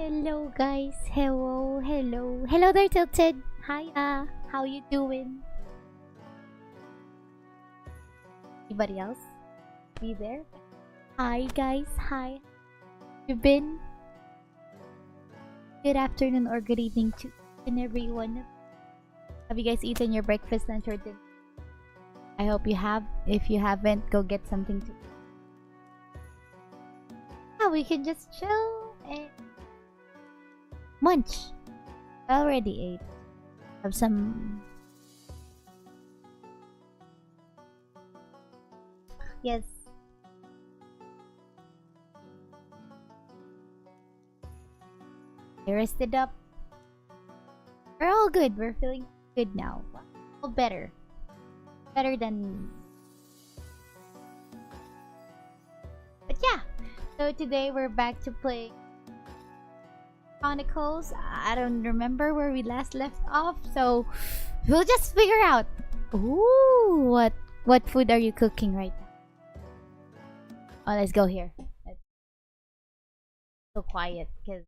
Hello guys, hello there Tilted. Hiya, how you doing? Anybody else? Be there? Hi guys, hi. You been? Good afternoon or good evening to each and everyone. Have you guys eaten your breakfast, lunch, or dinner? I hope you have. If you haven't, go get something to eat. Yeah, we can just chill and munch. I already ate. Have some. Yes. I rested up. We're all good. We're feeling good now. All better. Better than. But yeah. So today we're back to play Chronicles. I don't remember where we last left off, so we'll just figure out. Ooh, what food are you cooking right now? Oh, let's go here. It's so quiet because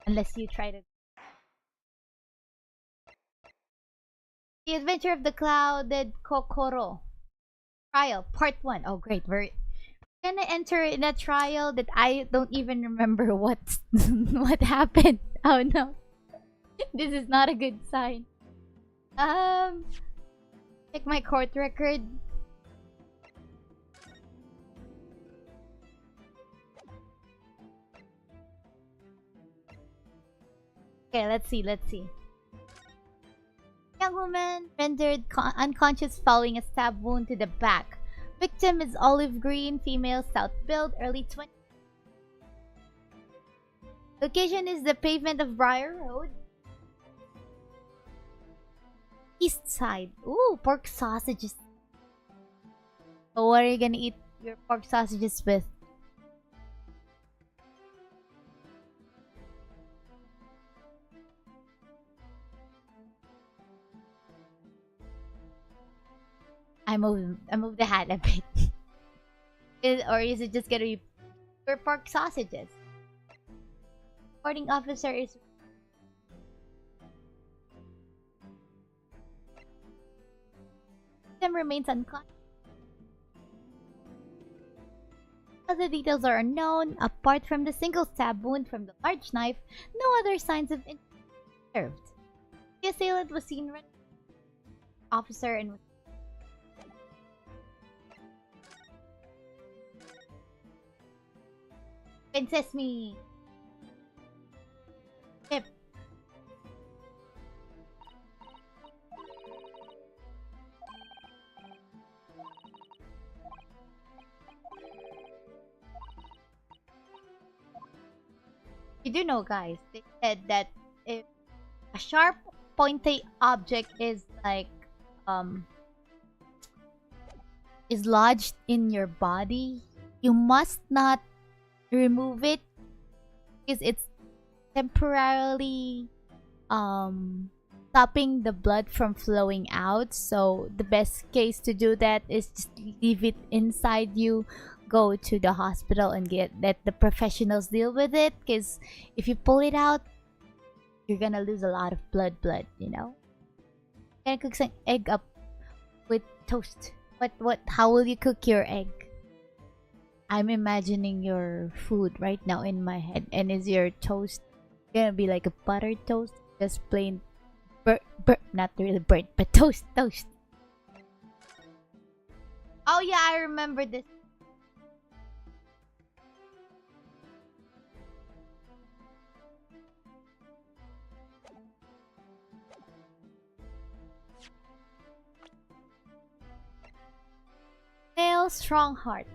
unless you try to. The Adventure of the Clouded Kokoro Trial Part 1. Oh great, we're gonna enter in a trial that I don't even remember what what happened. Oh no. This is not a good sign. Check my court record. Okay, let's see. Young woman rendered unconscious following a stab wound to the back. Victim is olive green, female, stout build, early 20s. Location is the pavement of Briar Road. East side. Ooh, pork sausages. So what are you gonna eat your pork sausages with? I move the hat a bit. Or is it just gonna be for pork sausages? Reporting officer is remains unconscious. Other details are unknown. Apart from the single stab wound from the large knife, no other signs of injury observed. The assailant was seen running officer and was Princess me. Yep. You do know, guys, they said that if a sharp, pointy object is like, is lodged in your body, you must not remove it because it's temporarily stopping the blood from flowing out. So the best case to do that is just leave it inside you, go to the hospital and let the professionals deal with it, because if you pull it out you're gonna lose a lot of blood, you know. Gonna cook some egg up with toast. How will you cook your egg? I'm imagining your food right now in my head. And is your toast gonna be like a buttered toast? Just plain not really burnt, but toast. Oh yeah, I remember this. Male strong heart.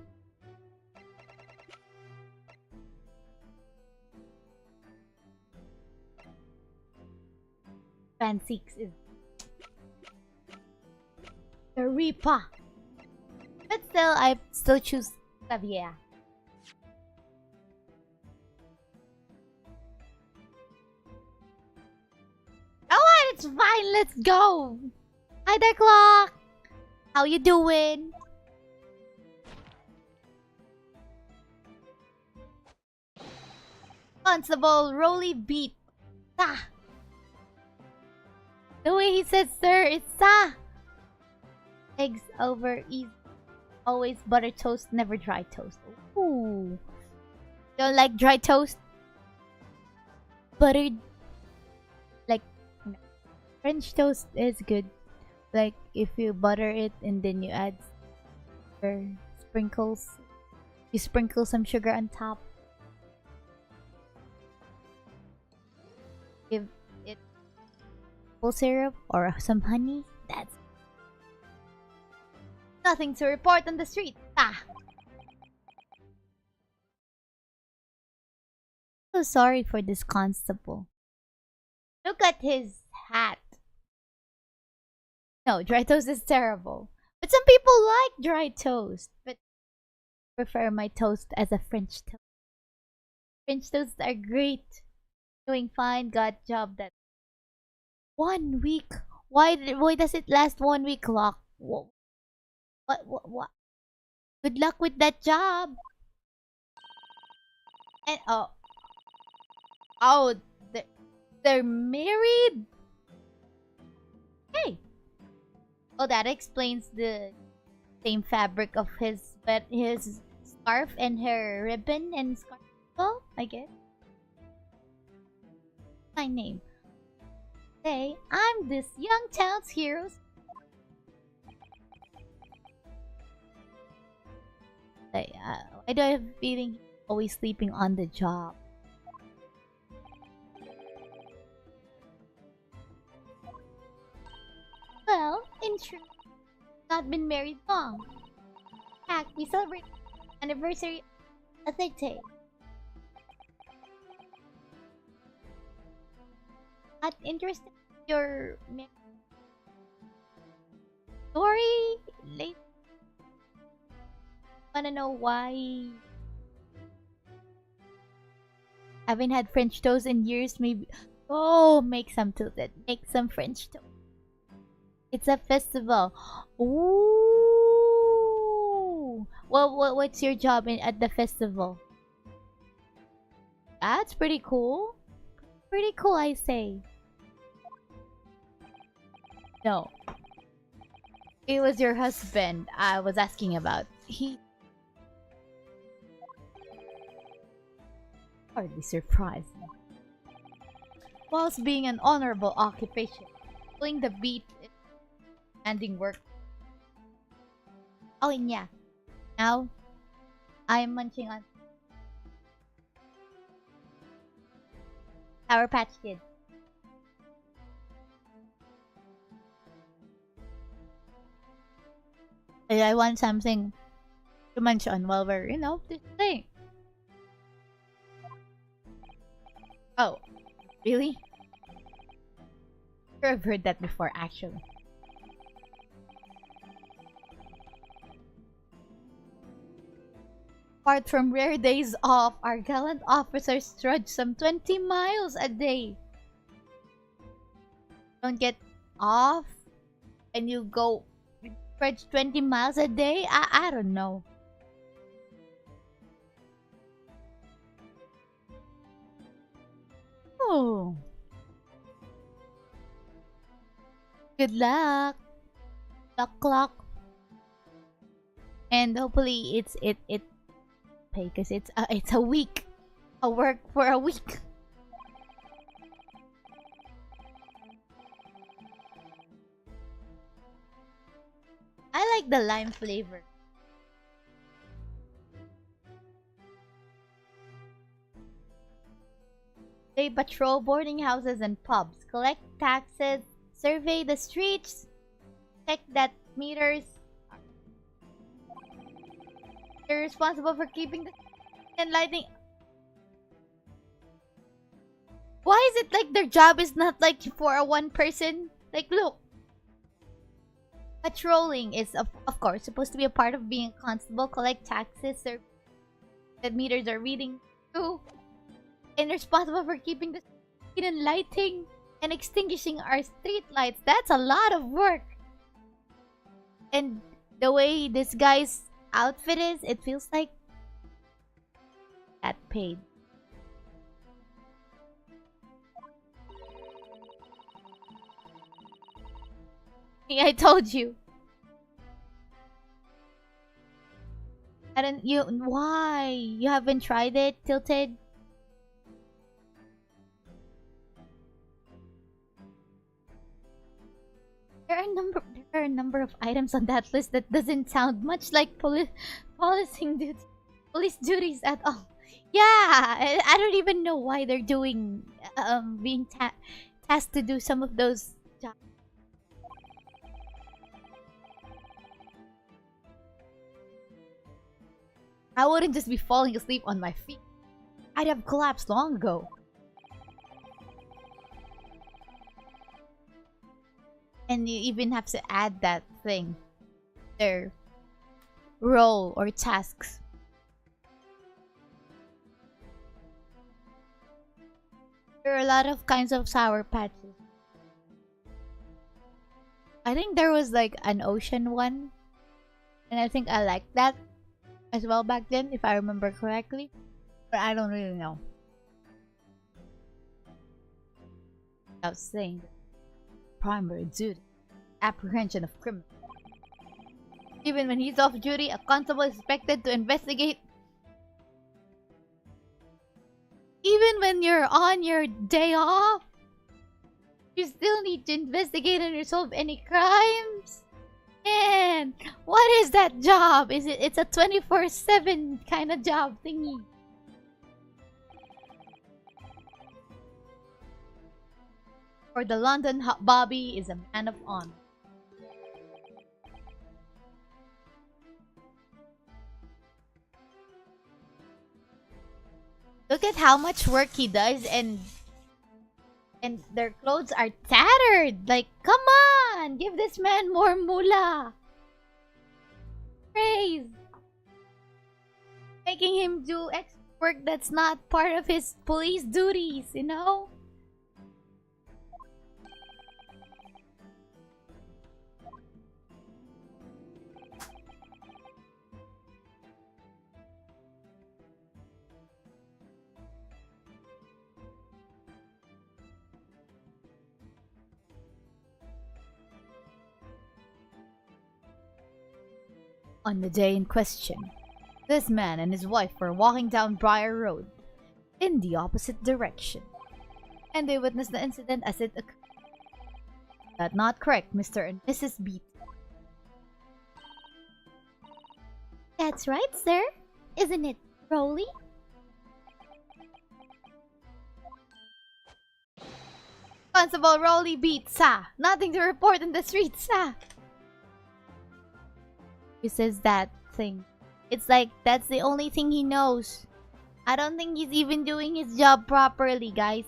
Fan 6 is the Reaper. But still, I still choose Xavier. Oh, it's fine. Let's go. Hi there, Clock. How you doing? Constable Rolly beat. Sa. The way he says sir, it's sa. Eggs over easy. Always butter toast, never dry toast. Ooh. Don't like dry toast? Buttered. Like, French toast is good. Like, if you butter it and then you add sprinkles. You sprinkle some sugar on top. Give it full syrup or some honey. That's nothing to report on the street. Ah. So sorry for this constable. Look at his hat. No, dry toast is terrible. But some people like dry toast. But I prefer my toast as a French toast. French toasts are great. Doing fine, got job that 1 week. Why does it last 1 week, Lock? What? Good luck with that job. And they're married. Hey. Oh, that explains the same fabric of his scarf and her ribbon and scarf. Well, I guess. My name. Say, I'm this young town's hero. I do have a feeling he's always sleeping on the job. Well, in truth, not been married long. In fact, we celebrate anniversary a third day. Not interested in your story? Late. Wanna know why? Haven't had French toast in years, maybe. Oh, make some toasted. Make some French toast. It's a festival. Ooh. What's your job at the festival? That's pretty cool. Pretty cool, I say. No. It was your husband I was asking about. He hardly surprised me. Whilst being an honorable occupation, pulling the beat is ending work. Oh, and yeah. Now, I'm munching on Sour Patch Kids. I want something to munch on while we're, this thing. Oh, really? Sure, I've heard that before, actually. Apart from rare days off, our gallant officers trudge some 20 miles a day. Don't get off and you go trudge 20 miles a day? I don't know. Oh. Good luck. Luck. And hopefully it's pay because it's a week. A work for a week. I like the lime flavor. They patrol boarding houses and pubs, collect taxes, survey the streets, check that meters. They're responsible for keeping the and lighting. Why is it like their job is not like for a one person? Like, look. Patrolling is, of course, supposed to be a part of being a constable. Collect taxes, survey that meters are reading too. And responsible for keeping the street and lighting and extinguishing our street lights. That's a lot of work. And the way this guy's outfit is, it feels like that paid. I told you. I don't. You. Why? You haven't tried it, Tilted? There are a number of items on that list that doesn't sound much like policing duties, police duties at all. Yeah, I don't even know why they're doing being tasked to do some of those jobs. I wouldn't just be falling asleep on my feet. I'd have collapsed long ago. And you even have to add that thing, their role or tasks. There are a lot of kinds of sour patches. I think there was like an ocean one, and I think I liked that as well back then, if I remember correctly. But I don't really know. I was saying primary duty, apprehension of criminals. Even when he's off duty, a constable is expected to investigate. Even when you're on your day off, you still need to investigate and resolve any crimes. Man, what is that job? It's a 24/7 kind of job thingy. For the London Bobby is a man of honor. Look at how much work he does, and their clothes are tattered. Like, come on, give this man more moolah. Praise. Making him do extra work that's not part of his police duties, you know? On the day in question, this man and his wife were walking down Briar Road in the opposite direction, and they witnessed the incident as it occurred. That's not correct, Mr. and Mrs. Beat. That's right, sir. Isn't it, Rolly? Constable Rolly Beat, sir. Nothing to report in the streets, sir. He says that thing. It's like that's the only thing he knows. I don't think he's even doing his job properly, guys.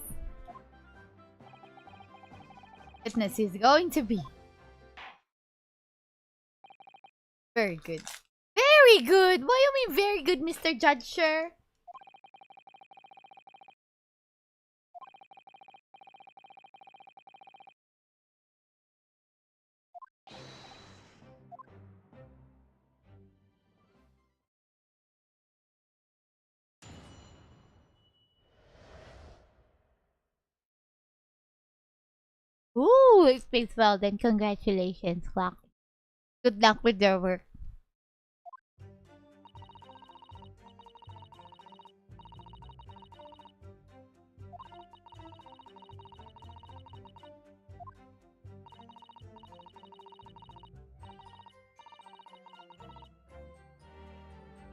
Witness is going to be very good. Very good? What do you mean very good, Mr. Judge, sir? Ooh, it pays well then. Congratulations, Clock. Good luck with your work.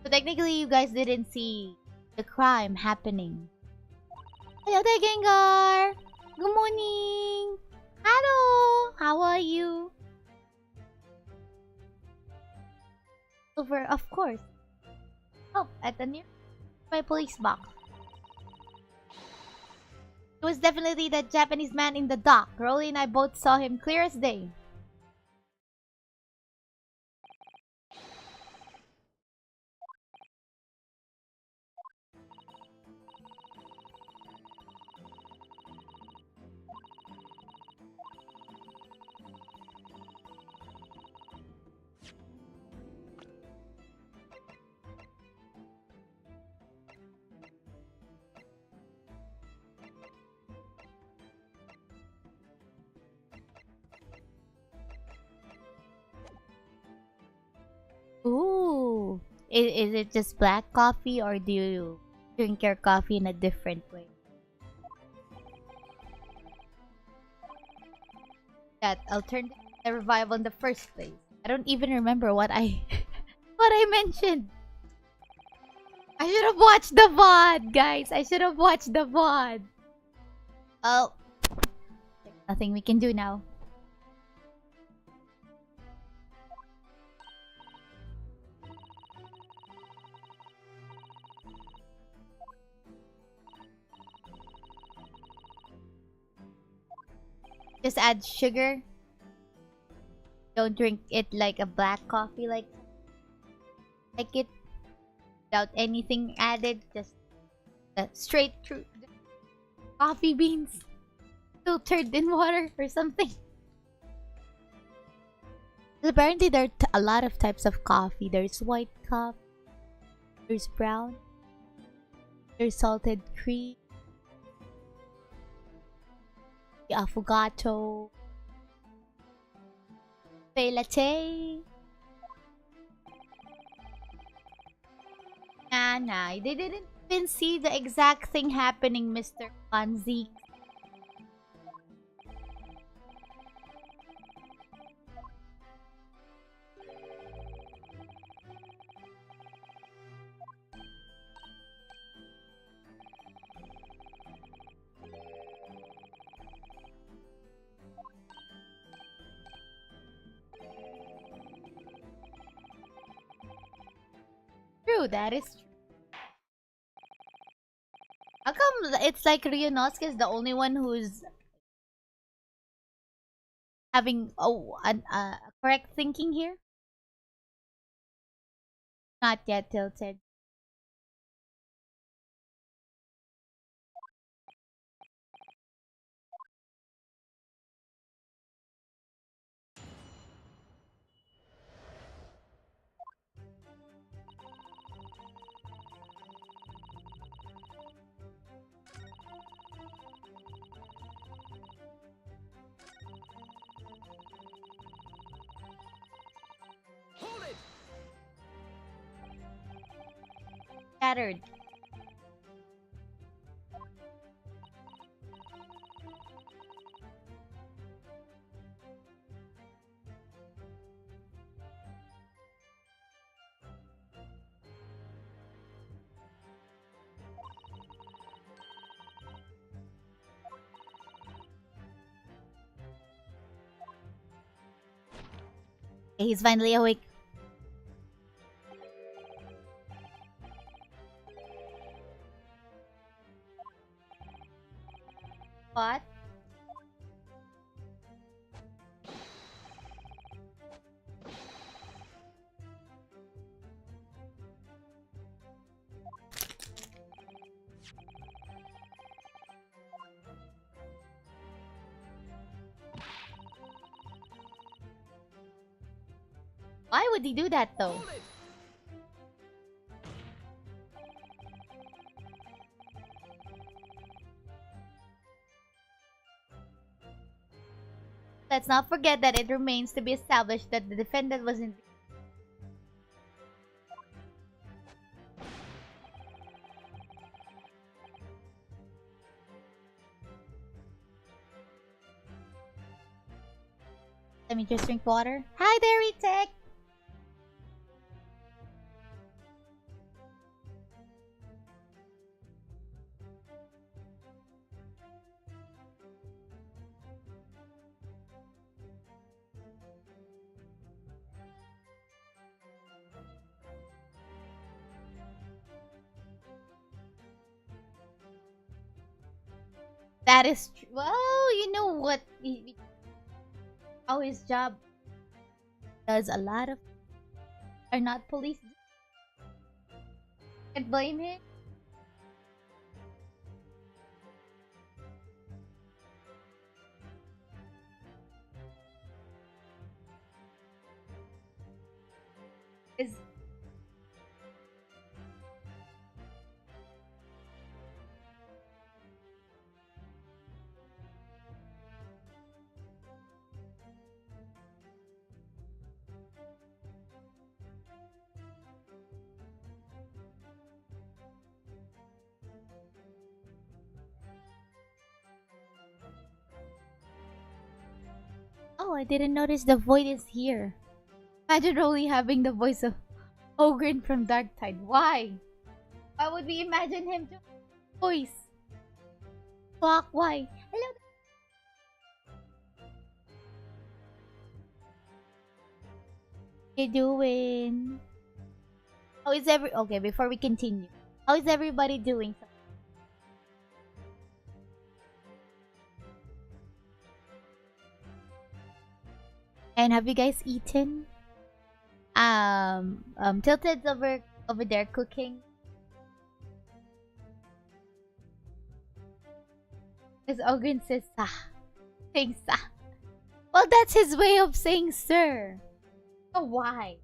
So technically, you guys didn't see the crime happening. Hello there, Gengar! Good morning! Hello! How are you? Over, of course. Oh, at the nearby police box. It was definitely that Japanese man in the dock. Rolly and I both saw him clear as day. Is it just black coffee, or do you drink your coffee in a different way? That alternative I revive on the first place. I don't even remember what I what I mentioned. I should have watched the VOD, guys. I should have watched the VOD. Oh, nothing we can do now. Just add sugar. Don't drink it like a black coffee, like it without anything added. Just straight through coffee beans filtered in water or something. Apparently, there are a lot of types of coffee. There's white coffee. There's brown. There's salted cream. The affogato. Cafe latte. Nah. They didn't even see the exact thing happening, Mr. Fonzie. True, that is true. How come it's like Ryunosuke is the only one who's having correct thinking here? Not yet tilted. Scattered. Okay, he's finally awake. What? Why would he do that though? Let's not forget that it remains to be established that the defendant was in. Let me just drink water. Hi there, Ritek! That is true. Well, you know what? How his job does a lot of are not police. Can't blame him. Is Oh, I didn't notice the void is here. Imagine only having the voice of Ogren from Dark Tide. Why? Why would we imagine him to voice? Fuck, why? Hello. How you doing? How is okay, before we continue. How is everybody doing? And have you guys eaten? Tilted's over there cooking. Because Ogren says sa. Saying sa. Well, that's his way of saying sir. So why?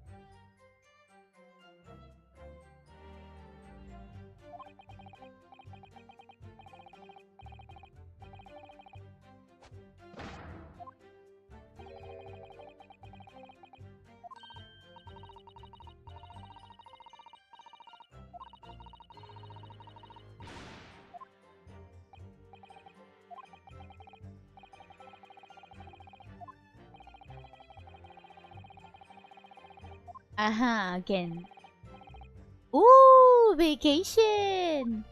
Aha, again. Ooh, vacation!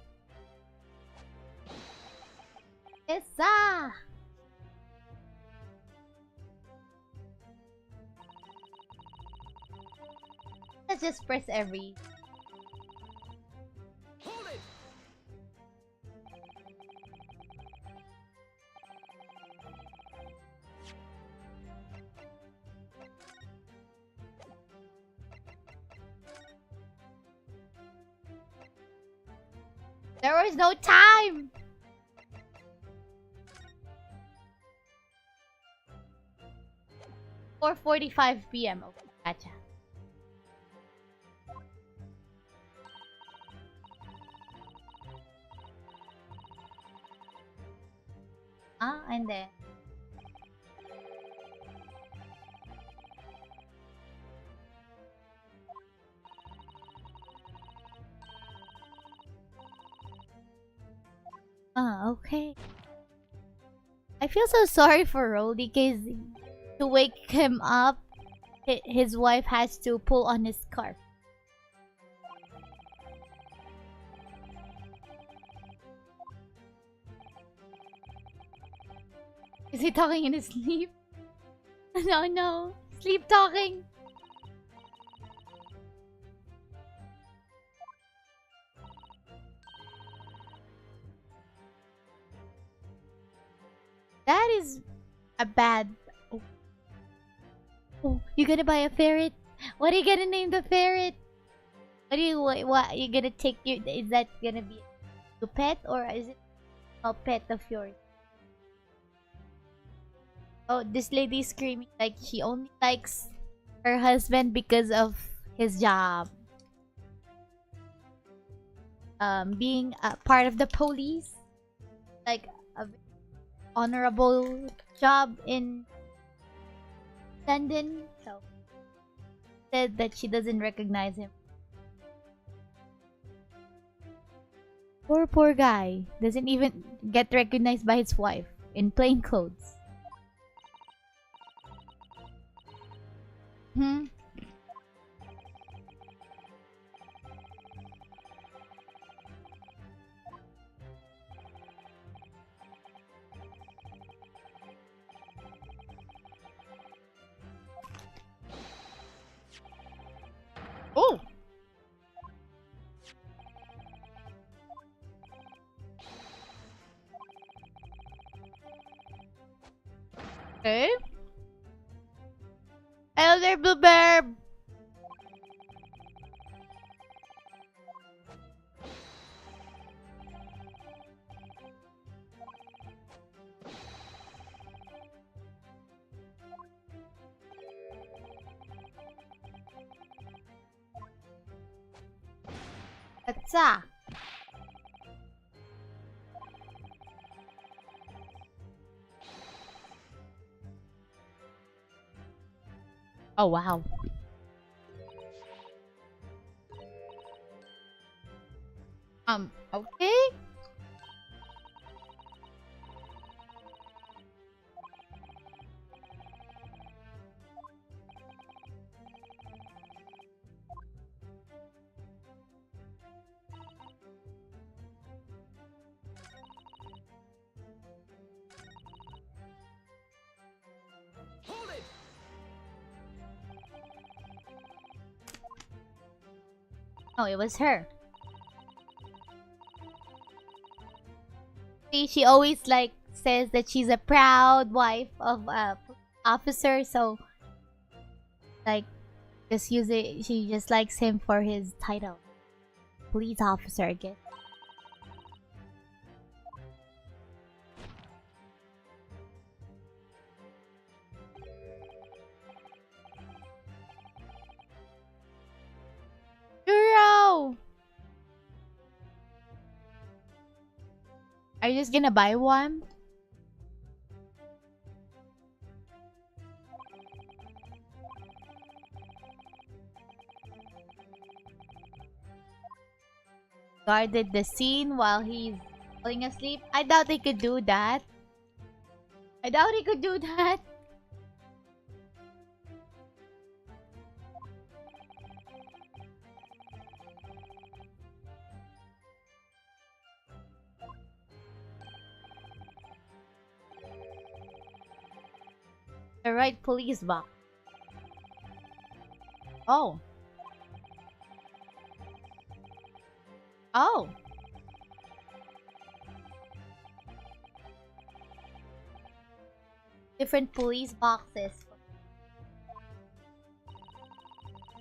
Yes, ah! Let's just press every. Hold it! There was no time! 4:45 p.m. Okay, gotcha. And then... okay. I feel so sorry for Rolly because to wake him up, his wife has to pull on his scarf. Is he talking in his sleep? No, no. Sleep talking. That is a bad... Oh. Oh, you gonna buy a ferret? What are you gonna name the ferret? What are you gonna take your... Is that gonna be a pet or is it a pet of yours? Oh, this lady is screaming like she only likes her husband because of his job. Being a part of the police. Like a honorable job in London. So said that she doesn't recognize him. Poor guy. Doesn't even get recognized by his wife in plain clothes. Hmm. Oh! Okay. Hello there, Blue Bear! Atsa! Oh, wow. Okay. Oh, it was her. See, she always like says that she's a proud wife of a officer, so like just use it. She just likes him for his title, police officer, I guess. Girl! Are you just gonna buy one? Guarded the scene while he's falling asleep? I doubt they could do that. I doubt he could do that. The right police box. Oh. Oh. Different police boxes for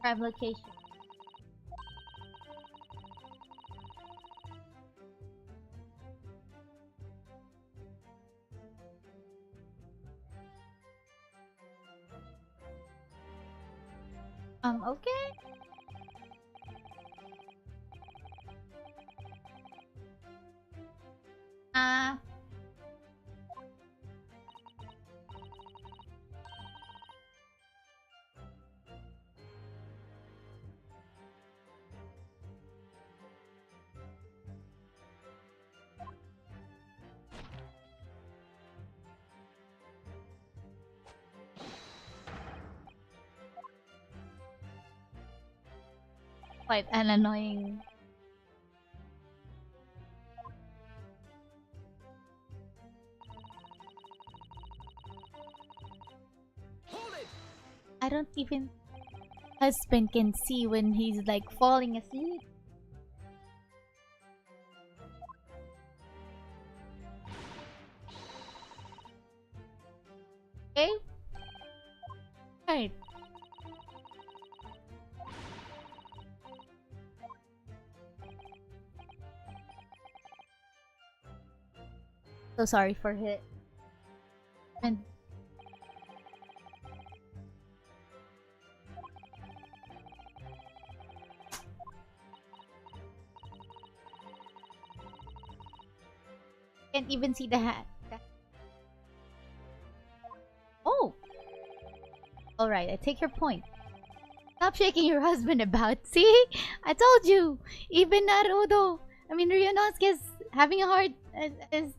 crime location. Okay. Quite an annoying. I don't even husband can see when he's like falling asleep. Okay? Right. So sorry for it. And can't even see the hat. Oh! Alright, I take your point. Stop shaking your husband about. See? I told you! Even Naruhodo, Ryunosuke is having a hard... is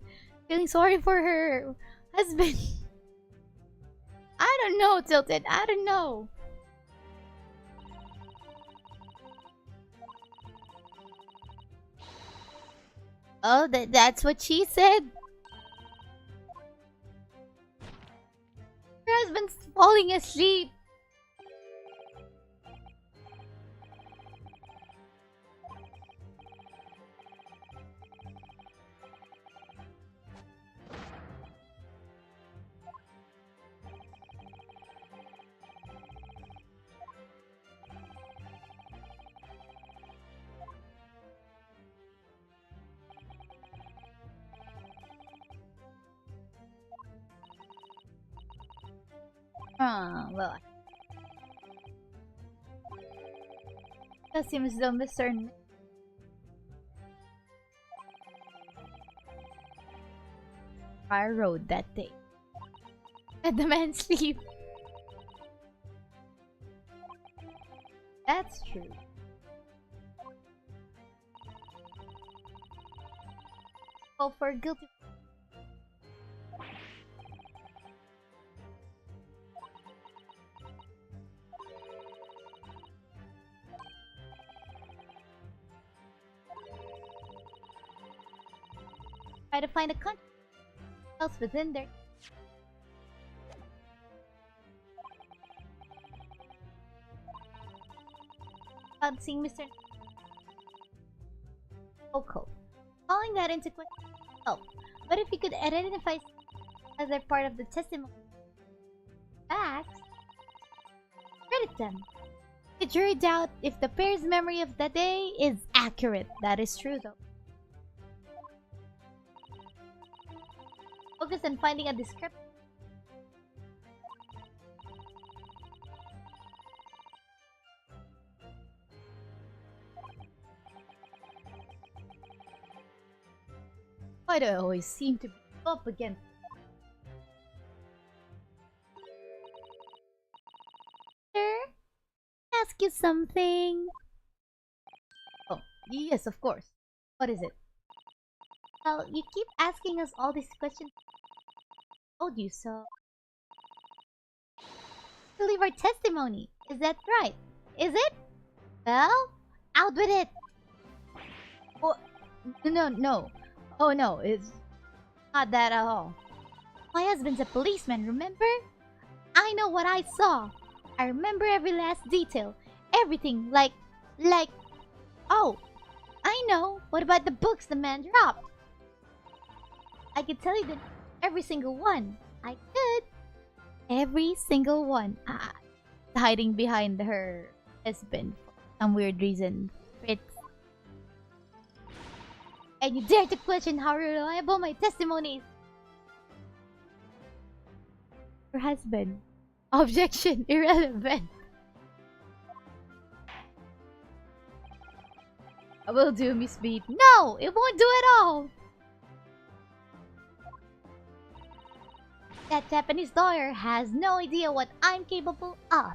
feeling sorry for her husband. I don't know, Tilted. I don't know. Oh, that's what she said. Her husband's falling asleep. Well. That seems though Mr. Fire road that day. Let the man sleep. That's true. Oh, for guilty. Try to find a country else within there. Seeing Mr. Coco. Calling that into question. Oh, but if you could identify other part of the testimony facts, credit them. The jury doubt if the pair's memory of the day is accurate. That is true, though. Focus on finding a description. Why do I always seem to be up against? Sir, ask you something. Oh, yes, of course. What is it? Well, you keep asking us all these questions. I told you so. Believe our testimony. Is that right? Is it? Well, out with it. Oh, no. Oh no, it's not that at all. My husband's a policeman, remember? I know what I saw. I remember every last detail. Everything, like... Oh, I know. What about the books the man dropped? I could tell you that every single one. I could. Every single one. Hiding behind her husband for some weird reason. And you dare to question how reliable my testimony is. Her husband. Objection. Irrelevant. I will do, Miss Beat. No! It won't do at all! That Japanese lawyer has no idea what I'm capable of.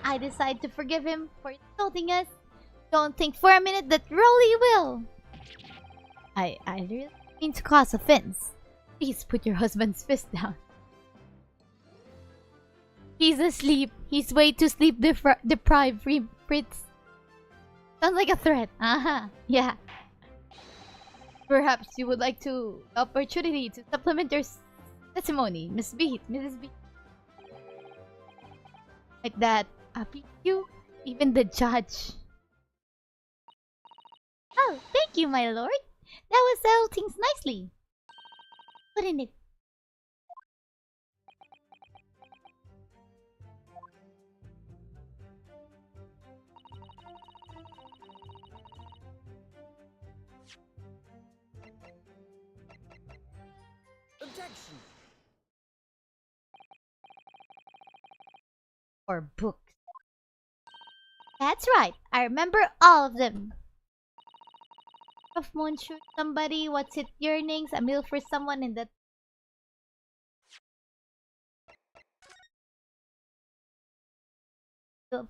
I decide to forgive him for insulting us. Don't think for a minute that Rolly will. I really mean to cause offense. Please put your husband's fist down. He's asleep. He's way too sleep deprived, Fritz. Sounds like a threat. Yeah. Perhaps you would like to opportunity to supplement your testimony, Mrs. B. Like that. You, even the judge. Oh, thank you, my lord. That will settle things nicely. Wouldn't it? Objection. Or books. That's right. I remember all of them. Of Monsieur somebody, what's it yearnings? A meal for someone in the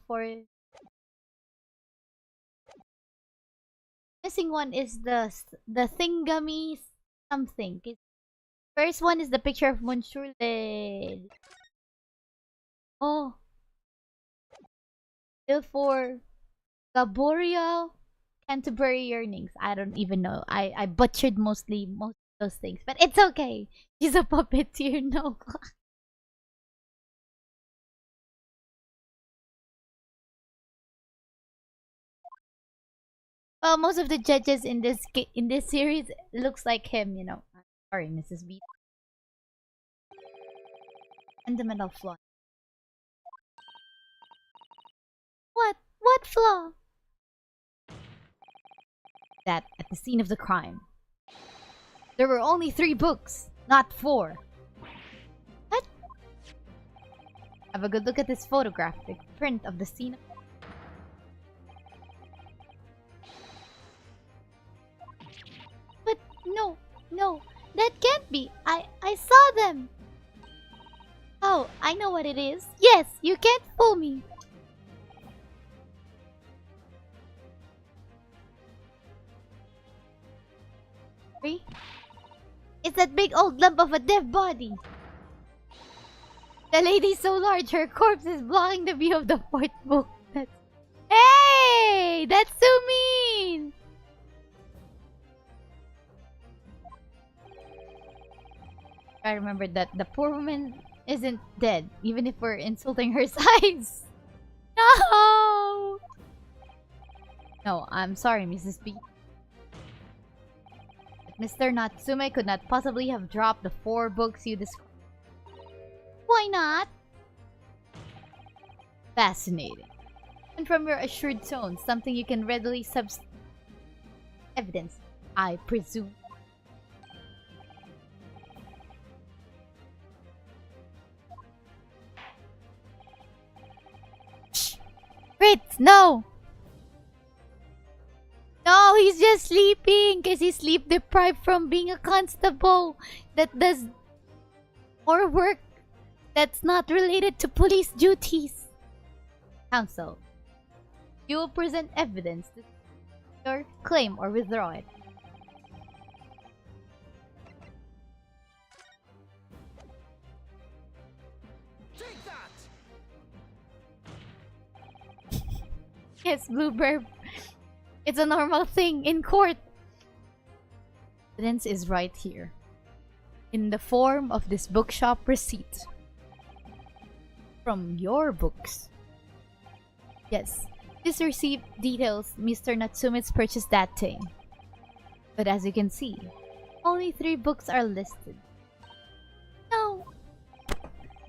for missing one is the thingamy something. First one is the picture of Monsieur Le... Oh. Bill for Gaborio Canterbury yearnings. I don't even know. I butchered most of those things. But it's okay. She's a puppeteer, no. Well, most of the judges in this series looks like him, you know. Sorry, Mrs. B. Fundamental flaw. What? What flaw? That at the scene of the crime, there were only 3 books, not 4. What? Have a good look at this photograph, the print of the scene. But no, that can't be. I saw them. Oh, I know what it is. Yes, you can't fool me. It's that big old lump of a dead body. The lady's so large, her corpse is blocking the view of the 4th book. Hey! That's so mean! I remember that the poor woman isn't dead, even if we're insulting her size. No! No, I'm sorry, Mrs. B. But Mr. Natsume could not possibly have dropped the 4 books you described. Why not? Fascinating. And from your assured tone, something you can readily evidence, I presume. Shh! Fritz, no! No, he's just sleeping because he's sleep deprived from being a constable that does more work that's not related to police duties. Counsel, you will present evidence to your claim or withdraw it. Take that! Yes, Bluebird. It's a normal thing in court. Evidence is right here, in the form of this bookshop receipt. From your books. Yes, this receipt details Mr. Natsume's purchase that day. But as you can see, only 3 books are listed. No!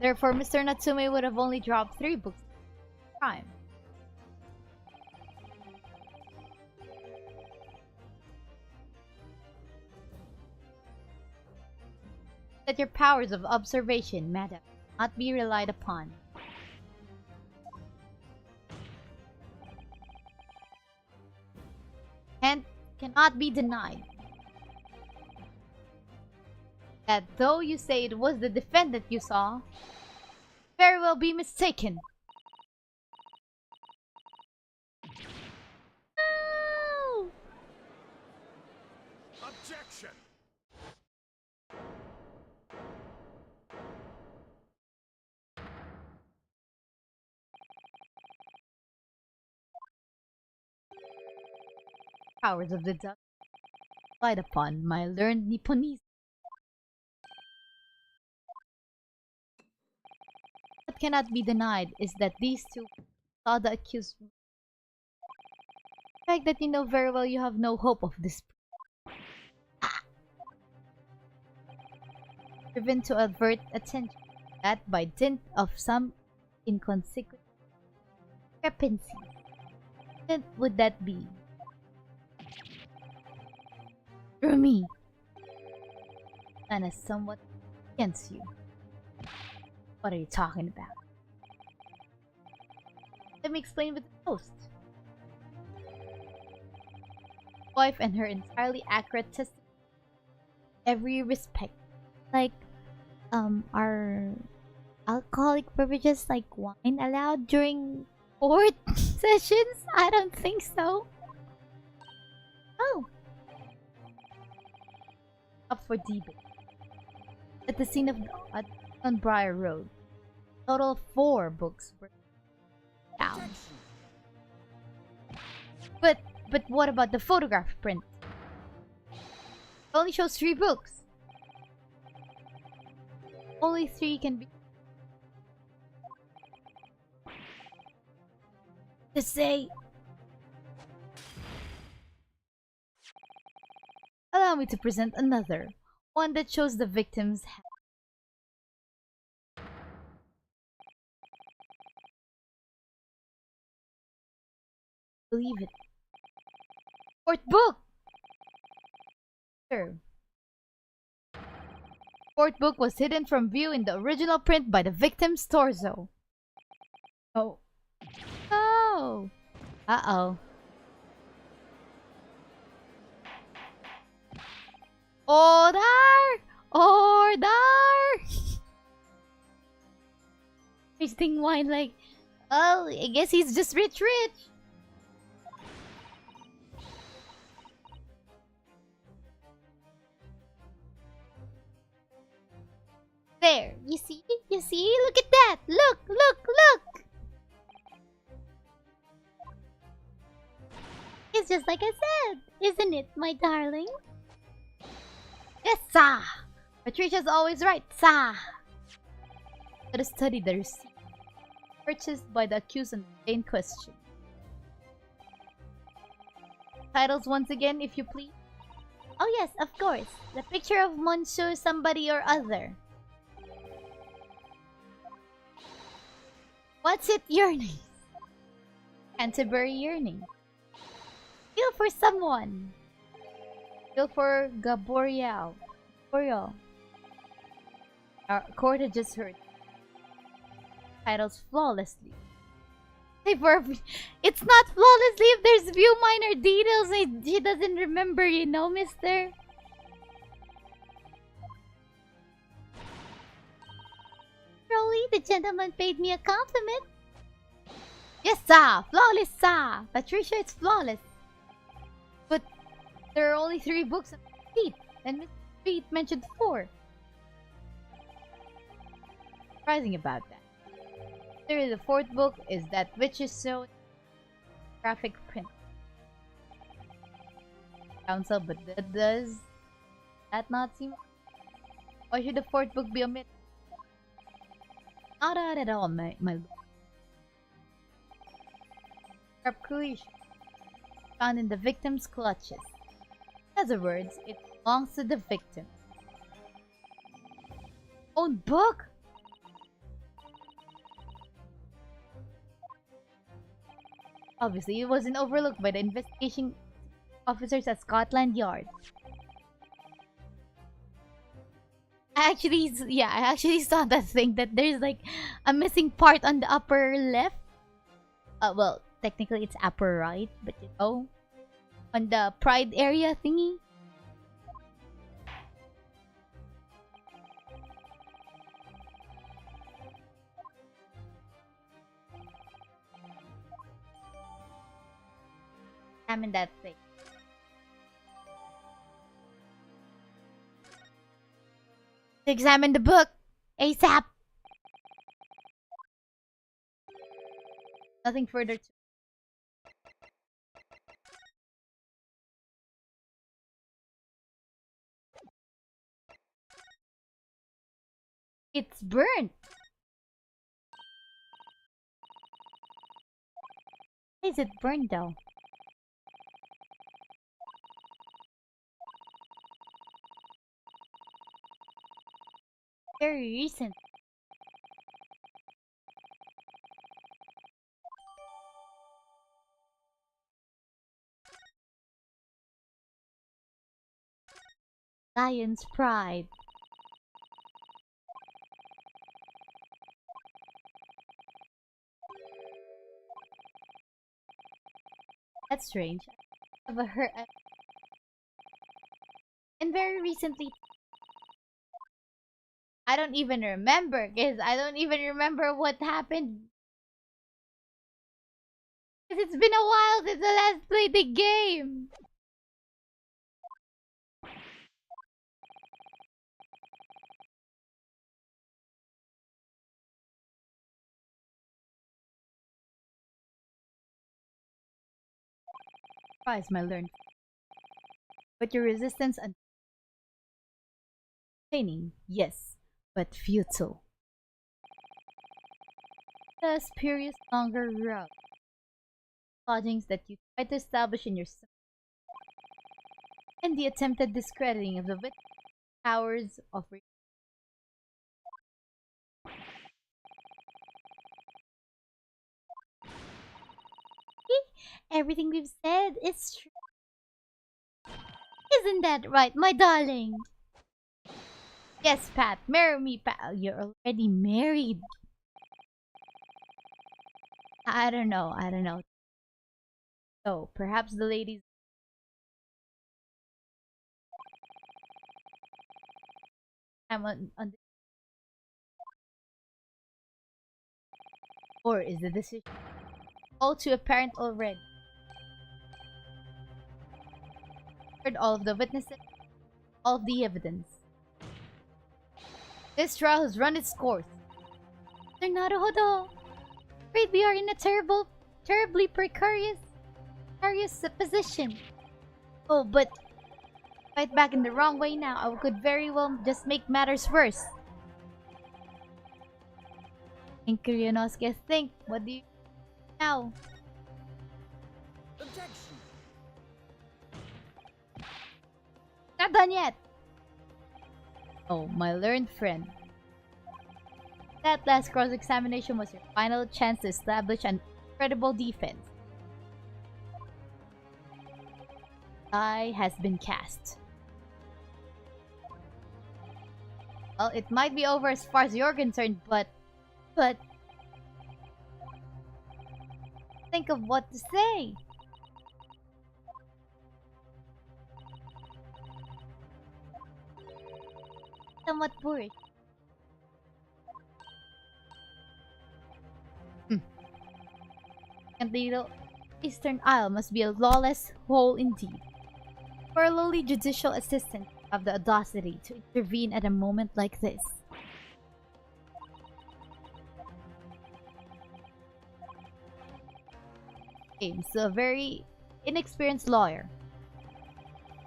Therefore, Mr. Natsume would have only dropped 3 books at a time. That your powers of observation, madam, not be relied upon. And cannot be denied that though you say it was the defendant you saw, very well be mistaken. No! Objection! Powers of deduction relied upon my learned Nipponese. What cannot be denied is that these 2 saw the accused. The fact that you know very well you have no hope of this. Driven to avert attention, that by dint of some inconsequent discrepancy. What would that be? Through me, and is somewhat against you. What are you talking about? Let me explain with the post. Wife and her entirely accurate testimony in every respect. Like, are alcoholic beverages like wine allowed during court sessions? I don't think so. Oh. Up for debate. At the scene of on Briar Road, total of 4 books were found. But what about the photograph print? It only shows 3 books. Only 3 can be. To say. Allow me to present another, one that shows the victim's head. Believe it. 4th book! Sure. 4th book was hidden from view in the original print by the victim's torso. Oh. Oh. Uh-oh. Order! Order! Tasting wine like, oh, I guess he's just rich. There, you see? Look at that! Look! It's just like I said, isn't it, my darling? Yes, sir! Patricia's always right, sir! Let us study the receipt purchased by the accused in question. Titles once again, if you please. Oh yes, of course. The picture of Monsieur somebody or other. What's it yearning? Canterbury yearning. Feel for someone. Feel for Gaboriel. Gaboriel. Our court had just heard. Titles flawlessly. It's not flawlessly if there's few minor details she doesn't remember, you know, mister? Crowley, the gentleman paid me a compliment. Yes, sir! Flawless, sir! Patricia, it's flawless. But there are only 3 books on the sheet, and Mr. Street mentioned 4. Surprising about that. The 4th book is that which is so graphic print. Council, but does that not seem? Why should the 4th book be omitted? Not at all, my lord. Creation found in the victim's clutches. In other words, it belongs to the victim. Own book? Obviously, it wasn't overlooked by the investigation officers at Scotland Yard. I actually saw that thing that there's like a missing part on the upper left. Well, technically it's upper right, but you know, on the pride area thingy. Examine that thing. Examine the book ASAP. Nothing further to. It's burnt. Why is it burned though? Very recent. Lion's pride. That's strange. I've heard. And very recently, I don't even remember, because I don't even remember what happened. Because it's been a while since I last played the game. Surprise my learn. But your resistance and training, yes, but futile. The spurious longer route. Lodgings that you try to establish in yourself. And the attempted discrediting of the powers of everything we've said is true. Isn't that right, my darling? Yes, Pat. Marry me, Pat. You're already married. I don't know. So, perhaps the ladies... I'm on the... Or is the decision all too apparent already? Heard all of the witnesses, all of the evidence. This trial has run its course. Sir Naruhodo, afraid we are in a terribly precarious position. Oh, but fight back in the wrong way now. I could very well just make matters worse. Think, Ryunosuke, think. What do you now? Objection. not done yet! Oh, my learned friend. That last cross-examination was your final chance to establish an incredible defense. Die has been cast. Well, it might be over as far as you're concerned, but think of what to say. Somewhat boorish. And the little Eastern Isle must be a lawless hole indeed. For a lowly judicial assistant of the audacity to intervene at a moment like this. James, a very inexperienced lawyer.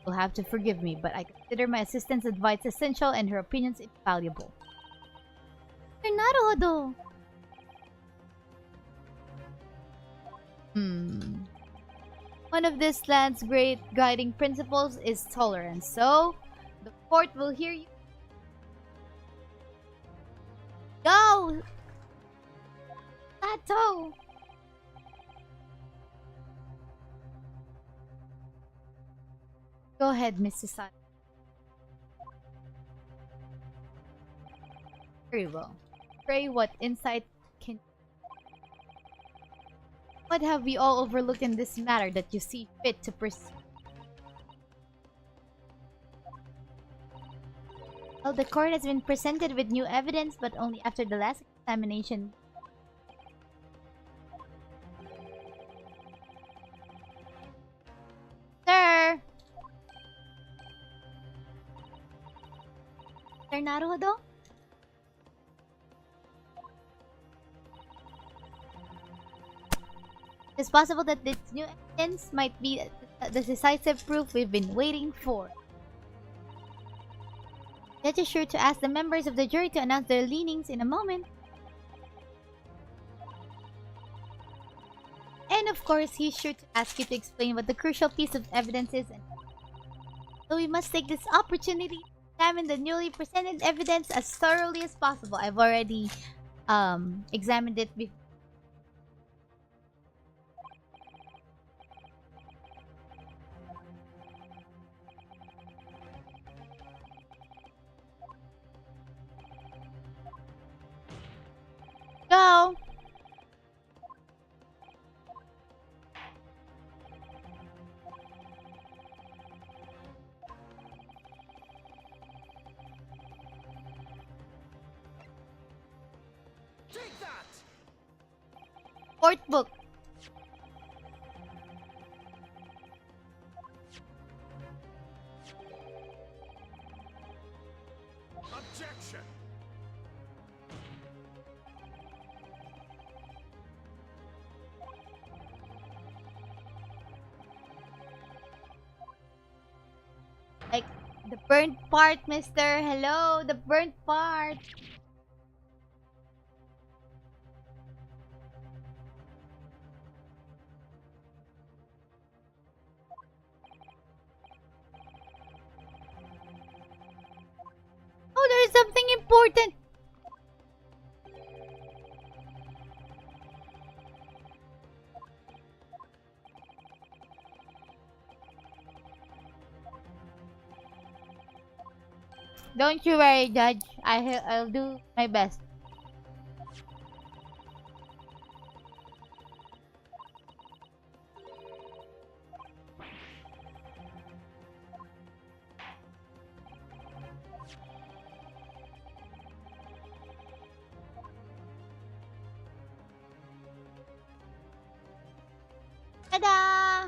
You'll have to forgive me, but I consider my assistant's advice essential and her opinions invaluable. Naruhodo! One of this land's great guiding principles is tolerance, so the court will hear you. Go! Sato! Go ahead, Mr. Sato. Very well. Pray what insight can... What have we all overlooked in this matter that you see fit to pursue? Well, the court has been presented with new evidence, but only after the last examination. Sir! Sir Naruhodo? It's possible that this new evidence might be the decisive proof we've been waiting for. Judge is sure to ask the members of the jury to announce their leanings in a moment. And of course, he's sure to ask you to explain what the crucial piece of evidence is. So we must take this opportunity to examine the newly presented evidence as thoroughly as possible. I've already examined it before. Go! Take that! Court book. Objection! Like, the burnt part, mister. Hello, the burnt part. Oh, there is something important. Don't you worry, Judge. I'll do my best. Ta-da!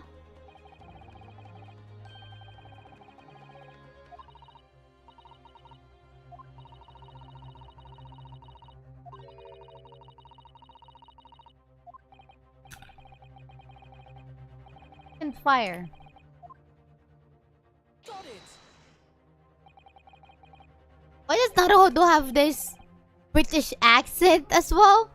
And fire. Got it! Why does Naruhodo have this British accent as well?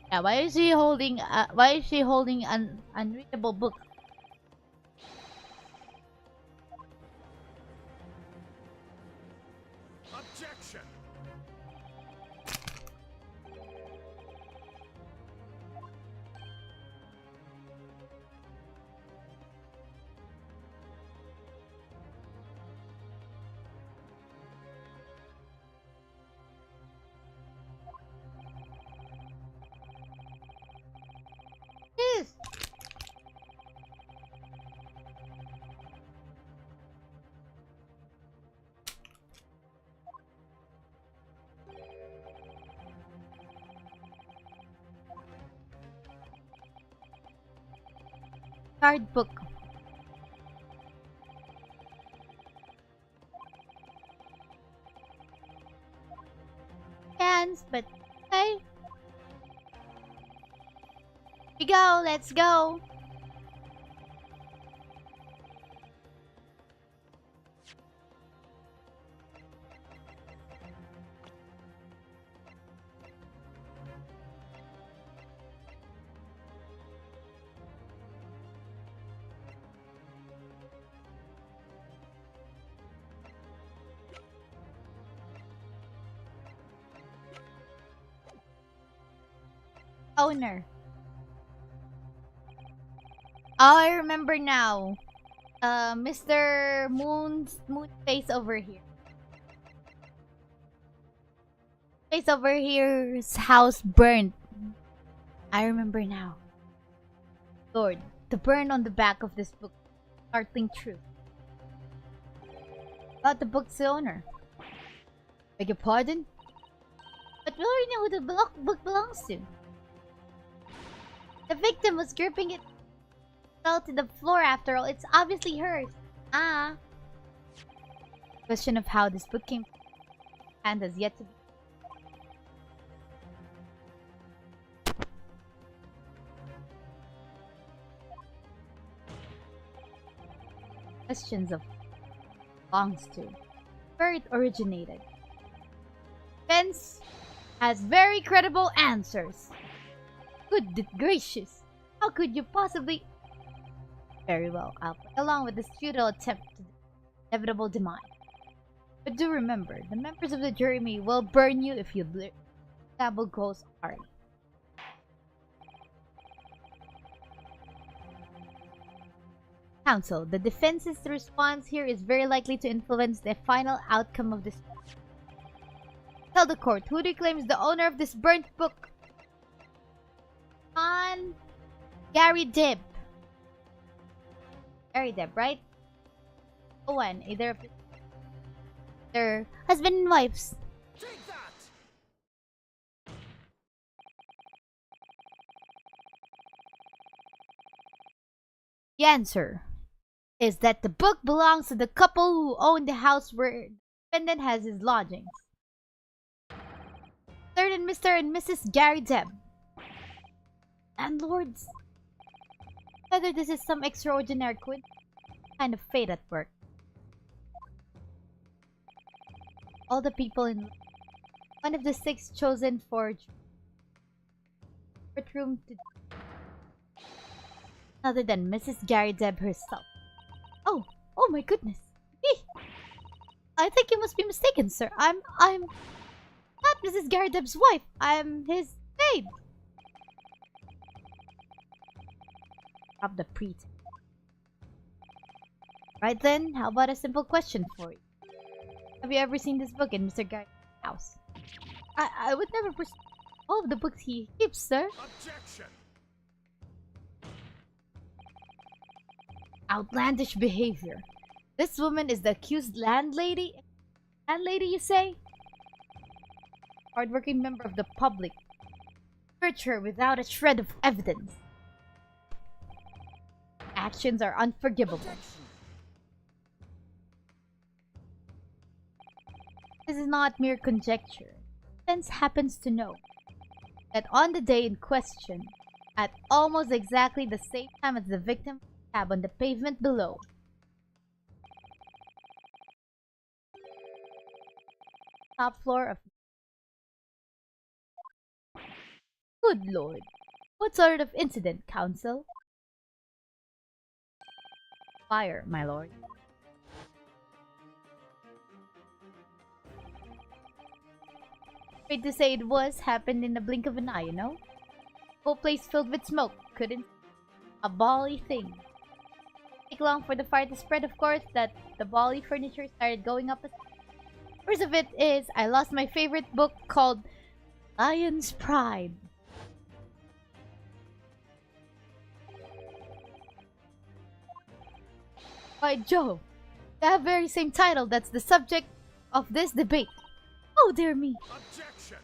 Yeah, why is she holding? Why is she holding an unreadable book? Objection. Yes. Card book. Hands, but hey. We go. Let's go. Owner. Oh, I remember now. Mr. Moon face over here. Face over here's house burned. I remember now. Lord, the burn on the back of this book. Startling truth. About the book's owner. Beg your pardon? But we already know who the book belongs to. The victim was gripping it. Fell to the floor after all. It's obviously hers. Ah. Question of how this book came and has yet to be. Questions of belongs to. Where it originated. Defense has very credible answers. Good gracious. How could you possibly... Very well, I'll play along with this futile attempt to inevitable demise. But do remember, the members of the jury may well burn you if you dabble goes hard. Counsel, the defense's response here is very likely to influence the final outcome of this. Tell the court, who do you claim is the owner of this burnt book? On Gary Dib. Gary Dib, right? One, either of their husband and wives. Take that. The answer is that the book belongs to the couple who own the house where the defendant has his lodgings. Certain Mr. and Mrs. Gary Deb. Landlords. Whether this is some extraordinary kind of fate at work. All the people in one of the 6 chosen for room to other than Mrs. Gary Deb herself. Oh my goodness. I think you must be mistaken, sir. I'm not Mrs. Gary Deb's wife. I'm his maid. Drop the pretense. Right then, how about a simple question for you? Have you ever seen this book in Mr. Gary's house? I would never all of the books he keeps, sir. Objection. Outlandish behavior. This woman is the accused landlady? Landlady, you say? Hardworking member of the public. Search her without a shred of evidence. Actions are unforgivable. Objection. This is not mere conjecture. Defense happens to know that on the day in question, at almost exactly the same time as the victim stabbed on the pavement below, top floor of Good lord. What sort of incident, counsel? Fire, my lord. Afraid to say it happened in the blink of an eye, you know? Whole place filled with smoke. Couldn't. A bally thing. Take long for the fire to spread, of course, that the bally furniture started going up. Worst of it is, I lost my favorite book called Lion's Pride. By Jove, that very same title that's the subject of this debate. Oh dear me. Objection.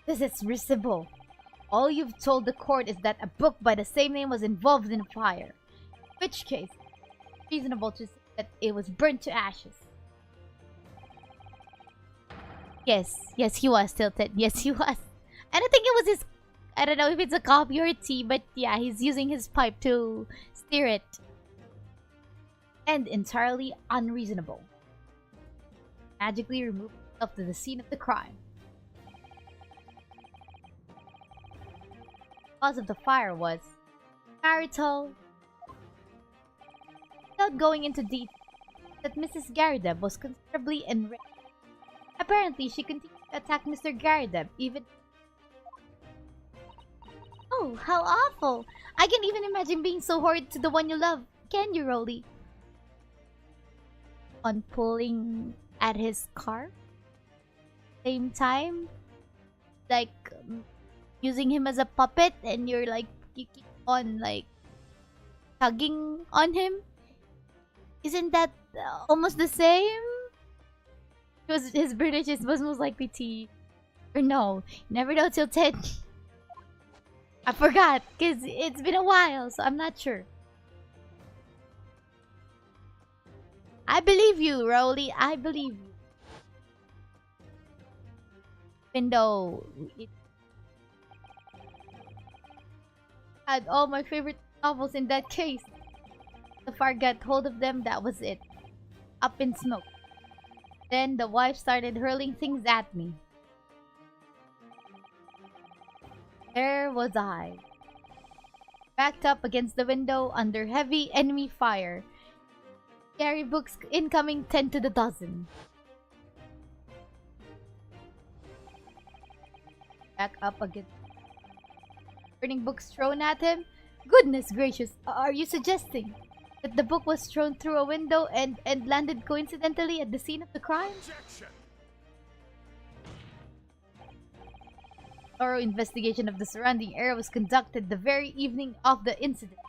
This is risible. All you've told the court is that a book by the same name was involved in a fire. In which case, it's reasonable to say that it was burnt to ashes. Yes, he was tilted. Yes, he was. And I think it was his... I don't know if it's a coffee or a tea, but yeah, he's using his pipe to steer it. And entirely unreasonable. Magically removed himself to the scene of the crime. The cause of the fire was marital. Without going into detail, that Mrs. Garrideb was considerably enraged. Apparently, she continued to attack Mr. Garrideb, even... Oh, how awful! I can't even imagine being so horrid to the one you love. Can you, Rolly? On pulling at his car? Same time? Like, using him as a puppet and you're like, you keep on like, tugging on him? Isn't that almost the same? Because his British was most likely T. Or no, never know till 10. I forgot, because it's been a while, so I'm not sure. I believe you, Rowley. I believe you. Even though it had all my favorite novels in that case. The fire got hold of them, that was it. Up in smoke. Then the wife started hurling things at me. There was I. Backed up against the window under heavy enemy fire. Scary books incoming 10 to the dozen. Back up against burning books thrown at him. Goodness gracious, are you suggesting that the book was thrown through a window and landed coincidentally at the scene of the crime? Objection. Thorough investigation of the surrounding area was conducted the very evening of the incident.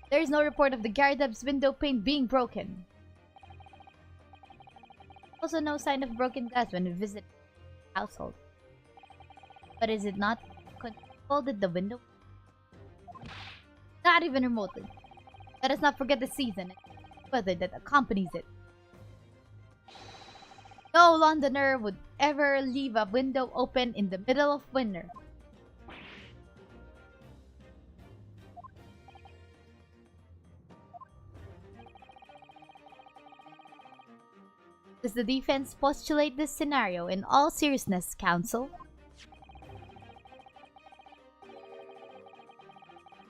There is no report of the Garrideb's window pane being broken. Also no sign of broken glass when we visit the household. But is it not conceivable that the window... Not even remotely. Let us not forget the season and weather that accompanies it. No Londoner would ever leave a window open in the middle of winter. Does the defense postulate this scenario in all seriousness, counsel?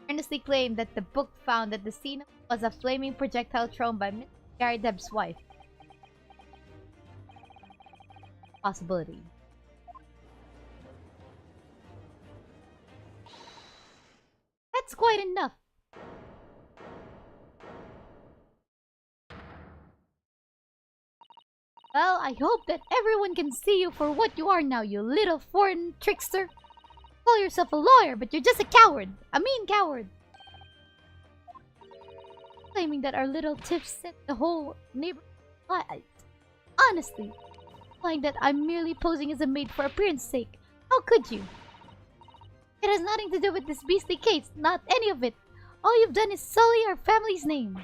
Earnestly claimed that the book found at the scene was a flaming projectile thrown by Miss Garrideb's wife. Possibility. That's quite enough. Well, I hope that everyone can see you for what you are now, you little foreign trickster. Call yourself a lawyer, but you're just a coward. A mean coward. Claiming that our little tiff set the whole neighborhood alight. Honestly, implying that I'm merely posing as a maid for appearance sake. How could you? It has nothing to do with this beastly case, not any of it. All you've done is sully our family's name.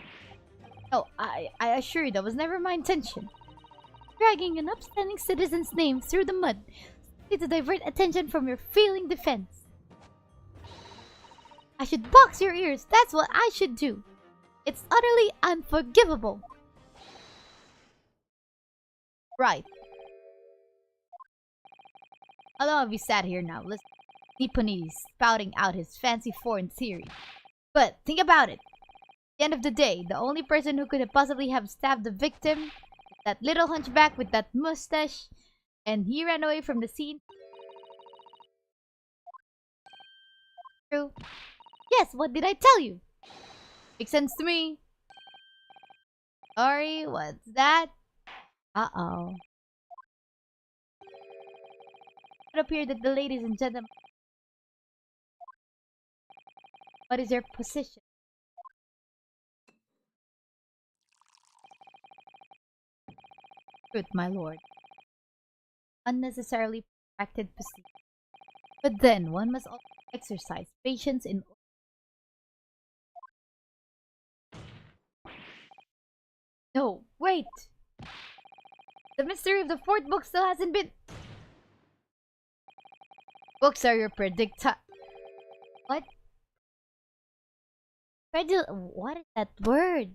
No, I assure you that was never my intention. Dragging an upstanding citizen's name through the mud to divert attention from your failing defense. I should box your ears, that's what I should do. It's utterly unforgivable. Right. How long have we sat here now? Listen, Nipponi spouting out his fancy foreign theory. But think about it. At the end of the day, the only person who could have possibly have stabbed the victim is that little hunchback with that mustache, and he ran away from the scene. True. Yes, what did I tell you? Makes sense to me. Sorry, what's that? Uh-oh. It appeared that the ladies and gentlemen... What is your position? Truth, my lord. Unnecessarily protracted proceedings. But then, one must also exercise patience in... No, wait! The mystery of the fourth book still hasn't been... Books are your predicta... What? What is that word?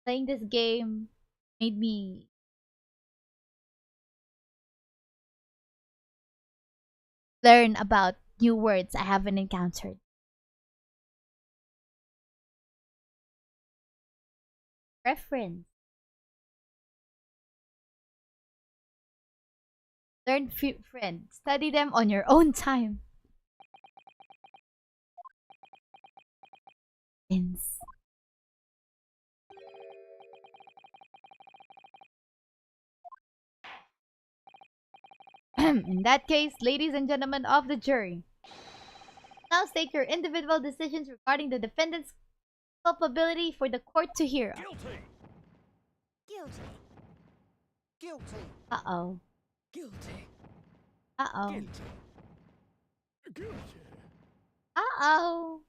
Playing this game made me... learn about new words I haven't encountered. Reference. Learn friend. Study them on your own time. Ins. In that case, ladies and gentlemen of the jury, now state your individual decisions regarding the defendant's culpability for the court to hear. Guilty. Guilty. Guilty. Uh-oh. Guilty. Uh-oh. Guilty. Guilty. Uh-oh.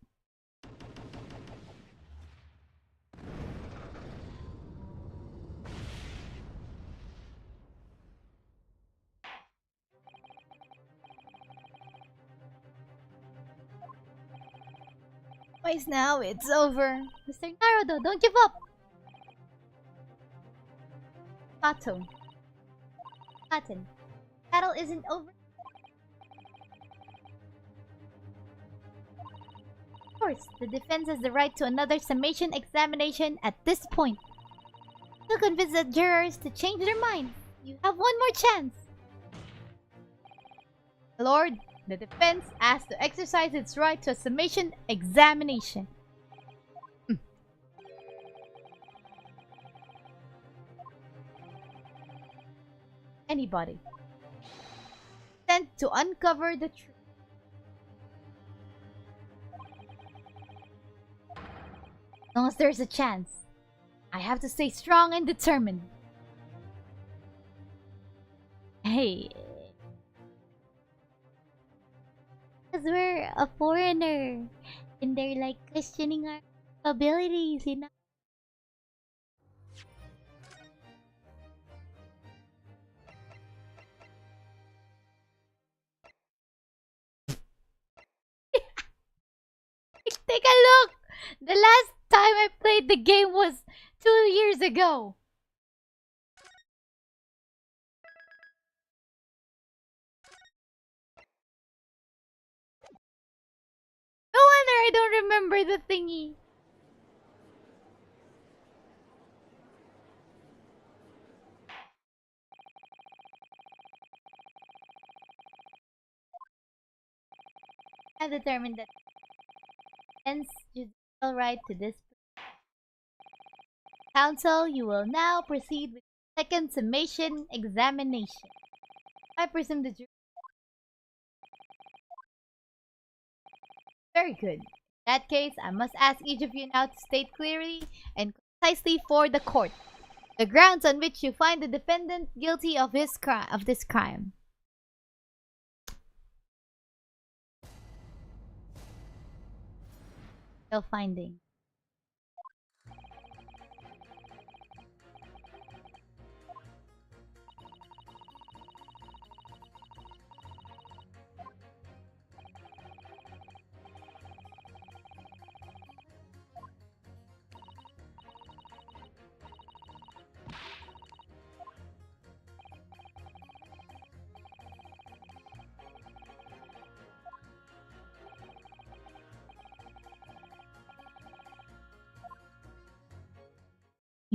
Twice now, it's over. Mr. Naruhodo, don't give up! Pato. Patten. Battle isn't over. Of course, the defense has the right to another summation examination at this point. To convince the jurors to change their minds, you have one more chance. Lord, the defense asks to exercise its right to a summation examination. Anybody sent to uncover the truth. As long as there's a chance, I have to stay strong and determined. Hey. Because we're a foreigner. And they're like questioning our abilities, you know? Take a look! The last time I played the game was 2 years ago. No wonder I don't remember the thingy. I determined that hence judicial right to this. Counsel, you will now proceed with the second summation examination. I presume the jury. Very good. In that case, I must ask each of you now to state clearly and concisely for the court the grounds on which you find the defendant guilty of this crime. Still finding.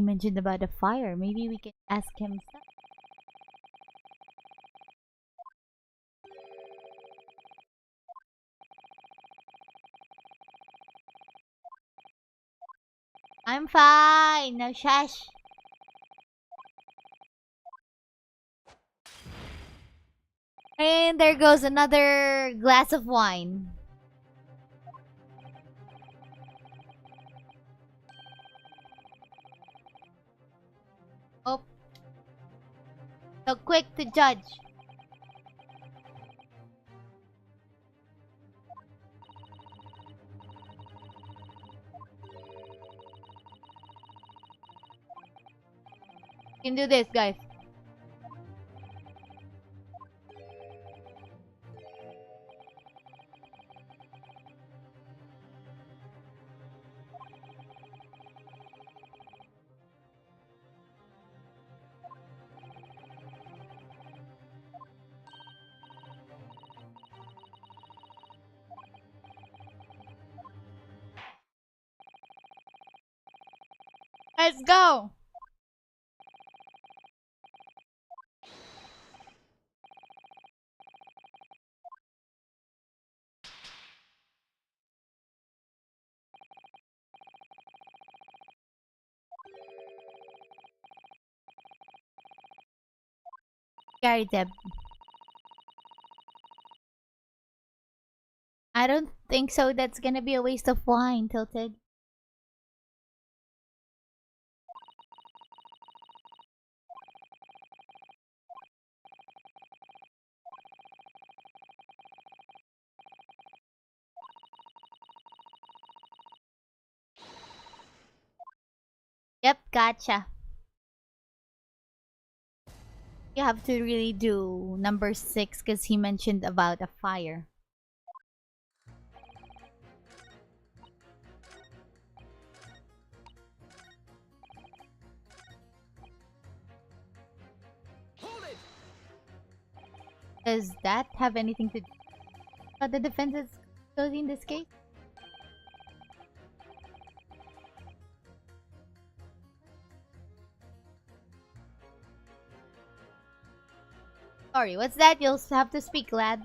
mentioned about the fire. Maybe we can ask him. I'm fine. No shush. And there goes another glass of wine. Oh. So quick to judge. You can do this, guys. Let's go. Gary Deb. I don't think so. That's gonna be a waste of wine, Tilted. Yep, gotcha. You have to really do number 6 because he mentioned about a fire. Hold it! Does that have anything to do with the defense's closing in this case? Sorry, what's that? You'll have to speak, lad.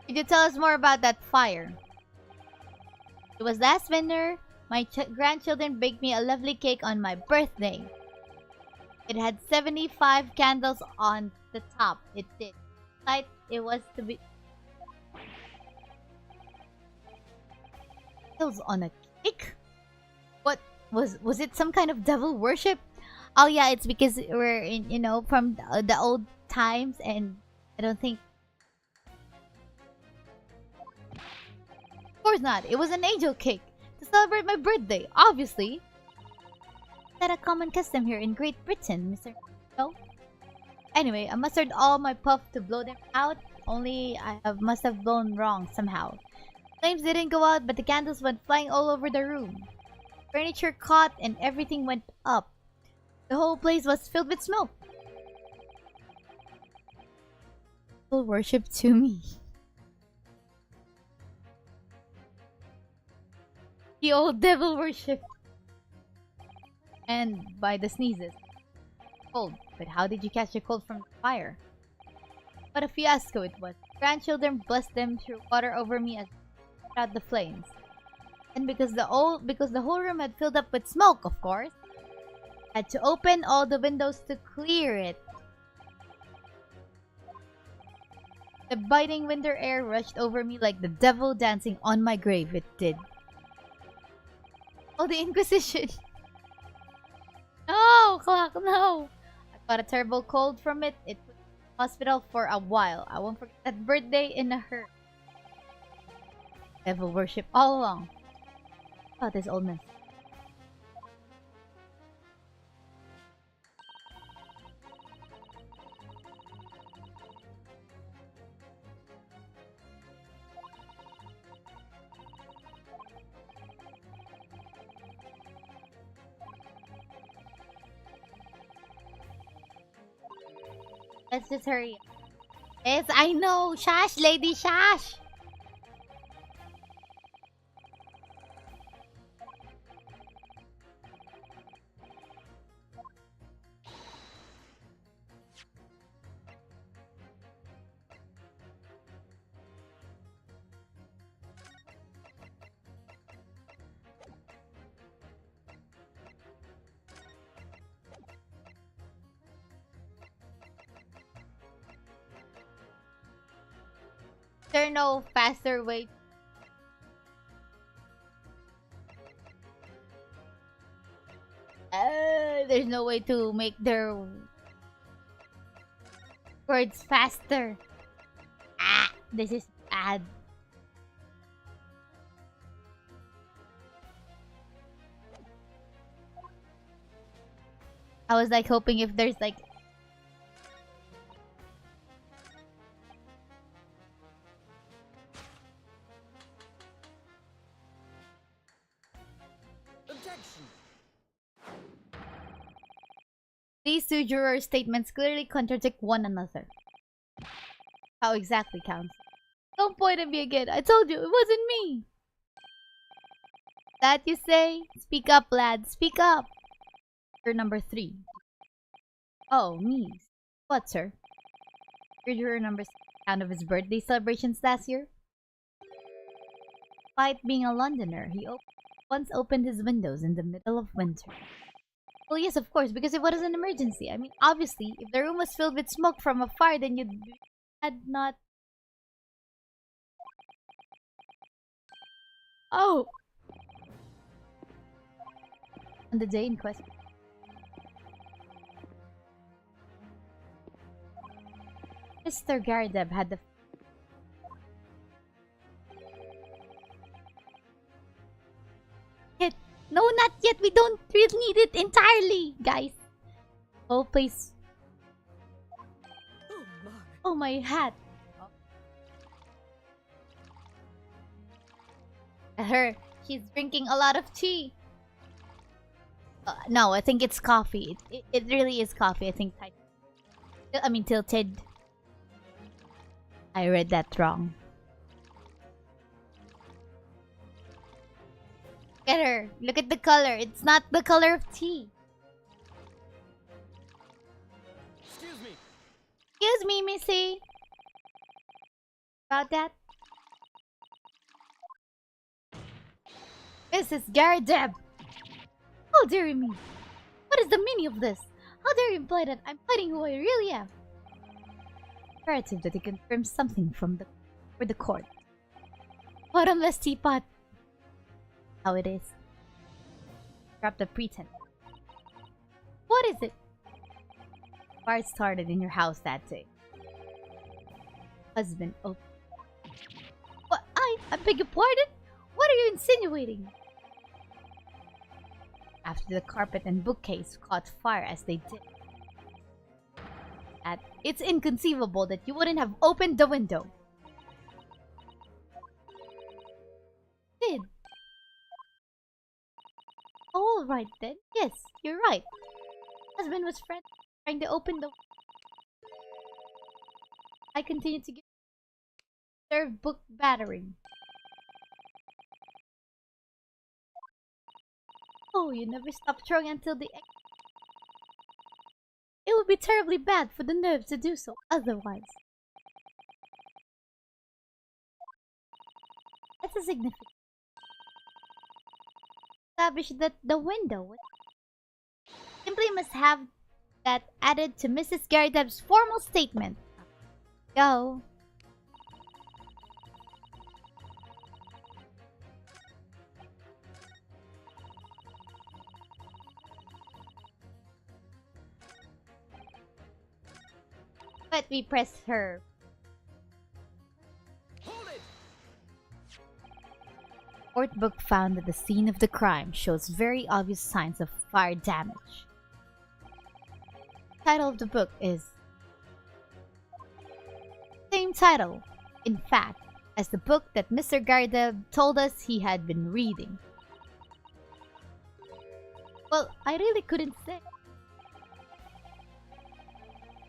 Could you tell us more about that fire? It was last winter. My grandchildren baked me a lovely cake on my birthday. It had 75 candles on the top. It did. Light it was to be. Candles on a cake? What was it? Some kind of devil worship? Oh yeah, it's because we're in, from the old times, and I don't think. Of course not. It was an angel cake to celebrate my birthday, obviously. Is that a common custom here in Great Britain, Mr. No? Anyway, I mustered all my puff to blow them out, only must have blown wrong somehow. Flames didn't go out, but the candles went flying all over the room. Furniture caught and everything went up. The whole place was filled with smoke. People worship to me. The old devil worship. And by the sneezes. Cold. But how did you catch a cold from the fire? What a fiasco it was. Grandchildren blessed them, threw water over me as I put out the flames. And because the whole room had filled up with smoke, of course, I had to open all the windows to clear it. The biting winter air rushed over me like the devil dancing on my grave. It did. Oh, the Inquisition. No, clock, no. I got a terrible cold from it. It put me in the hospital for a while. I won't forget that birthday in a hurry. Devil worship all along. Oh, this old man. Let's just hurry. Yes, I know. Shash, Lady Shash. there no faster way? There's no way to make their words faster. Ah, this is bad. I was like hoping if there's like Objection. these two juror statements clearly contradict one another. How exactly, counsel? Don't point at me again. I told you it wasn't me. That you say? Speak up, lad. Speak up. Juror number 3. Oh, me. What, sir? Juror number 6. Account of his birthday celebrations last year. Despite being a Londoner, he once opened his windows in the middle of winter. Well, yes, of course, because it was an emergency. I mean, obviously, if the room was filled with smoke from a fire, then you had not... Oh! On the day in question. Mr. Garadeb had the... No, not yet. We don't really need it entirely, guys. Oh, please. Oh my. Oh, my hat. Her. She's drinking a lot of tea. No, I think it's coffee. It really is coffee. I think. I mean, tilted. I read that wrong. Look at her. Look at the color. It's not the color of tea. Excuse me. Excuse me, Missy. About that? Mrs. Garadeb. How dare you me? What is the meaning of this? How dare you imply that I'm hiding who I really am? Imperative that he confirms something for the court. Bottomless teapot. How it is. Drop the pretense. What is it? Fire started in your house that day. Husband, oh. What? I beg your pardon? What are you insinuating? After the carpet and bookcase caught fire as they did. It's inconceivable that you wouldn't have opened the window. Did. All right then. Yes, you're right. Husband was trying to open the... I continued to serve book battering. Oh, you never stop throwing until the end. It would be terribly bad for the nerves to do so otherwise. That's a significant. Establish that the window simply must have that added to Mrs. Garadeb's formal statement. Go. But we press her. Hold it. Court book found that the scene of the crime shows very obvious signs of fire damage. Title of the book is same title, in fact, as the book that Mr. Garadeb told us he had been reading. Well, I really couldn't say.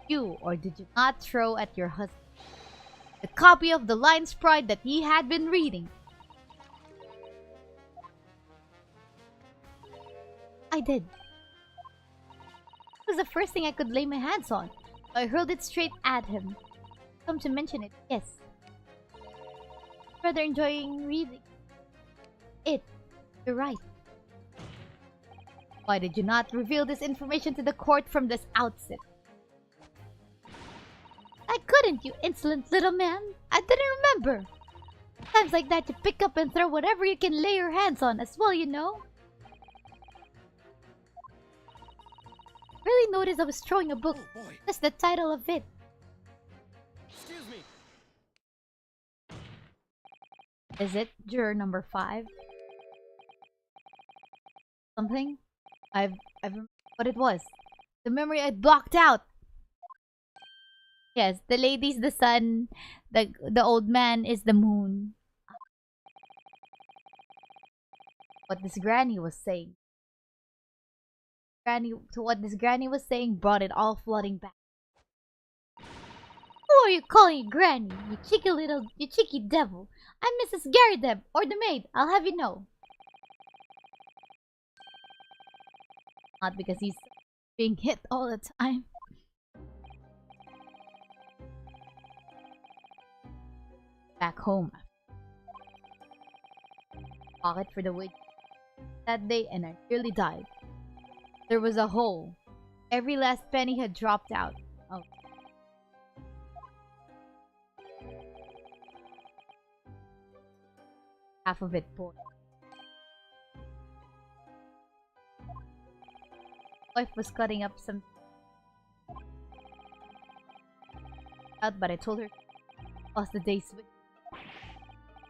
You, or did you not throw at your husband the copy of the Lion's Pride that he had been reading? I did. It was the first thing I could lay my hands on, so I hurled it straight at him. Come to mention it, yes. Rather enjoying reading it. You're right. Why did you not reveal this information to the court from this outset? I couldn't, you insolent little man. I didn't remember. Times like that, you pick up and throw whatever you can lay your hands on as well, you know? Really noticed I was throwing a book. Oh boy. That's the title of it. Excuse me. Is it juror number 5? Something? I've what it was. The memory I blocked out. Yes, the lady's the sun, the old man is the moon. What this granny was saying. What this granny was saying brought it all flooding back. Who are you calling a granny? You cheeky devil. I'm Mrs. Garideb, or the maid, I'll have you know. Not because he's being hit all the time. Back home. Pocket for the wage that day and I nearly died. There was a hole. Every last penny had dropped out. Oh. Half of it poured. Wife was cutting up some out, but I told her lost the day's switch.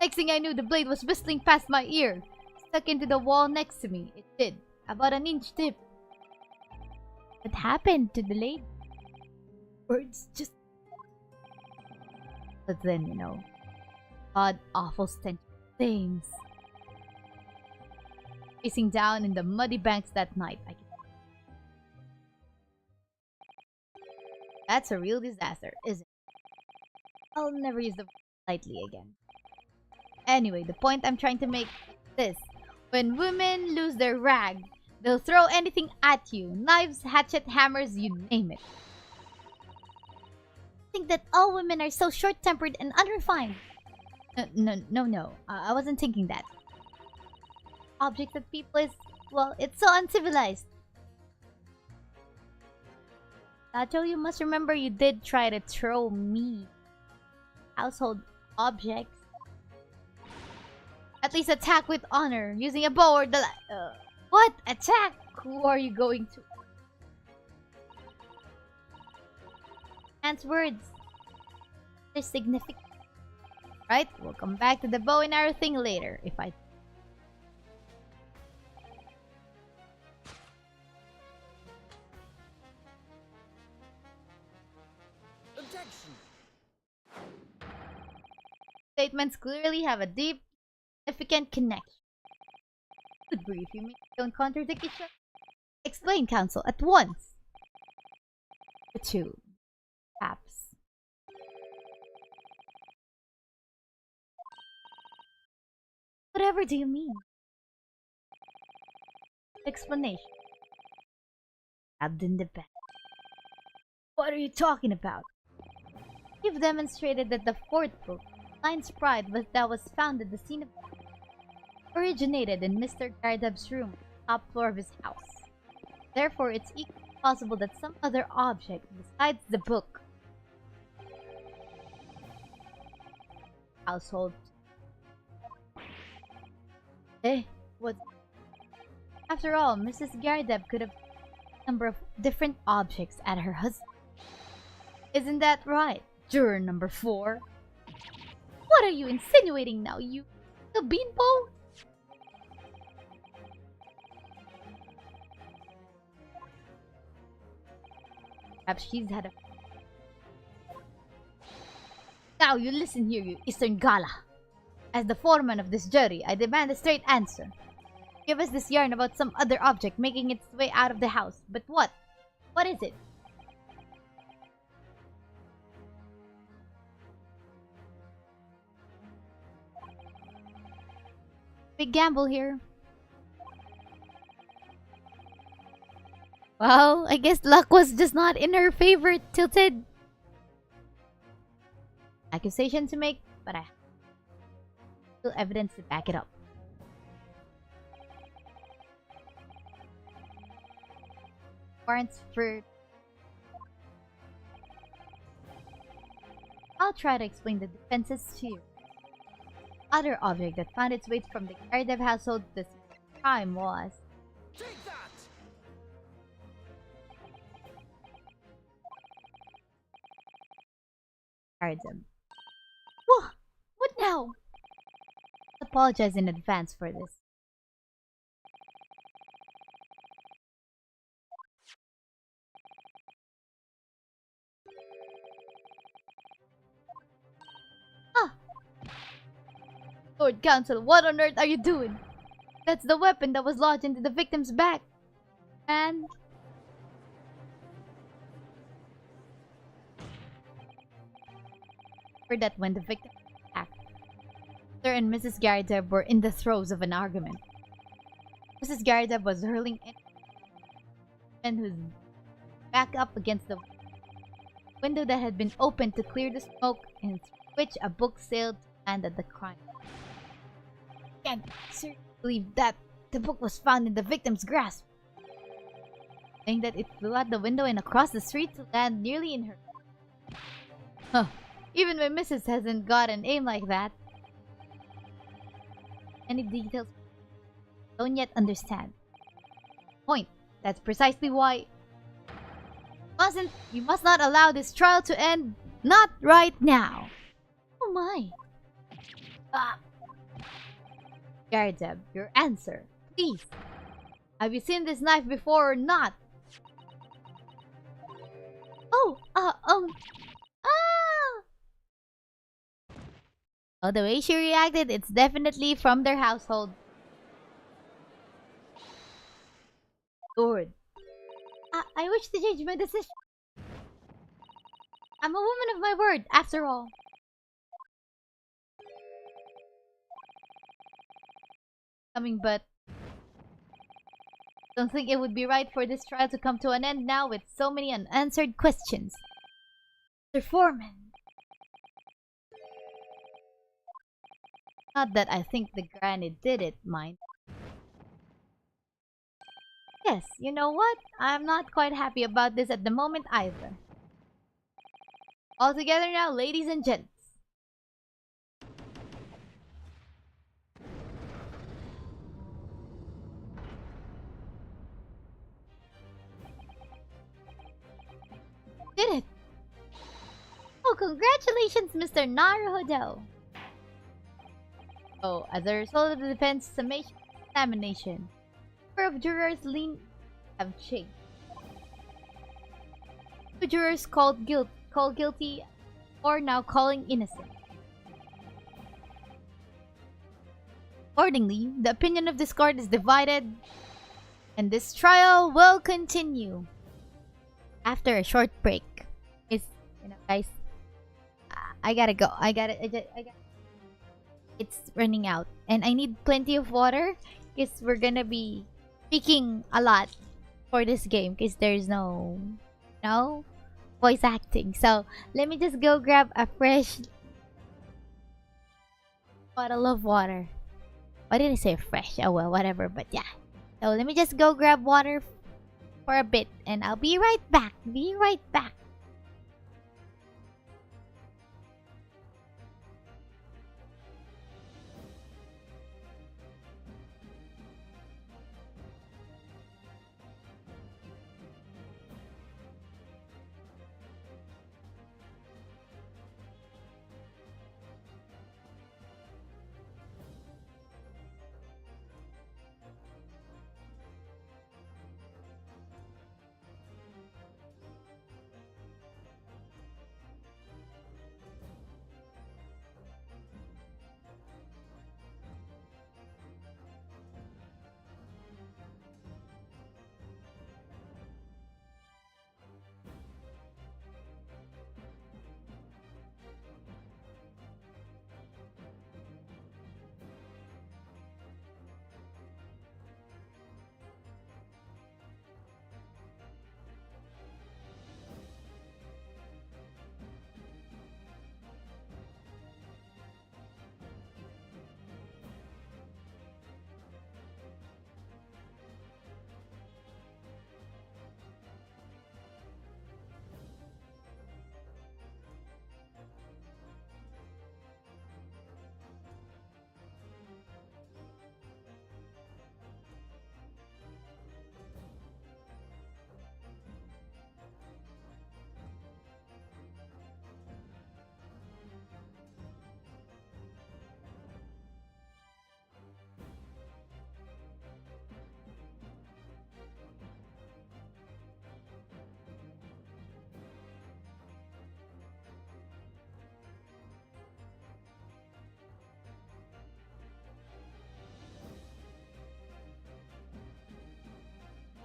Next thing I knew, the blade was whistling past my ear, stuck into the wall next to me. It did, about an inch deep. What happened to the lady? Words just. But then, you know, odd, awful stench things. Facing down in the muddy banks that night, That's a real disaster, isn't it? I'll never use the word lightly again. Anyway, the point I'm trying to make is this. When women lose their rag, they'll throw anything at you. Knives, hatchet, hammers, you name it. I think that all women are so short-tempered and unrefined. No. I wasn't thinking that. Object that people is, well, it's so uncivilized. Nacho, you must remember you did try to throw me household objects. At least attack with honor, using a bow or the what? Attack? Who are you going to? Ant's words. They're significant. Right? We'll come back to the bow and arrow thing later, if I... Objection. Statements clearly have a deep, significant connection. Good grief, you mean you don't contradict each other? Explain, counsel, at once. The two. Perhaps. Whatever do you mean? Explanation. Stabbed in the back. What are you talking about? You've demonstrated that the fourth book, Lion's Pride, that was found at the scene of originated in Mr. Garideb's room, top floor of his house. Therefore, it's equally possible that some other object besides the book, household. What? After all, Mrs. Garideb could have a number of different objects at her husband. Isn't that right, juror number 4? What are you insinuating now, you the beanpole? Perhaps she's had a... Now you listen here, you Eastern Gala. As the foreman of this jury, I demand a straight answer. Give us this yarn about some other object making its way out of the house. But what? What is it? Big gamble here. Well, I guess luck was just not in her favor, Tilted. Accusation to make, but I have still evidence to back it up. Warrants for... I'll try to explain the defenses to you. Other object that found its way from the Gardev household this time was... Take that! Gardev. Whoa! What now? Apologize in advance for this. Ah! Lord Counsel, what on earth are you doing? That's the weapon that was lodged into the victim's back. And... for that when the victim attacked, Sir and Mrs. Gardev were in the throes of an argument. Mrs. Gardev was hurling and whose back up against the window that had been opened to clear the smoke, and through which a book sailed to land at the crime. I can't seriously believe that the book was found in the victim's grasp, saying that it flew out the window and across the street to land nearly in her. Huh. Even my missus hasn't got an aim like that. Any details I don't yet understand. Point. That's precisely why you must not allow this trial to end. Not right now. Oh my. Ah. Gardev, your answer, please. Have you seen this knife before or not? Oh, ah. Oh, the way she reacted, it's definitely from their household. Lord. I wish to change my decision. I'm a woman of my word, after all. But don't think it would be right for this trial to come to an end now with so many unanswered questions. Mr. Foreman. Not that I think the granny did it, mind. Yes, you know what? I'm not quite happy about this at the moment either. All together now, ladies and gents. Did it! Oh, congratulations, Mr. Naruhodo! Oh, as a result of the defense summation examination, the number of jurors have changed. 2 jurors called guilty or now calling innocent. Accordingly, the opinion of this court is divided, and this trial will continue after a short break. Guys, I gotta go. It's running out, and I need plenty of water because we're gonna be speaking a lot for this game because there's no voice acting. So let me just go grab a fresh bottle of water. Why did I say fresh? Oh well, whatever. But yeah, so let me just go grab water for a bit, and I'll be right back. Be right back.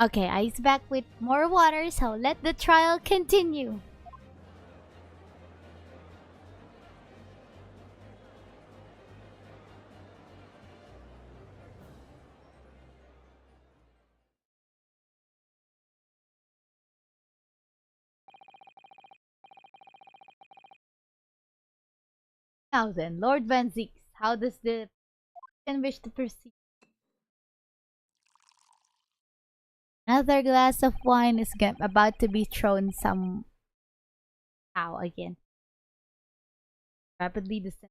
Okay, ice back with more water, so let the trial continue. Now then, Lord Van Zeeks, how does the can wish to proceed? Another glass of wine is about to be thrown somehow again. Rapidly descend.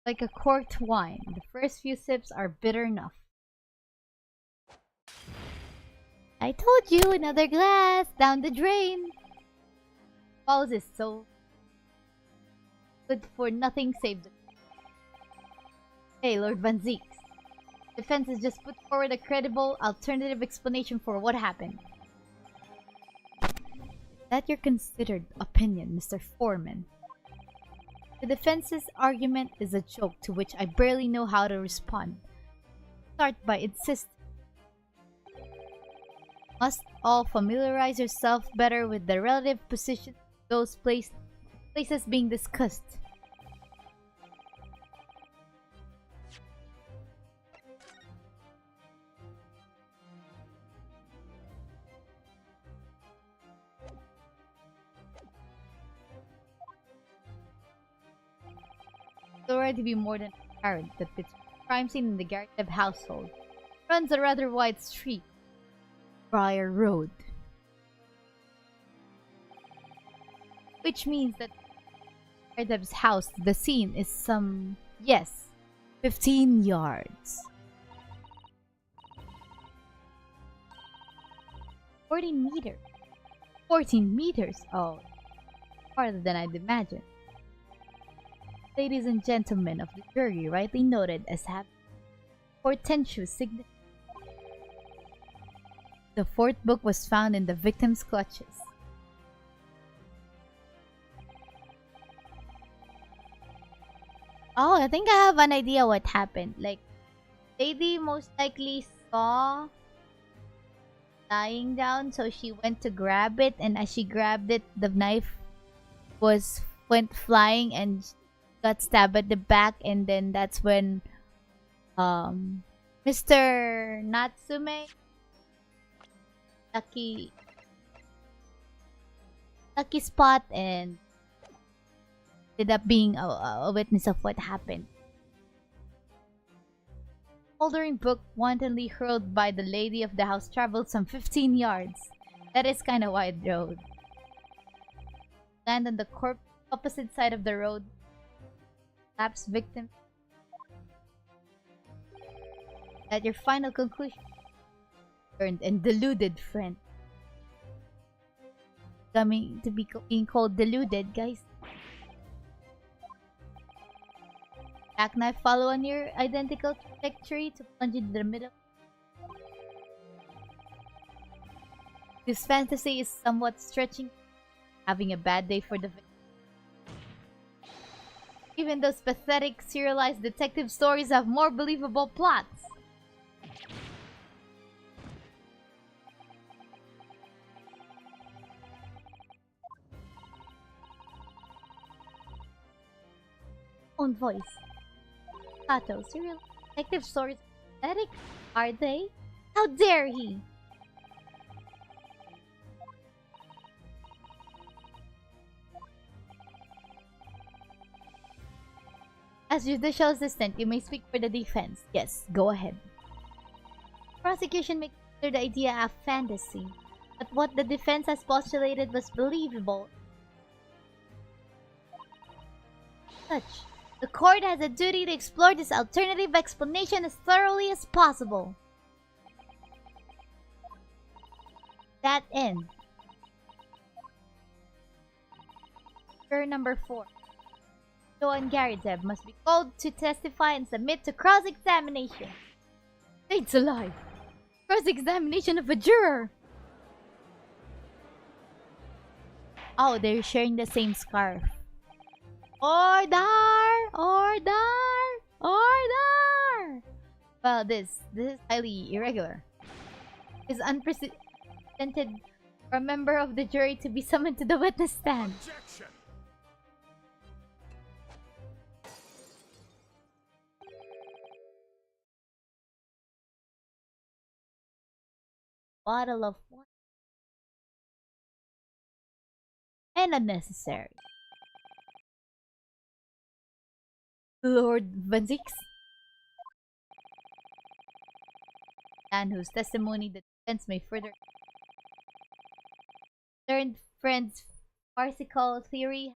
Like a corked wine, the first few sips are bitter enough. I told you, another glass down the drain. Balls is so good for nothing save the. Hey, Lord Van Zeeks. Defense has just put forward a credible alternative explanation for what happened. Is that your considered opinion, Mr. Foreman? The defense's argument is a joke to which I barely know how to respond. Start by insisting. Must all familiarize yourself better with the relative position of those places being discussed. It's already be more than apparent that the crime scene in the Garrett household runs a rather wide street. Briar Road. Which means that Garrett's house, the scene is some, yes, 15 yards. 14 meters. 14 meters? Oh, farther than I'd imagined. Ladies and gentlemen of the jury rightly noted as having portentous significance. The fourth book was found in the victim's clutches. Oh, I think I have an idea what happened. Like, lady most likely saw lying down, so she went to grab it, and as she grabbed it, the knife went flying and got stabbed at the back, and then that's when Mr. Natsume lucky spot and ended up being a witness of what happened. Moldering book wantonly hurled by the lady of the house traveled some 15 yards. That is kind of wide road. Land on the opposite side of the road. Lapse victim. At your final conclusion. Burned and deluded friend. Coming to being called deluded, guys. Jackknife follow on your identical trajectory to plunge into the middle. This fantasy is somewhat stretching, having a bad day for the victim. Even those pathetic serialized detective stories have more believable plots. Own voice. Sato, serial detective stories pathetic? Are they? How dare he? As judicial assistant, you may speak for the defense. Yes, go ahead. Prosecution may consider the idea a fantasy, but what the defense has postulated was believable. Such. The court has a duty to explore this alternative explanation as thoroughly as possible. That end. Juror number 4. Joan Garidzev must be called to testify and submit to cross-examination. It's alive. Cross-examination of a juror. Oh, they're sharing the same scarf. Order! Order! Order! Well, this is highly irregular. It's unprecedented for a member of the jury to be summoned to the witness stand. Objection! Bottle of wine. And unnecessary. Lord Vanzix, and whose testimony the defense may further learned friend's farcical theory.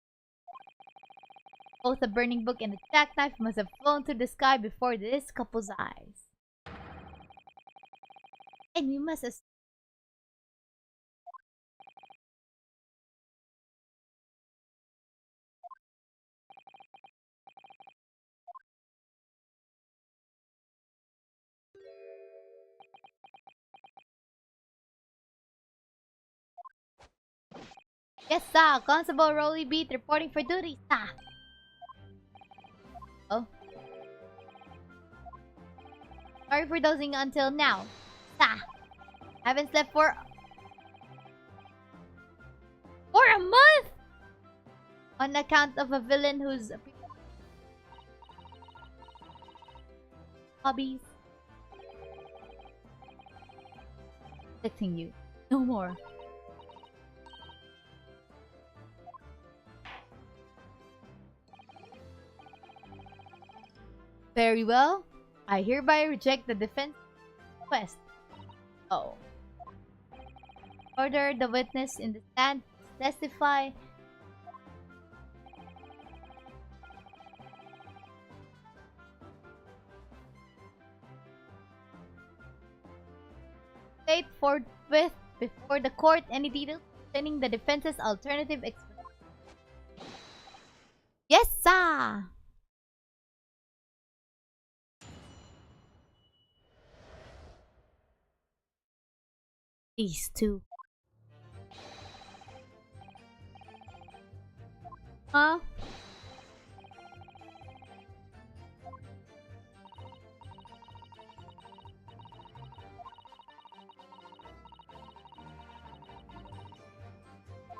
Both a burning book and a jackknife must have flown through the sky before this couple's eyes. And we must Yes, sir. Constable Rolly Beat reporting for duty, sir. Oh. Sorry for dozing until now, sir. Haven't slept for a month! On account of a villain whose hobbies protecting you. No more. Very well. I hereby reject the defense request. Oh. Order the witness in the stand to testify. State forthwith before the court any details concerning the defense's alternative explanation. Yes, sir. These two. Huh?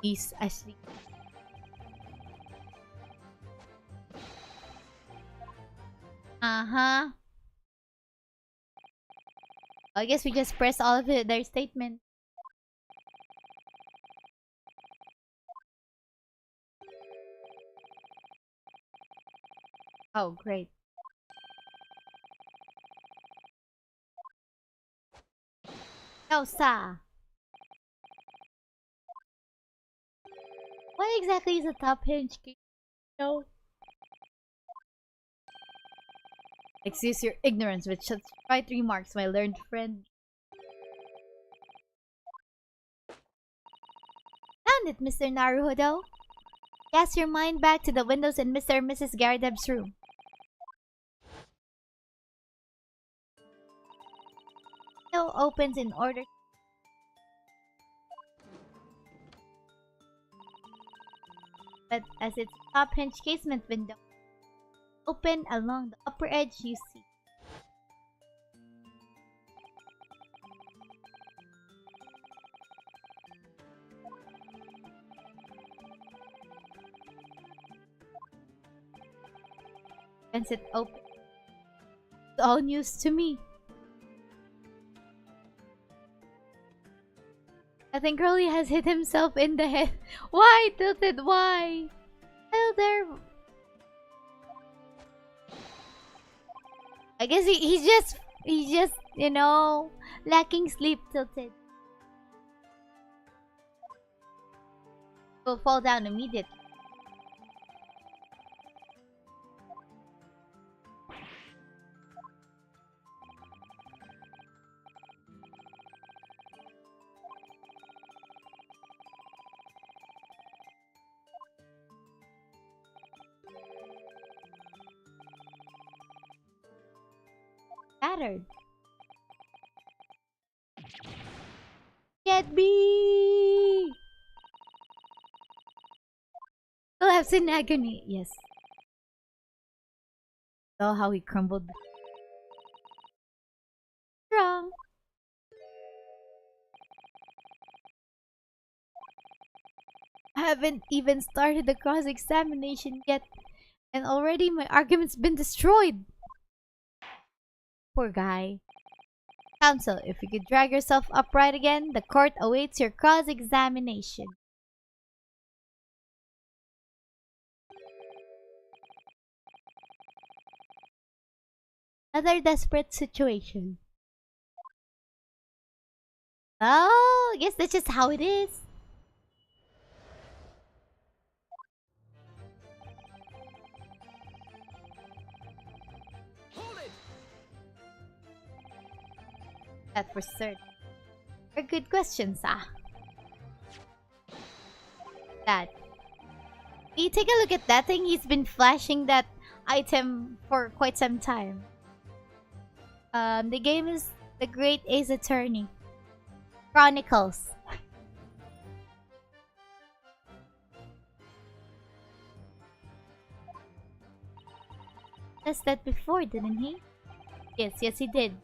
He's asleep. Uh-huh. I guess we just press all of their statement. Oh, great. No, sir. What exactly is a top hinge key? No. Excuse your ignorance with such trite remarks, my learned friend. Found it, Mr. Naruhodo. Cast your mind back to the windows in Mr. and Mrs. Garadeb's room. Window opens in order. But as its top hinge casement window open along the upper edge, you see once it opens. It's all news to me. I think Rolly has hit himself in the head. Why, Tilted? Why? Well, there. I guess he's just, you know, lacking sleep, Tilted. Will fall down immediately. Battered. Get me! Collapse in agony. Yes. Saw how he crumbled. Wrong. I haven't even started the cross-examination yet, and already my argument's been destroyed. Poor guy. Counsel, if you could drag yourself upright again, the court awaits your cross-examination. Another desperate situation. Oh, I guess that's just how it is. Hold it! That for certain. Are good questions, That. Hey, take a look at that thing. He's been flashing that item for quite some time. The game is the Great Ace Attorney Chronicles. Does that before, didn't he? Yes, he did.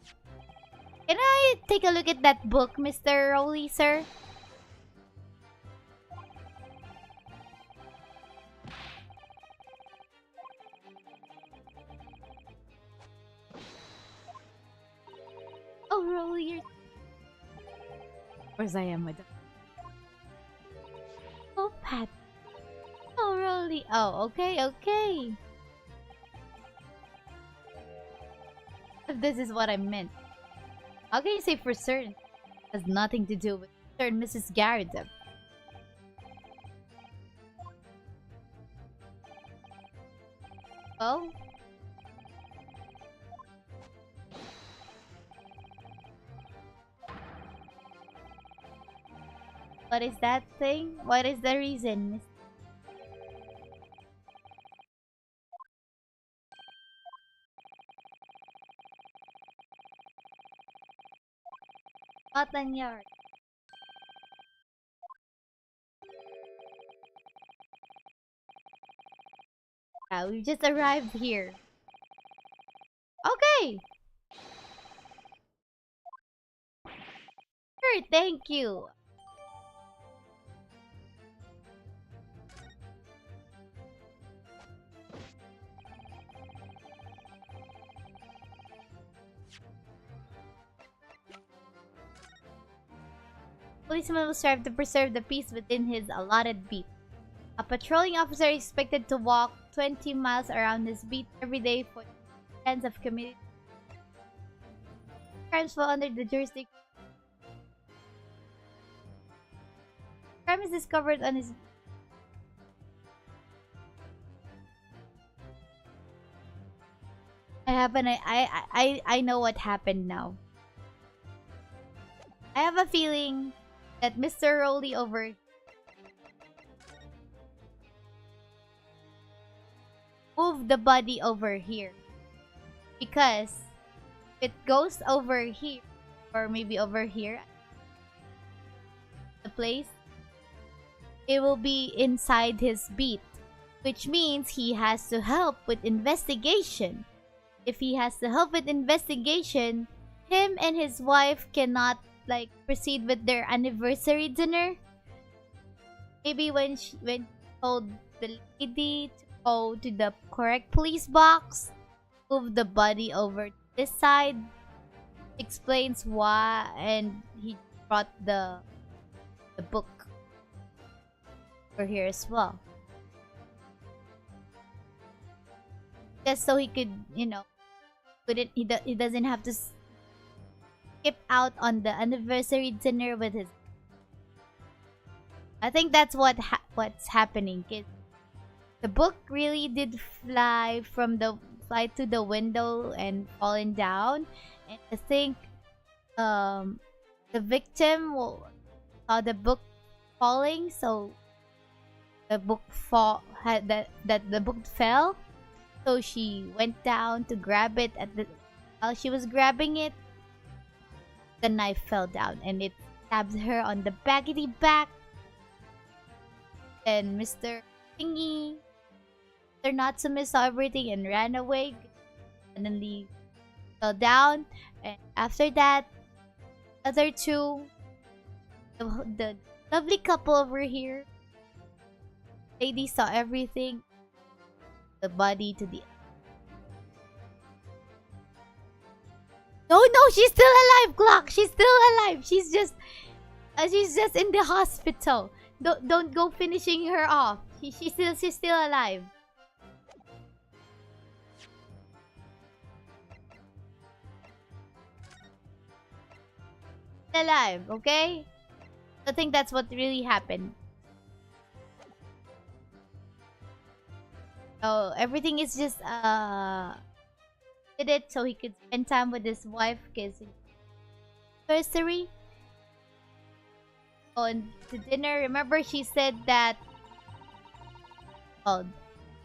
Can I take a look at that book, Mr. Rowley, sir? Oh, Rowley, you're... Of course I am, madam. Oh, Pat. Oh, Rowley. Oh, okay. If this is what I meant. How can you say for certain? It has nothing to do with Sir and Mrs. Garrett. Oh? What is that thing? What is the reason, Miss? Scotland Yard. Yeah, we just arrived here. Okay. Sure, thank you. Policeman will strive to preserve the peace within his allotted beat. A patrolling officer is expected to walk 20 miles around his beat every day for tens of community crimes fall under the jurisdiction. Crime is discovered on his... I know what happened now. I have a feeling that Mr. Rowley over moved the body over here. Because if it goes over here, or maybe over here, the place, it will be inside his beat. Which means he has to help with investigation. If he has to help with investigation, him and his wife cannot like proceed with their anniversary dinner. Maybe when she told the lady to go to the correct police box, move the body over to this side, explains why, and he brought the book over here as well, just so he could, you know, he doesn't have to skip out on the anniversary dinner with his... I think that's what's happening, kids. The book really did fly to the window and falling down, and I think the victim saw the book falling, so the book the book fell, so she went down to grab it. While she was grabbing it, the knife fell down and it stabbed her on the backety back. Then Mr. Natsume saw everything and ran away. suddenly fell down, and after that, other two, the lovely couple over here, lady saw everything, the body to the. No, no, she's still alive, Clock. She's still alive. She's just in the hospital. Don't go finishing her off. She's still alive. Alive, okay? I think that's what really happened. So everything is just did it so he could spend time with his wife because anniversary. On to dinner. Remember she said that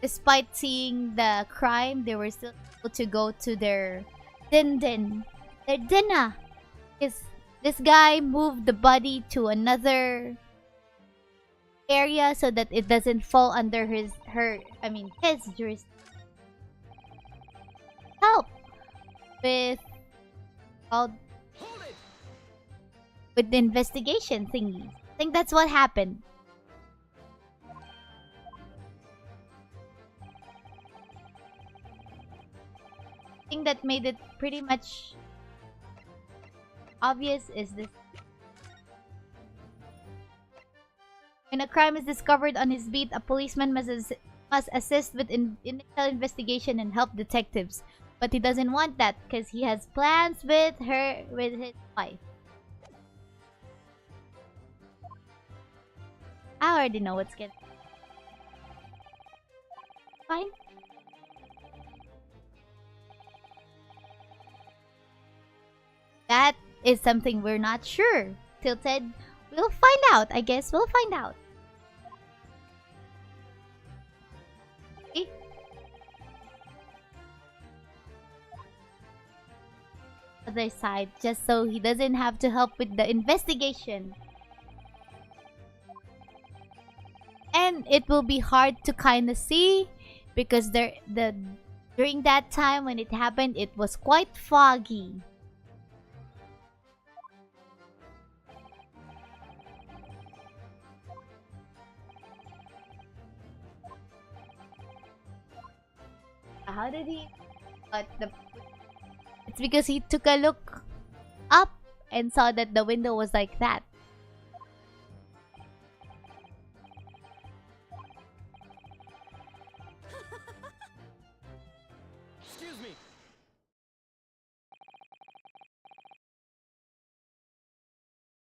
despite seeing the crime, they were still able to go to their dinner. Because this guy moved the body to another area so that it doesn't fall under his jurisdiction. Help with with the investigation thingy. I think that's what happened. I think that made it pretty much obvious is this. When a crime is discovered on his beat, a policeman must assist with initial investigation and help detectives. But he doesn't want that because he has plans with his wife. I already know what's gonna. Fine. That is something we're not sure. Tilted. We'll find out. I guess we'll find out. Okay. Other side, just so he doesn't have to help with the investigation. And it will be hard to kind of see because during that time when it happened, it was quite foggy. How did he? It's because he took a look up and saw that the window was like that. Excuse me.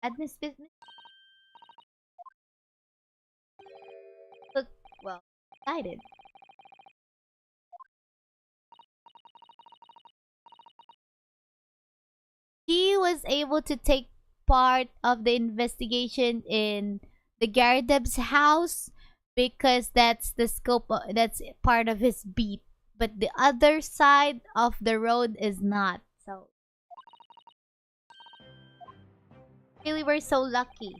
Admin's business. Look, well, guided. He was able to take part of the investigation in the Gardeb's house because that's the scope that's part of his beat, but the other side of the road is not. So really, we're so lucky.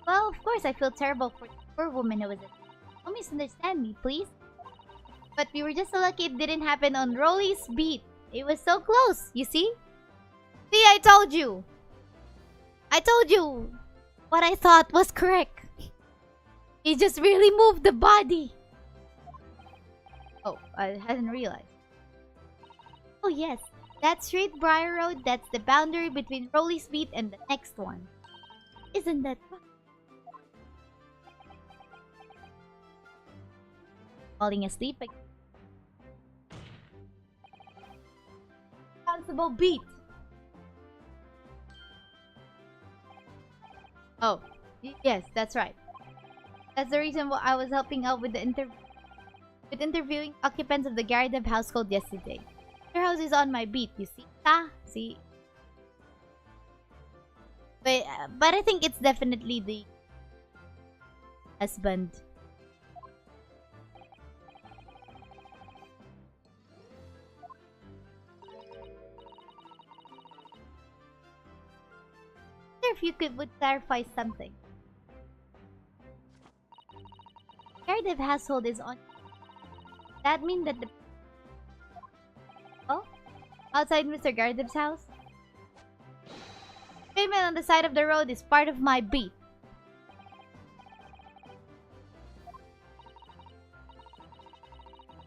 Well, of course I feel terrible for the poor woman who was it. Don't misunderstand me, please. But we were just so lucky it didn't happen on Rolly's beat. It was so close, you see? See, I told you! I told you! What I thought was correct. He just really moved the body. Oh, I hadn't realized. Oh yes, that straight Briar Road, that's the boundary between Rolly's beat and the next one. Isn't that fun? Falling asleep again. Responsible beat. Oh, yes, that's right. That's the reason why I was helping out with the interviewing occupants of the Gardev household yesterday. Their house is on my beat, you see? See? But I think it's definitely the husband. If you would clarify something. Gardev household is on. That mean that the... Oh? Outside Mr. Gardeb's house? Pavement on the side of the road is part of my beat.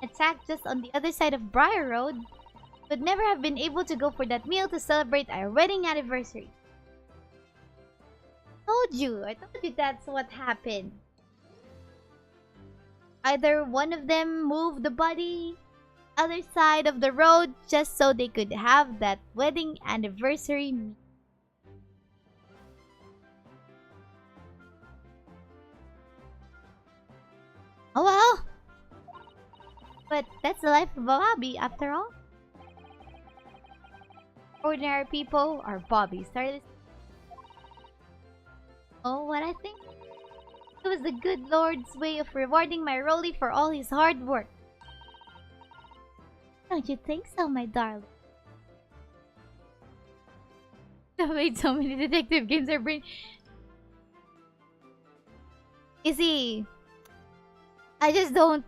Attack just on the other side of Briar Road. Would never have been able to go for that meal to celebrate our wedding anniversary. I told you that's what happened. Either one of them moved the body other side of the road just so they could have that wedding anniversary meal. Oh well. But that's the life of a Bobby after all. Ordinary people are Bobbies. Oh, what I think? It was the good Lord's way of rewarding my Rolly for all his hard work. Don't you think so, my darling? I've made so many detective games our brain... You see, I just don't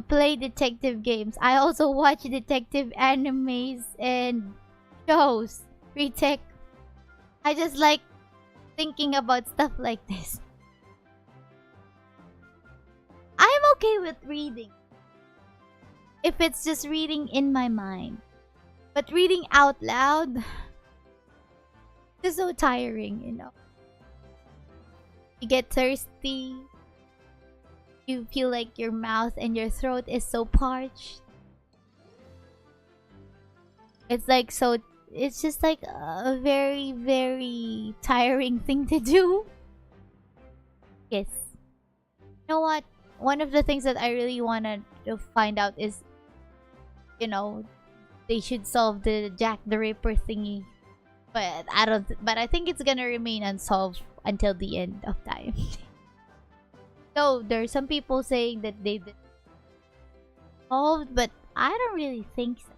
play detective games. I also watch detective animes and shows. Retech. I just like thinking about stuff like this. I'm okay with reading if it's just reading in my mind. But reading out loud is so tiring, you know. You get thirsty. You feel like your mouth and your throat is so parched. It's like so... It's just like a very, very tiring thing to do. Yes. You know what? One of the things that I really wanted to find out is, you know, they should solve the Jack the Ripper thingy. But I think it's gonna remain unsolved until the end of time. So there are some people saying that they did solved, but I don't really think so.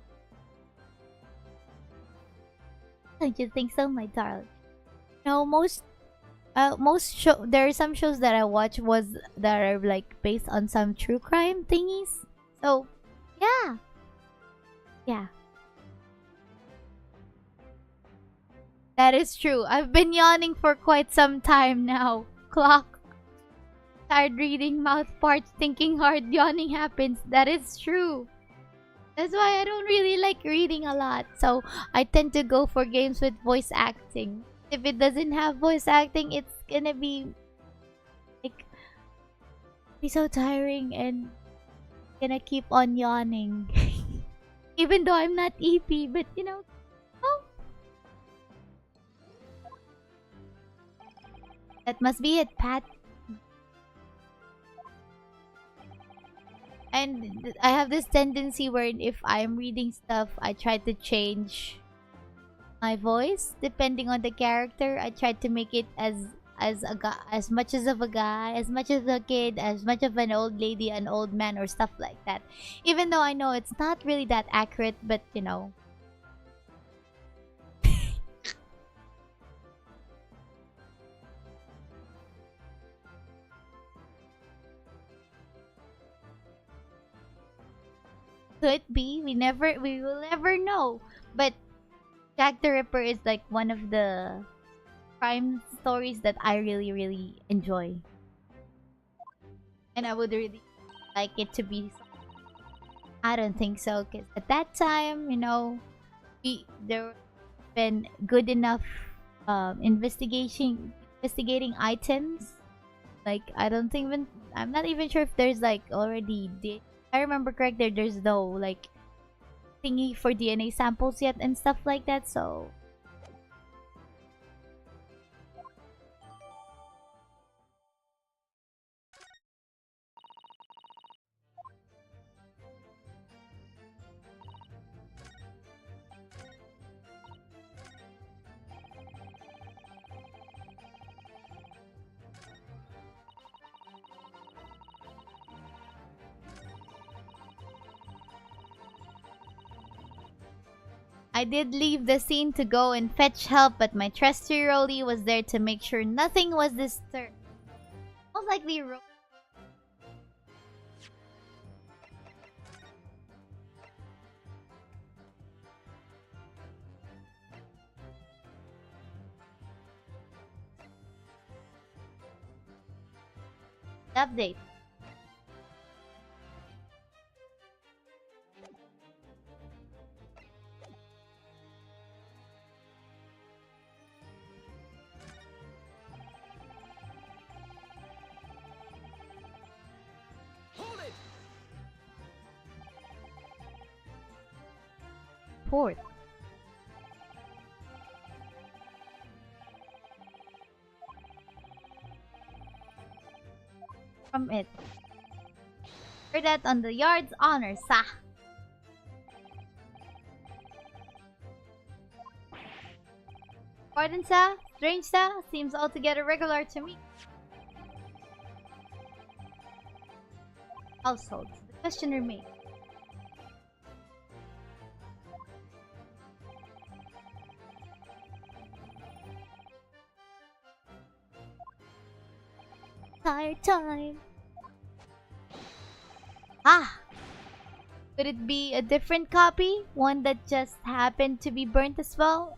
Don't you think so, my darling? No, most there are some shows that I watch that are like based on some true crime thingies. So, yeah. That is true. I've been yawning for quite some time now. Clock. Tired reading, mouth parched, thinking hard, yawning happens. That is true. That's why I don't really like reading a lot. So I tend to go for games with voice acting. If it doesn't have voice acting, it's gonna be like so tiring and gonna keep on yawning. Even though I'm not EP, but you know. Oh. That must be it, Pat. And I have this tendency where if I'm reading stuff, I try to change my voice depending on the character. I try to make it as much as of a guy, as much as a kid, as much of an old lady, an old man, or stuff like that. Even though I know it's not really that accurate, but you know. Could be. We will never know. But Jack the Ripper is like one of the crime stories that I really, really enjoy. And I would really like it to be... I don't think so, because at that time, you know, there been good enough investigating items. Like, I'm not even sure if there's like already... I remember correctly, there's no like thingy for DNA samples yet and stuff like that, so I did leave the scene to go and fetch help, but my trusty Rolly was there to make sure nothing was disturbed. Most likely Update. Hold it! Port. From it. For that on the yard's honor, sah. Pardon, sir? Strange, sir? Seems altogether regular to me. Households. The question remains. Tired time. Ah! Could it be a different copy? One that just happened to be burnt as well?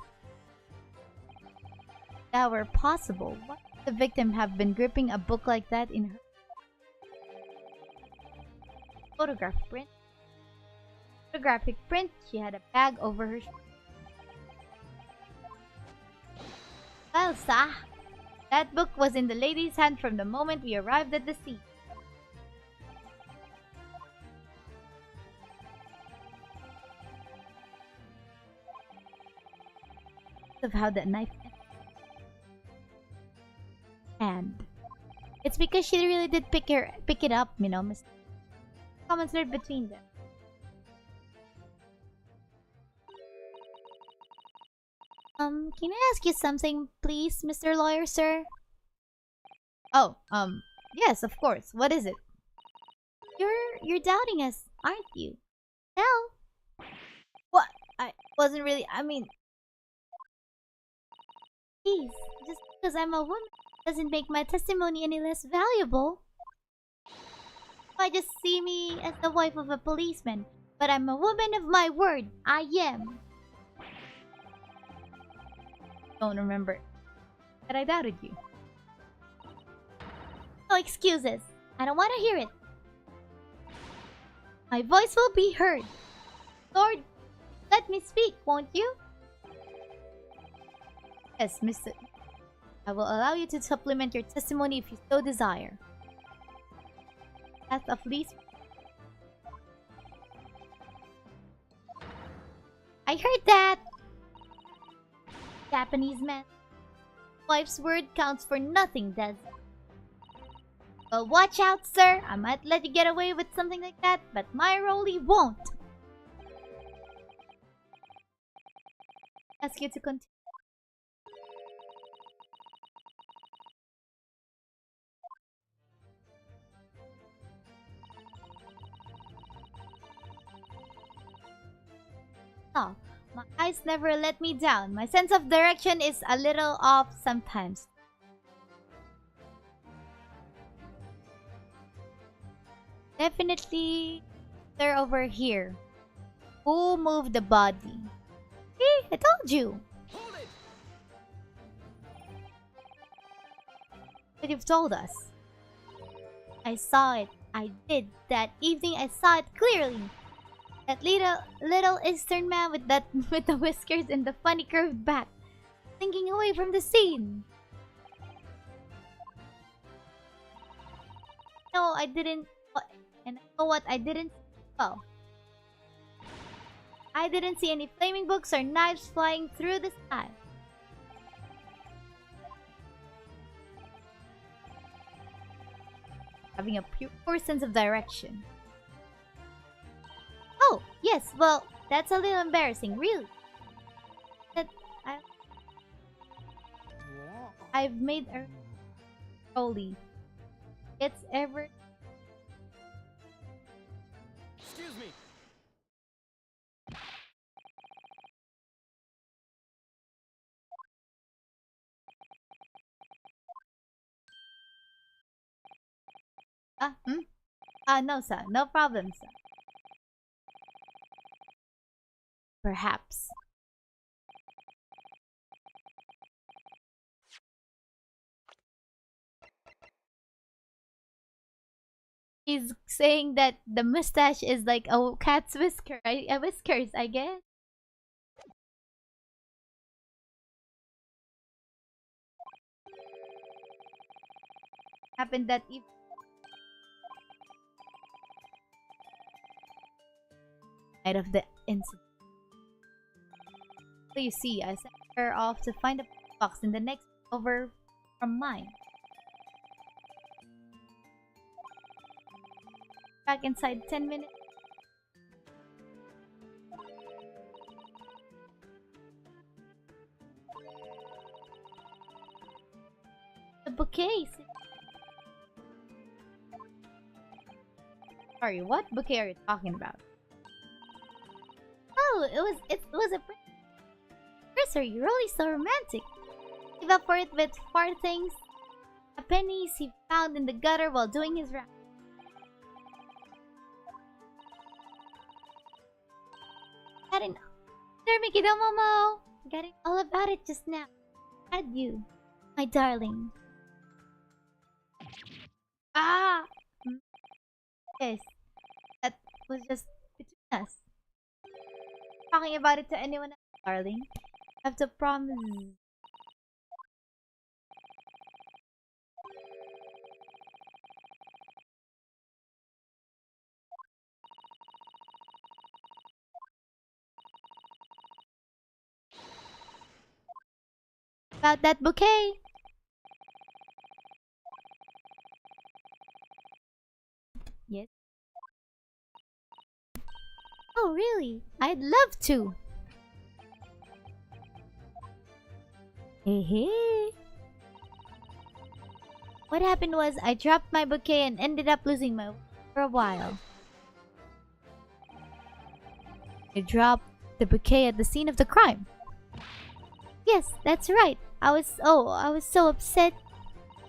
If that were possible, why would the victim have been gripping a book like that in her photograph print? Photographic print, she had a bag over her shoulder. Well, sir, that book was in the lady's hand from the moment we arrived at the scene. Of how that knife and it's because she really did pick it up, you know, Miss. Comments were between them. Can I ask you something, please, Mr. Lawyer, sir? Oh, yes, of course. What is it? You're doubting us, aren't you? No. What? I wasn't really. I mean, please, just because I'm a woman doesn't make my testimony any less valuable. I just see me as the wife of a policeman, but I'm a woman of my word. I am. Don't remember that I doubted you. No excuses. I don't want to hear it. My voice will be heard. Lord, let me speak, won't you? Yes, Mr. I will allow you to supplement your testimony if you so desire. Death of least. I heard that! Japanese man. Wife's word counts for nothing, does it? Well, watch out, sir. I might let you get away with something like that, but my Rolly won't. Ask you to continue. Oh, my eyes never let me down. My sense of direction is a little off sometimes. Definitely they're over here. Who moved the body? See, I told you. Hold it! But you've told us. I saw it. I did. That evening I saw it clearly. That little Eastern man with with the whiskers and the funny curved back, thinking away from the scene. No, I didn't. And you know what? I didn't. Well, I didn't see any flaming books or knives flying through the sky. Having a poor sense of direction. Oh, yes, well, that's a little embarrassing, really. That I've made a Rolly. It's ever. Excuse me. No, sir. No problem, sir. Perhaps. He's saying that the mustache is like a cat's whiskers, I guess. Happened that evening. Night of the incident. So you see, I sent her off to find a box in the next over from mine. Back inside 10 minutes. The bouquet. Sorry, what bouquet are you talking about? Oh, it was a anniversary. Really so romantic. Give up for it with 4 things. A pennies he found in the gutter while doing his round. Getting there, Mickey Momo. Getting all about it just now. Had you, my darling. Ah, yes, that was just between us. Talking about it to anyone else, darling. I have to promise. About that bouquet. Yes. Oh, really? I'd love to. Hey, hey. What happened was I dropped my bouquet and ended up losing my for a while. I dropped the bouquet at the scene of the crime. Yes, that's right. I was so upset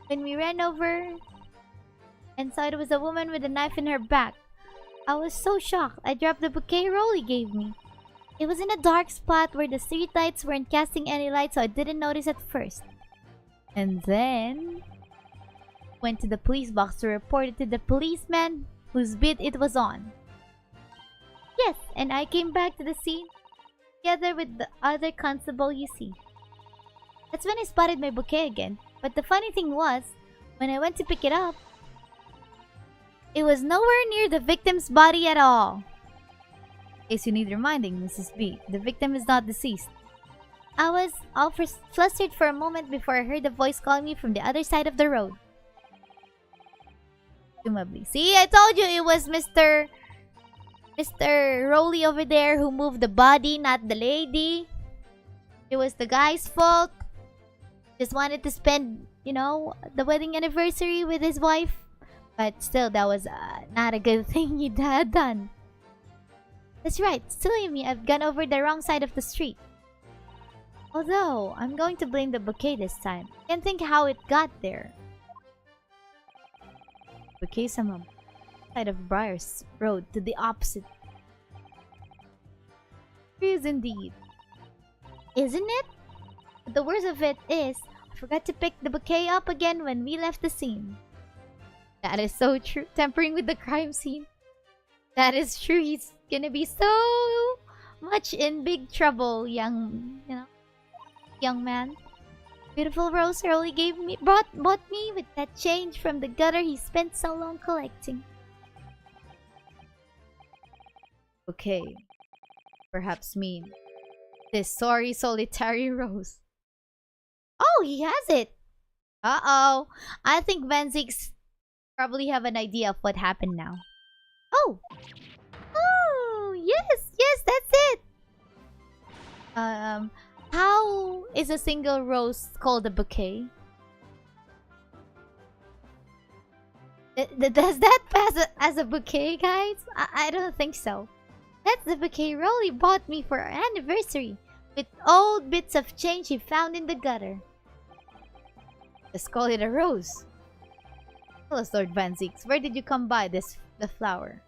when we ran over and saw it was a woman with a knife in her back. I was so shocked. I dropped the bouquet Rolly gave me. It was in a dark spot where the street lights weren't casting any light, so I didn't notice at first. And then went to the police box to report it to the policeman whose beat it was on. Yes, and I came back to the scene together with the other constable you see. That's when I spotted my bouquet again. But the funny thing was, when I went to pick it up, it was nowhere near the victim's body at all. In case you need reminding, Mrs. B, the victim is not deceased. I was all flustered for a moment before I heard a voice calling me from the other side of the road. Presumably. See, I told you it was Mr. Rolly over there who moved the body, not the lady. It was the guy's fault. Just wanted to spend, the wedding anniversary with his wife. But still, that was not a good thing he had done. That's right, silly me, I've gone over the wrong side of the street. Although, I'm going to blame the bouquet this time. Can't think how it got there. Bouquet's on the side of Briar's Road to the opposite. It is indeed. Isn't it? But the worst of it is, I forgot to pick the bouquet up again when we left the scene. That is so true. Tampering with the crime scene. That is true. He's gonna be so much in big trouble, young man. Beautiful rose Early bought me with that change from the gutter he spent so long collecting. Okay. Perhaps mean this sorry solitary rose. Oh, he has it! Uh-oh. I think Van Zieks probably have an idea of what happened now. Oh! Oh, yes, that's it! How is a single rose called a bouquet? Does that pass as a bouquet, guys? I don't think so. That's the bouquet Rolly bought me for our anniversary, with old bits of change he found in the gutter. Let's call it a rose. Tell us, Lord Van Zieks, where did you come by the flower?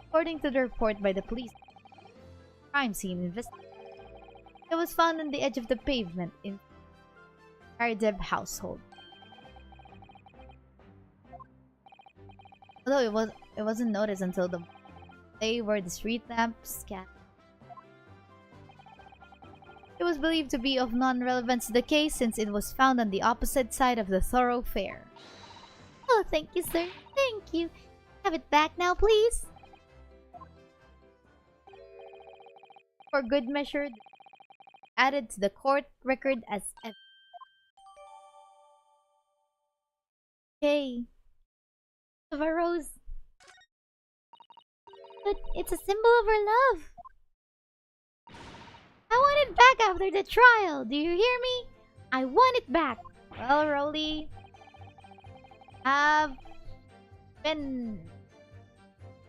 According to the report by the police, crime scene investigation, it was found on the edge of the pavement in Karadeb household. Although it wasn't noticed until the day where the street lamps scattered. It was believed to be of non-relevance to the case since it was found on the opposite side of the thoroughfare. Oh, thank you, sir. Thank you. Have it back now, please. For good measure, added to the court record as evidence. Okay. Of a rose. But it's a symbol of our love. I want it back after the trial. Do you hear me? I want it back. Well, Rolly, have been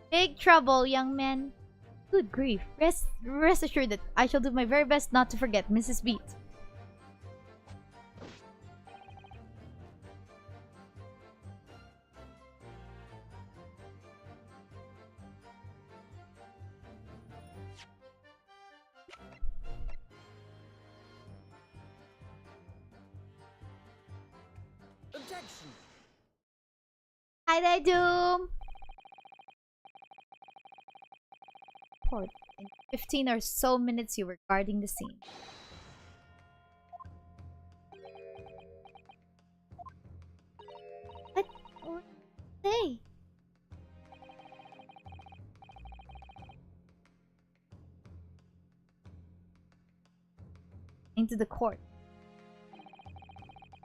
big trouble, young man. Good grief. Rest assured that I shall do my very best not to forget Mrs. Beat. Objection. Hi there, Doom. Report. In 15 or so minutes, you were guarding the scene. What? What did you say? Into the court.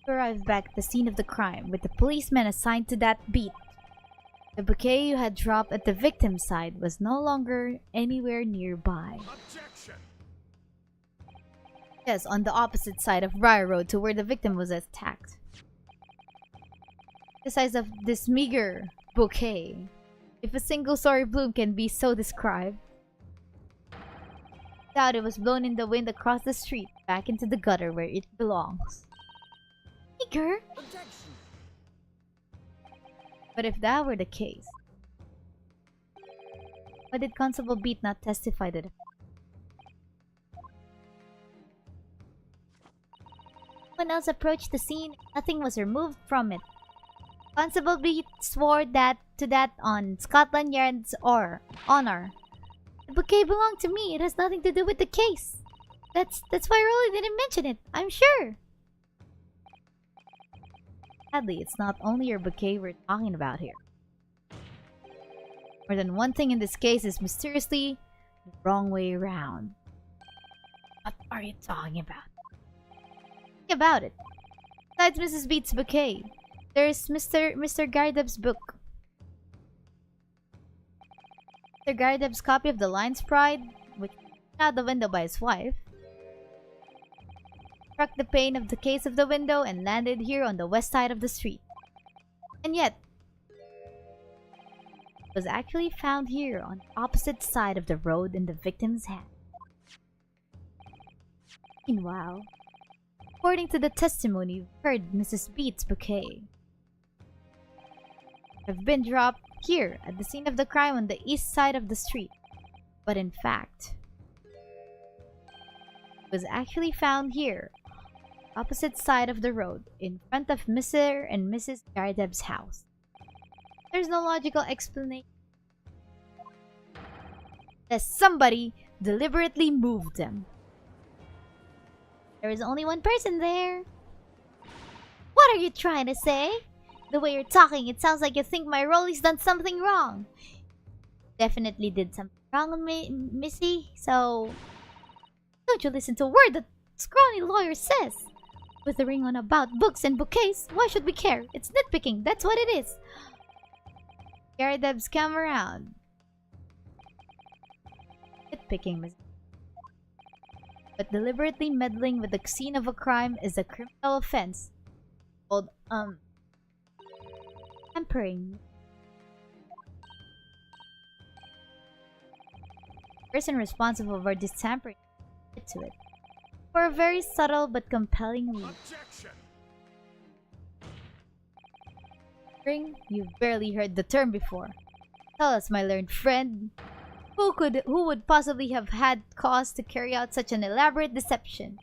You arrived back at the scene of the crime with the policeman assigned to that beat. The bouquet you had dropped at the victim's side was no longer anywhere nearby. Objection! Yes, on the opposite side of Briar Road to where the victim was attacked. The size of this meager bouquet, if a single-story bloom can be so described. Doubt it was blown in the wind across the street, back into the gutter where it belongs. Meager? Objection. But if that were the case, why did Constable Beat not testify to the When else approached the scene, nothing was removed from it. Constable Beat swore that on Scotland Yard's honor. The bouquet belonged to me. It has nothing to do with the case. That's why Rolly didn't mention it, I'm sure. Sadly, it's not only your bouquet we're talking about here. More than one thing in this case is mysteriously the wrong way around. What are you talking about? Think about it. Besides Mrs. Beat's bouquet, there's Mr. Gardeb's book. Mr. Gardeb's copy of The Lion's Pride, which was out the window by his wife, struck the pane of the case of the window and landed here on the west side of the street. And yet, it was actually found here on the opposite side of the road in the victim's hand. Meanwhile, according to the testimony you've heard, Mrs. Beat's bouquet have been dropped here at the scene of the crime on the east side of the street. But in fact, it was actually found here, opposite side of the road, in front of Mr. and Mrs. Gardeb's house. There's no logical explanation. That somebody deliberately moved them. There is only one person there. What are you trying to say? The way you're talking, it sounds like you think my Rolly's done something wrong. Definitely did something wrong, Missy, so don't you listen to a word that scrawny lawyer says. With the ring on about books and bouquets, why should we care? It's nitpicking, that's what it is. Gardeb's come around. Nitpicking, Miss. But deliberately meddling with the scene of a crime is a criminal offense called, tampering. The person responsible for this tampering to it for a very subtle but compelling reason. Objection! Tampering? You've barely heard the term before. Tell us, my learned friend, who would possibly have had cause to carry out such an elaborate deception?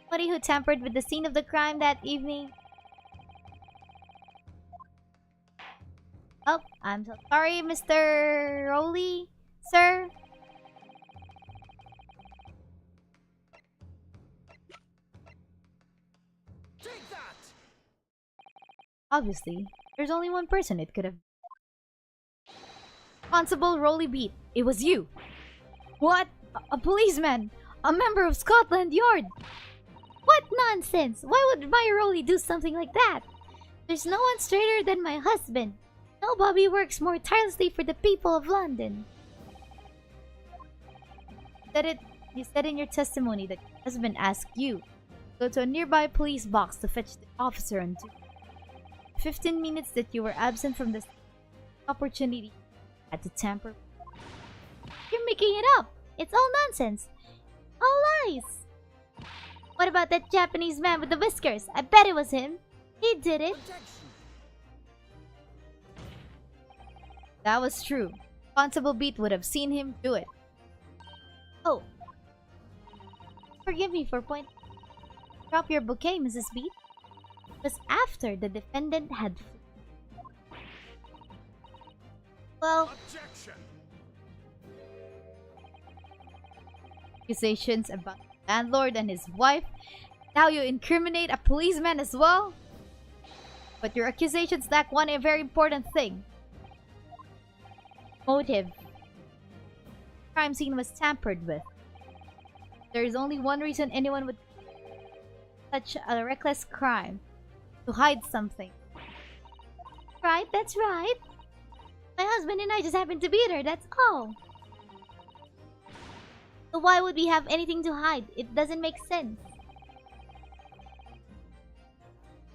Somebody who tampered with the scene of the crime that evening? Oh, I'm so sorry, Mr. Rowley, sir. Take that! Obviously, there's only one person it could have. Constable Rowley beat. It was you. What? A policeman? A member of Scotland Yard? What nonsense! Why would my Rowley do something like that? There's no one straighter than my husband. Nobody works more tirelessly for the people of London. You said in your testimony that your husband asked you to go to a nearby police box to fetch the officer and 15 minutes that you were absent from the opportunity had to tamper. You're making it up. It's all nonsense. All lies. What about that Japanese man with the whiskers? I bet it was him. He did it. Objection! That was true. Constable Beat would have seen him do it. Oh. Forgive me for pointing. Drop your bouquet, Mrs. Beat. It was after the defendant had... Well... Objection! Accusations about the landlord and his wife. Now you incriminate a policeman as well? But your accusations lack one very important thing. Motive. The crime scene was tampered with. There is only one reason anyone would such a reckless crime. To hide something. Right, that's right. My husband and I just happened to be there, that's all. So why would we have anything to hide? It doesn't make sense.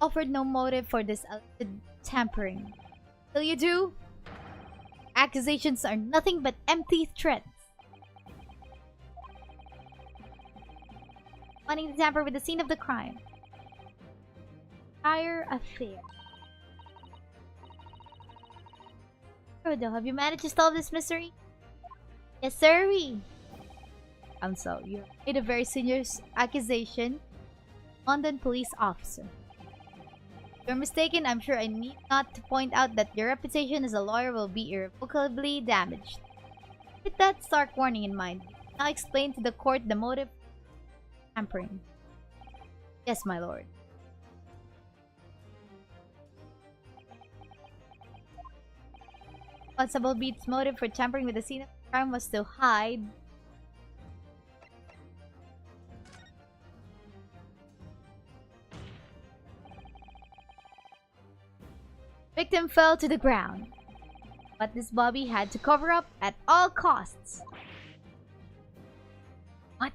Offered no motive for this tampering. Till you do? Accusations are nothing but empty threats. Wanting to tamper with the scene of the crime. Entire affair. Frodo, have you managed to solve this mystery? Yes, sirree. So you made a very serious accusation. London police officer. If you're mistaken, I'm sure I need not to point out that your reputation as a lawyer will be irrevocably damaged. With that stark warning in mind, now explain to the court the motive for tampering. Yes, my lord. Constable Beat's motive for tampering with the scene of the crime was to hide. Victim fell to the ground, but this Bobby had to cover up at all costs. What?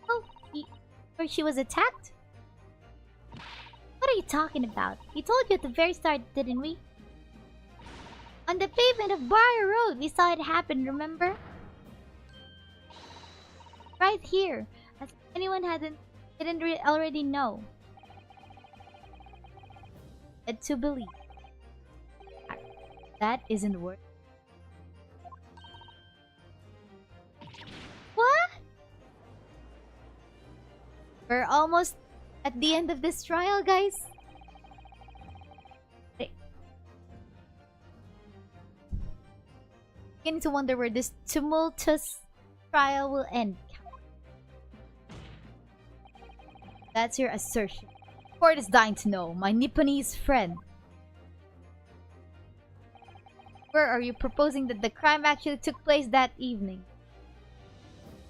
Oh, where she was attacked? What are you talking about? We told you at the very start, didn't we? On the pavement of Briar Road, we saw it happen, remember? Right here, as anyone didn't already know. And to believe. That isn't worth. What? We're almost at the end of this trial, guys. Beginning to wonder where this tumultuous trial will end. That's your assertion. The court is dying to know, my Nipponese friend. Where are you proposing that the crime actually took place that evening?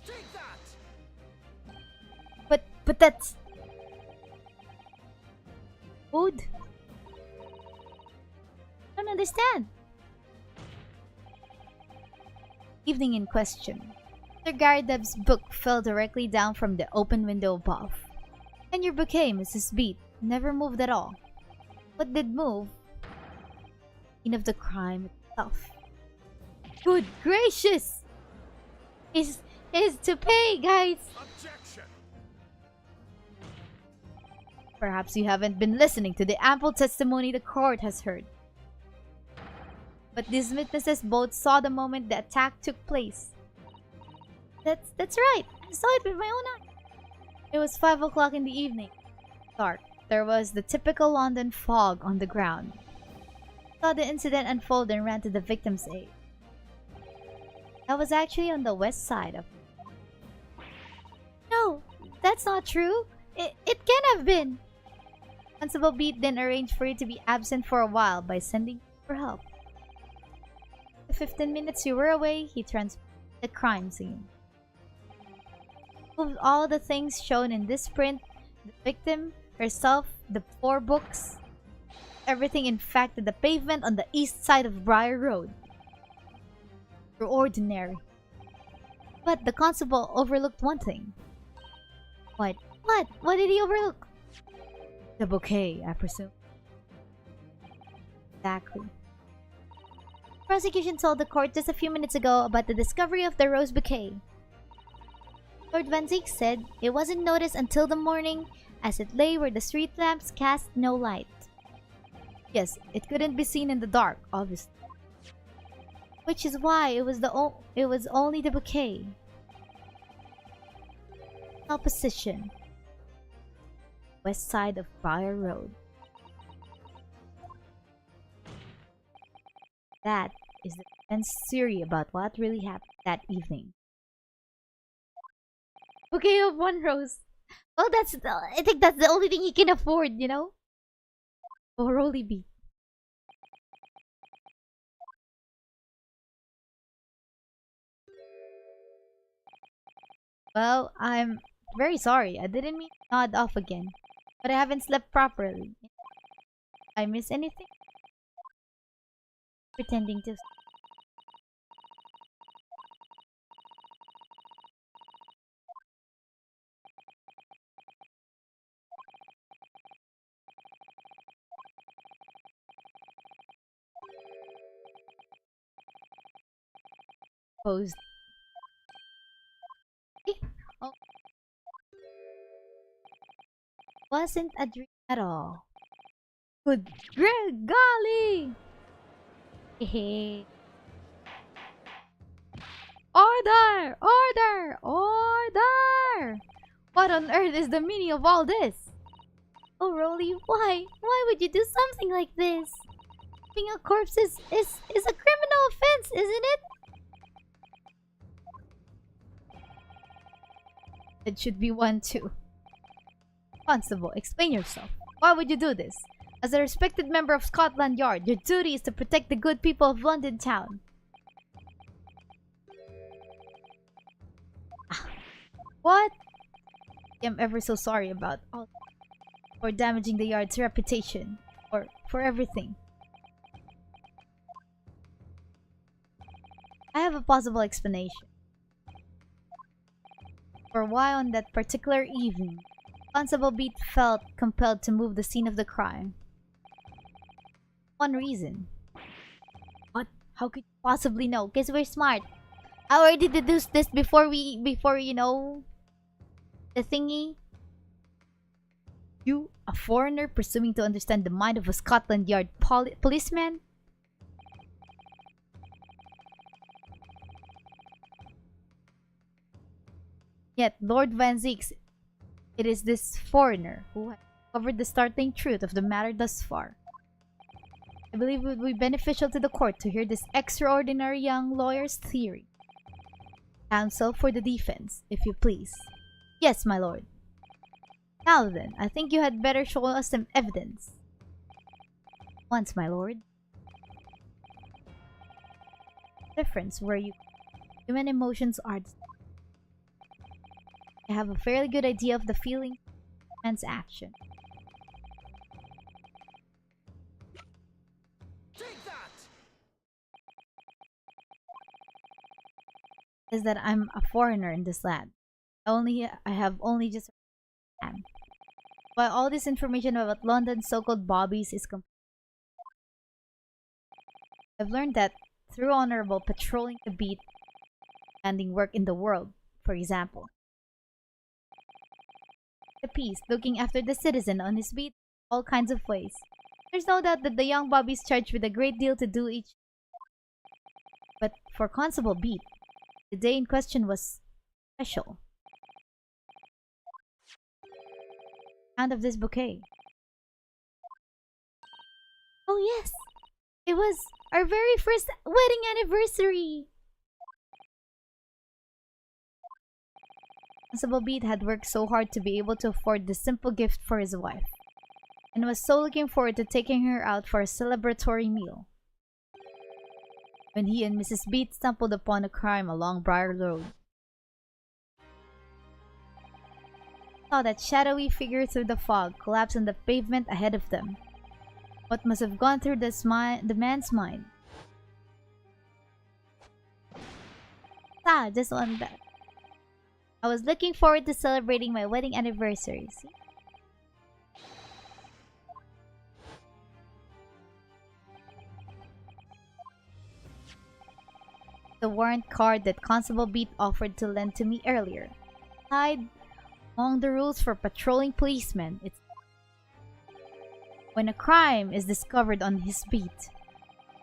Take that! But that's... Food? I don't understand. Evening in question. Mr. Garideb's book fell directly down from the open window above. And your bouquet, Mrs. Beat, never moved at all. What did move? The scene of the crime itself. Good gracious! Is to pay, guys! Objection! Perhaps you haven't been listening to the ample testimony the court has heard. But these witnesses both saw the moment the attack took place. That's right. I saw it with my own eye. It was 5 o'clock in the evening. Dark. There was the typical London fog on the ground. Saw the incident unfold and ran to the victim's aid. That was actually on the west side of... No, that's not true. It can have been. Constable Beat then arranged for you to be absent for a while by sending for help. The 15 minutes you were away, he transferred the crime scene. Moved all the things shown in this print, the victim, herself, the 4 books, everything in fact to the pavement on the east side of Briar Road. Ordinary. But the constable overlooked one thing. What? What? What did he overlook? The bouquet, I presume. Exactly. Prosecution told the court just a few minutes ago about the discovery of the rose bouquet. Lord Van Zeek said it wasn't noticed until the morning, as it lay where the street lamps cast no light. Yes, it couldn't be seen in the dark, obviously. Which is why it was only the bouquet. Opposition. West side of Briar Road. That is the defense theory about what really happened that evening. Bouquet of 1 rose. Well, I think that's the only thing he can afford, you know? Or only be. Well, I'm very sorry. I didn't mean to nod off again. But I haven't slept properly. I miss anything? Pretending to... Posed. Oh. Wasn't a dream at all. Good golly! Hehe. Order! Order! Order! What on earth is the meaning of all this? Oh, Rolly, why? Why would you do something like this? Being a corpse is a criminal offense, isn't it? It should be one too. Constable, explain yourself. Why would you do this? As a respected member of Scotland Yard, your duty is to protect the good people of London town. What? I'm ever so sorry about all for damaging the yard's reputation. Or for everything. I have a possible explanation. For why on that particular evening, Constable Beat felt compelled to move the scene of the crime. One reason. What? How could you possibly know? Guess we're smart. I already deduced this before you know, the thingy. You, a foreigner presuming to understand the mind of a Scotland Yard policeman? Yet, Lord Van Zeek's, it is this foreigner who has covered the startling truth of the matter thus far. I believe it would be beneficial to the court to hear this extraordinary young lawyer's theory. Counsel for the defense, if you please. Yes, my lord. Now then, I think you had better show us some evidence. Once, my lord. Difference where human emotions are... I have a fairly good idea of the feeling of man's action. Take that! Is that I'm a foreigner in this land. I have only just... While all this information about London's so-called bobbies is complete, I've learned that through honorable patrolling the beat, standing work in the world, for example. The peace, looking after the citizen on his beat, all kinds of ways. There's no doubt that the young bobbies charged with a great deal to do each. But for Constable Beat, the day in question was special. Sound of this bouquet. Oh yes! It was our very first wedding anniversary! Constable Beat had worked so hard to be able to afford this simple gift for his wife, and was so looking forward to taking her out for a celebratory meal. When he and Mrs. Beat stumbled upon a crime along Briar Road, saw that shadowy figure through the fog collapse on the pavement ahead of them. What must have gone through the man's mind? Just on that. I was looking forward to celebrating my wedding anniversary. See? The warrant card that Constable Beat offered to lend to me earlier. Tied among the rules for patrolling policemen, it's when a crime is discovered on his beat,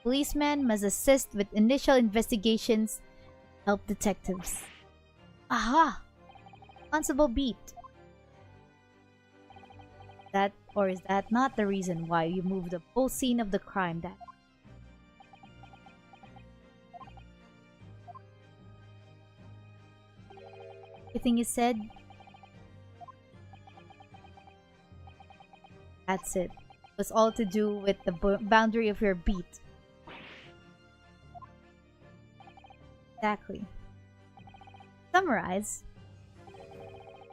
policemen must assist with initial investigations and help detectives. Aha! Constable Beat. Is that not the reason why you moved the whole scene of the crime that everything is said? That's it. It was all to do with the boundary of your beat. Exactly. Summarize.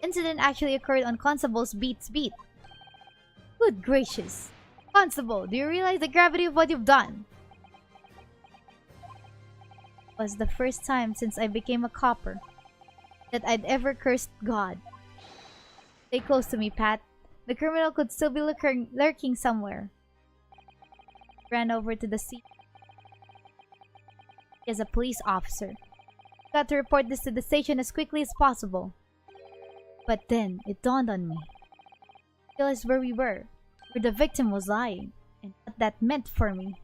Incident actually occurred on Constable's beat. Good gracious. Constable, do you realize the gravity of what you've done? It was the first time since I became a copper that I'd ever cursed God. Stay close to me, Pat. The criminal could still be lurking somewhere. Ran over to the scene. As a police officer, got to report this to the station as quickly as possible. But then, it dawned on me. I realized where we were, where the victim was lying, and what that meant for me.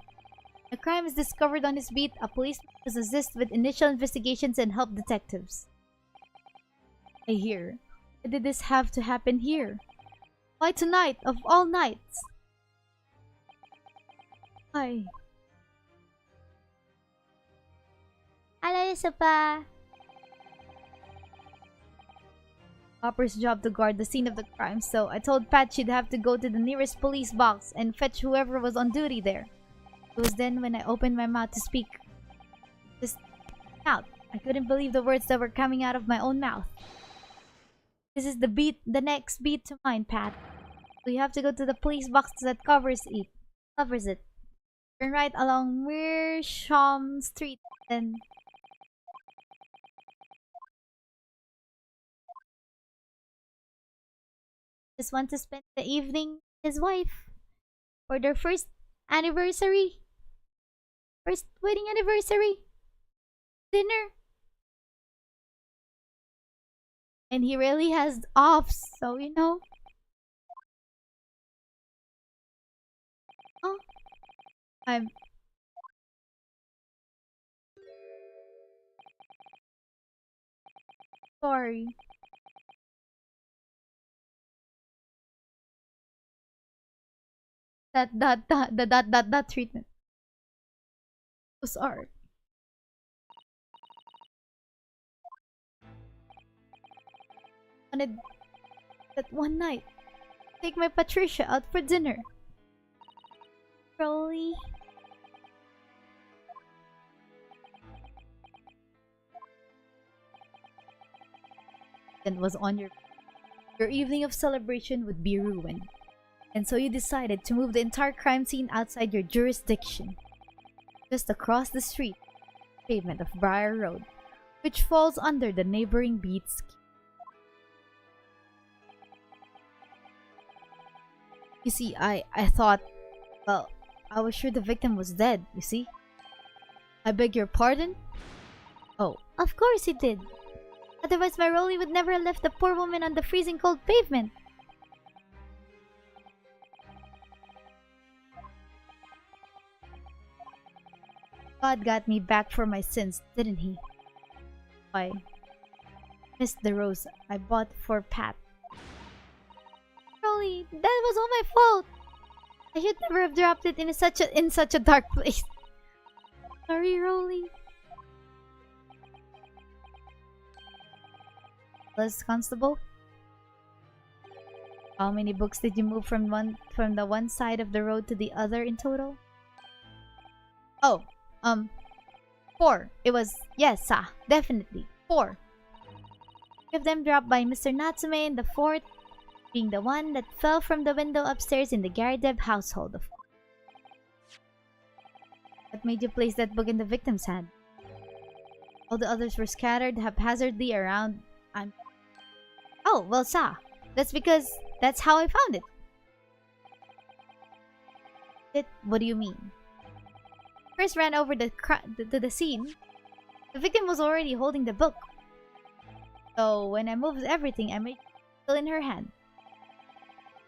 The crime is discovered on his beat. A policeman must assist with initial investigations and help detectives. I hear. Why did this have to happen here? Why tonight, of all nights? Why? Hello, Isabelle. Copper's job to guard the scene of the crime, so I told Pat she'd have to go to the nearest police box and fetch whoever was on duty there. It was then when I opened my mouth to speak. Just out. I couldn't believe the words that were coming out of my own mouth. This is the next beat to mine, Pat. So you have to go to the police box that covers it. Turn right along Mearsham Street and just want to spend the evening with his wife for their first anniversary. First wedding anniversary. Dinner. And he really has offs, so you know. Oh, I'm sorry. That treatment. So sorry. Wanted that one night take my Patricia out for dinner. Really? And was on your evening of celebration would be ruined. And so you decided to move the entire crime scene outside your jurisdiction. Just across the street, pavement of Briar Road, which falls under the neighboring beats. You see, I thought, well, I was sure the victim was dead, you see? I beg your pardon? Oh, of course he did. Otherwise my Rolly would never have left the poor woman on the freezing cold pavement. God got me back for my sins, didn't he? Why, missed the rose I bought for Pat. Rolly, that was all my fault. I should never have dropped it in such a dark place. Sorry, Rolly. Plus, Constable. How many books did you move from the one side of the road to the other in total? Oh, 4. It was yes, definitely 4. 3 of them dropped by Mr. Natsume, and the 4th being the one that fell from the window upstairs in the Garadev household. What made you place that book in the victim's hand? All the others were scattered haphazardly around. Oh, well, that's because that's how I found it. What do you mean? First ran over to the scene. The victim was already holding the book. So when I moved everything, I made it still in her hand.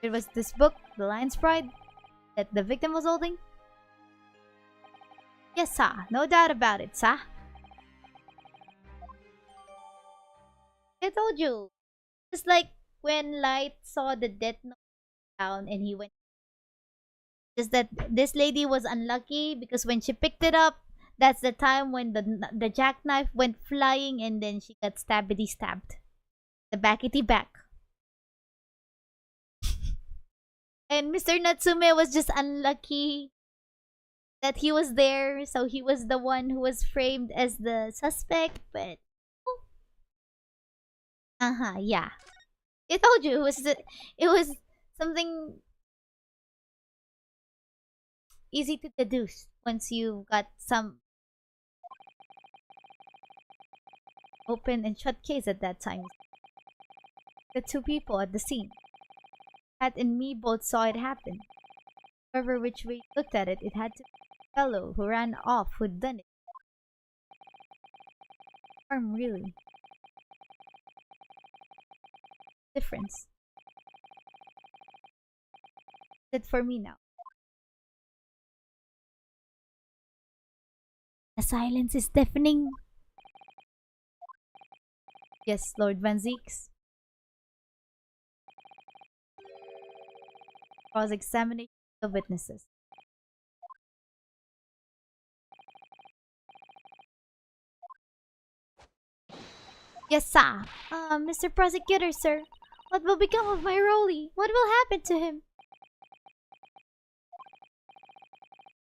It was this book, The Lion's Pride, that the victim was holding? Yes, no doubt about it, I told you. Just like when Light saw the death note down and he went. Just that this lady was unlucky because when she picked it up, that's the time when the jackknife went flying and then she got stabbed. The backity back. And Mr. Natsume was just unlucky that he was there, so he was the one who was framed as the suspect, but yeah. I told you it was something easy to deduce once you got some open and shut case at that time. The 2 people at the scene. Pat and me both saw it happen. However which way you looked at it, it had to be the fellow who ran off who'd done it. Really. Difference. That's it for me now. The silence is deafening. Yes, Lord Van Zeeks. Cross-examination of witnesses. Yes, sir. Mr. Prosecutor, sir. What will become of my Rolly? What will happen to him?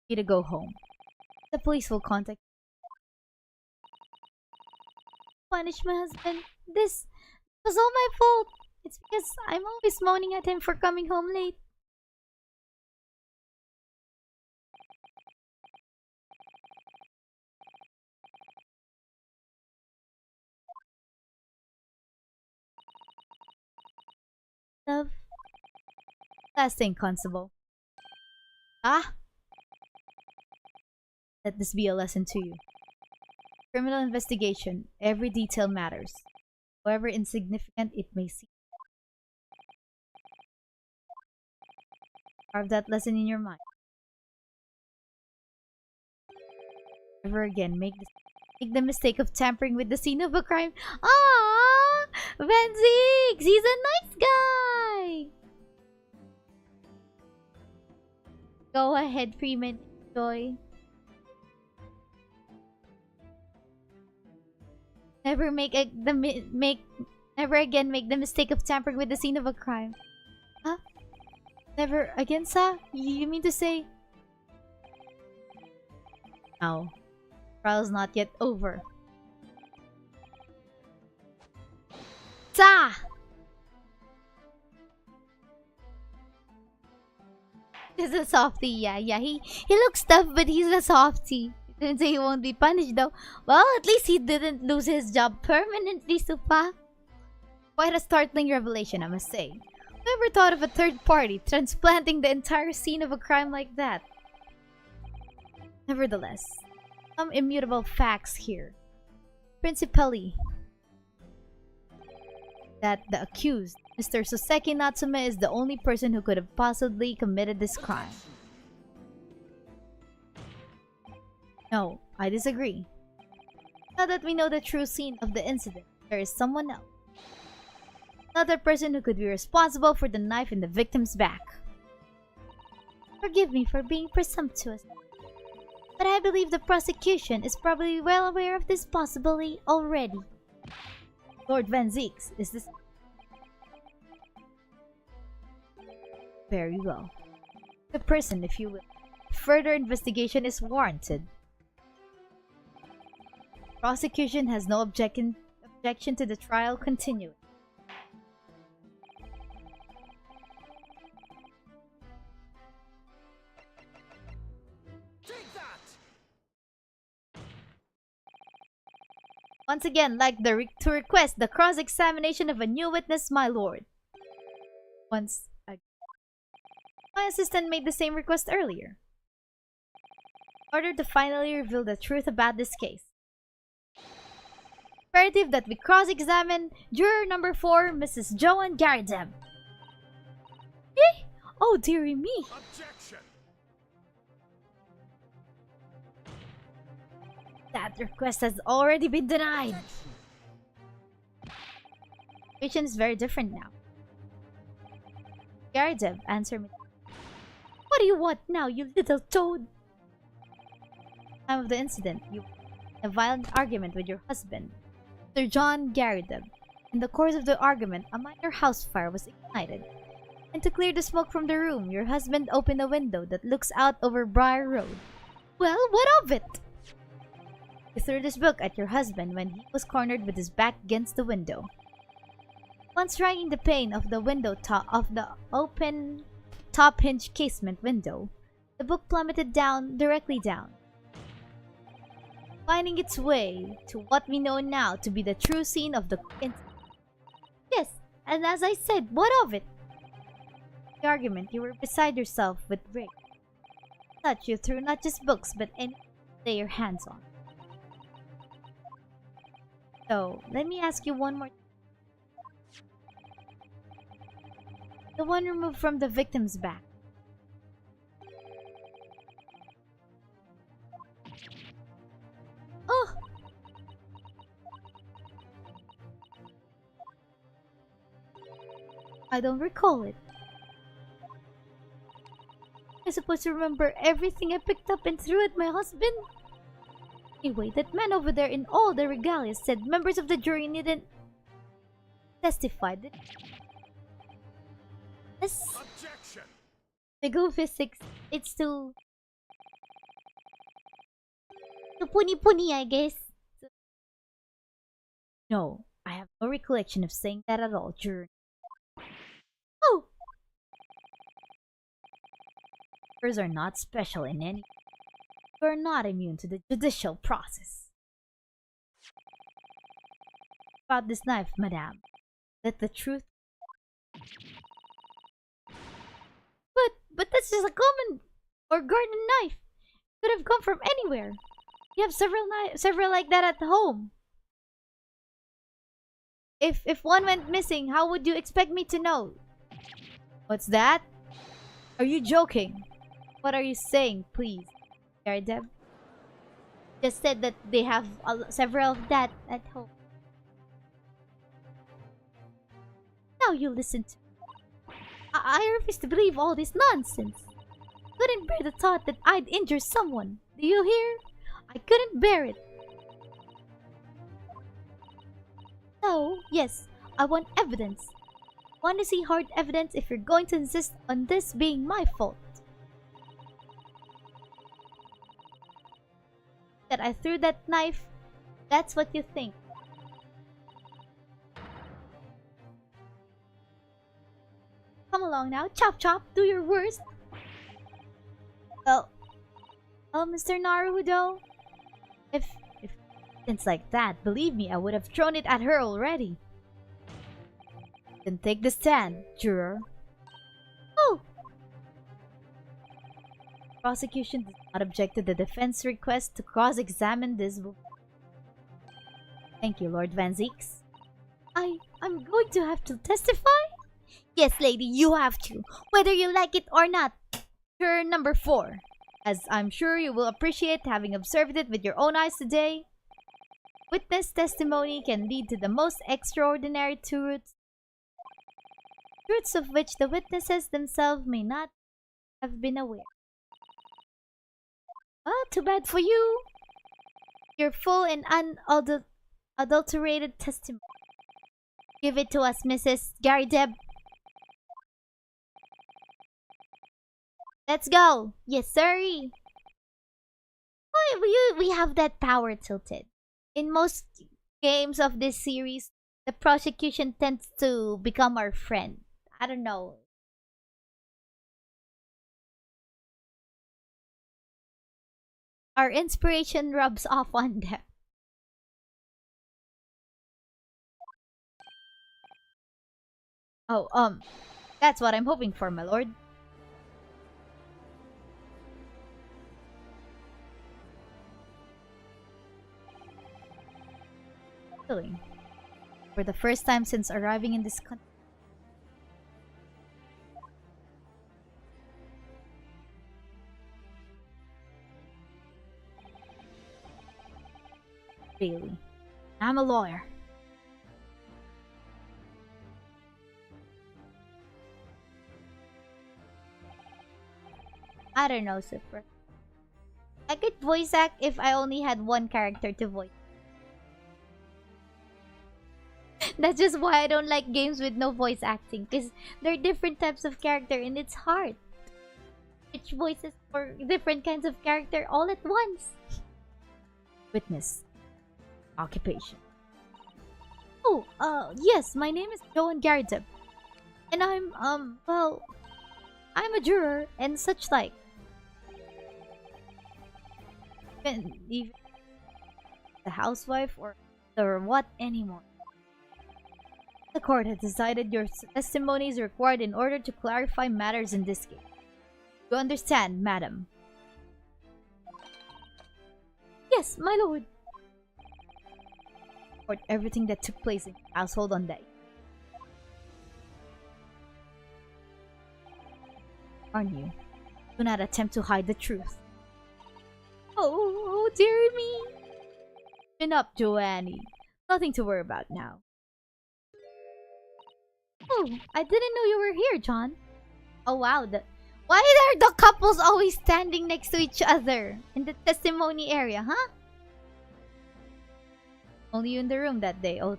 Need to go home. The police will contact. Punish my husband. This was all my fault. It's because I'm always moaning at him for coming home late. Love. Last thing, Constable. Let this be a lesson to you. Criminal investigation, every detail matters, however insignificant it may seem. Carve that lesson in your mind. Never again make the mistake of tampering with the scene of a crime. Ah, Van Zeeks, he's a nice guy. Go ahead, Freeman. Enjoy. Never again make the mistake of tampering with the scene of a crime. Huh? Never again, sir? You mean to say? No. Trial's not yet over. Sa! He's a softie, yeah. He looks tough, but he's a softie. Didn't say he won't be punished though. Well, at least he didn't lose his job permanently, Supa. Quite a startling revelation, I must say. Whoever thought of a third party transplanting the entire scene of a crime like that? Nevertheless, some immutable facts here. Principally, that the accused, Mr. Soseki Natsume, is the only person who could have possibly committed this crime. No, I disagree. Now that we know the true scene of the incident, there is someone else. Another person who could be responsible for the knife in the victim's back. Forgive me for being presumptuous, but I believe the prosecution is probably well aware of this possibility already. Lord Van Zeeks, is this... Very well. The person, if you will. Further investigation is warranted. Prosecution has no objection to the trial continuing. Take that! Once again, to request the cross-examination of a new witness, my lord. Once again. My assistant made the same request earlier. In order to finally reveal the truth about this case. Imperative that we cross-examine juror number 4, Mrs. Joan Garadem. Eh? Oh dearie me! Objection! That request has already been denied. The situation is very different now. Garadem, answer me. What do you want now, you little toad? Time of the incident, you had a violent argument with your husband, Sir John Garadem. In the course of the argument, a minor house fire was ignited. And to clear the smoke from the room, your husband opened a window that looks out over Briar Road. Well, what of it? You threw this book at your husband when he was cornered with his back against the window. Once striking the pane of the window top of the open top hinge casement window, the book plummeted directly down, finding its way to what we know now to be the true scene of the incident. Yes, and as I said, what of it? The argument, you were beside yourself with rage. Such you threw not just books, but anything to lay your hands on. So, let me ask you one more. The one removed from the victim's back. Oh! I don't recall it. I'm supposed to remember everything I picked up and threw at my husband? Anyway, that man over there in all the regalia said members of the jury needn't testify. Yes. Objection! The go physics, it's too puni-puni, I guess. No, I have no recollection of saying that at all, juror. Oh! Jurors are not special in any... You are not immune to the judicial process. About this knife, madame. Let the truth... But that's just a common or garden knife. It could have come from anywhere. You have several like that at home. If one went missing, how would you expect me to know? What's that? Are you joking? What are you saying, please? Garadem just said that they have several of that at home. Now you listen to me. I refuse to believe all this nonsense. Couldn't bear the thought that I'd injure someone. Do you hear? I couldn't bear it. So, yes, I want evidence. Want to see hard evidence if you're going to insist on this being my fault. That I threw that knife, that's what you think. Come along now, chop chop, do your worst. Well, Mr. Naruhodo, if it's like that, believe me, I would have thrown it at her already. Then take the stand, juror. Oh! Prosecution does not object to the defense request to cross-examine this book. Thank you, Lord Van Zeeks. I'm going to have to testify? Yes, lady, you have to, whether you like it or not. Juror number 4. As I'm sure you will appreciate having observed it with your own eyes today, witness testimony can lead to the most extraordinary truths of which the witnesses themselves may not have been aware. Oh, too bad for you. Your full and unadulterated testimony. Give it to us, Mrs. Gary Deb. Let's go. Yes, sir. Oh, we have that power tilted. In most games of this series, the prosecution tends to become our friend. I don't know. Our inspiration rubs off on them. Oh, that's what I'm hoping for, my lord. Feeling. For the first time since arriving in this country. Really. I'm a lawyer. I don't know, Super. I could voice act if I only had one character to voice. That's just why I don't like games with no voice acting, because there are different types of character and it's hard. Which voices for different kinds of character all at once. Witness. Occupation. Oh, yes, my name is Joan Garideb. And well, I'm a juror and such like. Even the housewife or what anymore. The court has decided your testimony is required in order to clarify matters in this case. You understand, madam? Yes, my lord. Report everything that took place in your household on that. Warn you, do not attempt to hide the truth. Oh, dear me. Chin up, Joannie. Nothing to worry about now. Oh, I didn't know you were here, John. Oh wow, why are the couples always standing next to each other in the testimony area, huh? Only you in the room that day, oh.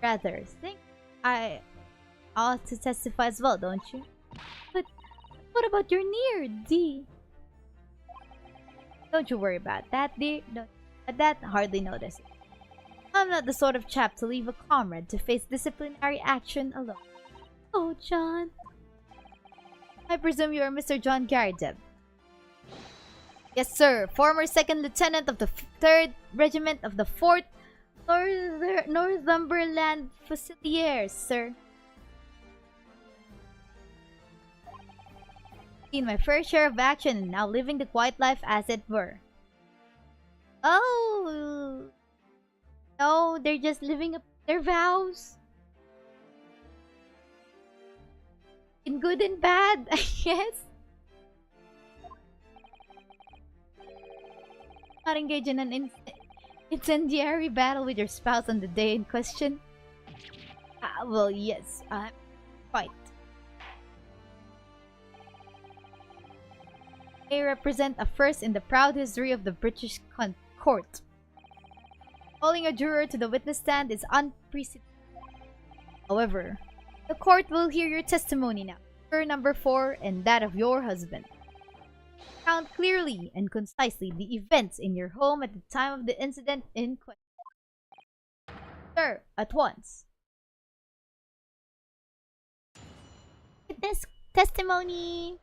Rather, think I ought to testify as well, don't you? But what about your near, D? Don't you worry about that, dear. That hardly notice. I'm not the sort of chap to leave a comrade to face disciplinary action alone. Oh, John. I presume you are Mr. John Garideb. Yes, sir. Former 2nd Lieutenant of the 3rd Regiment of the 4th Northumberland Fusiliers, sir. Seen my fair share of action and now living the quiet life as it were. Oh... No, they're just living up their vows. In good and bad, I guess. Not engage in an incendiary battle with your spouse on the day in question. Well, yes, quite. They represent a first in the proud history of the British court. Calling a juror to the witness stand is unprecedented. However, the court will hear your testimony now. Juror number 4 and that of your husband. Count clearly and concisely the events in your home at the time of the incident in question. Sir, at once. Witness testimony.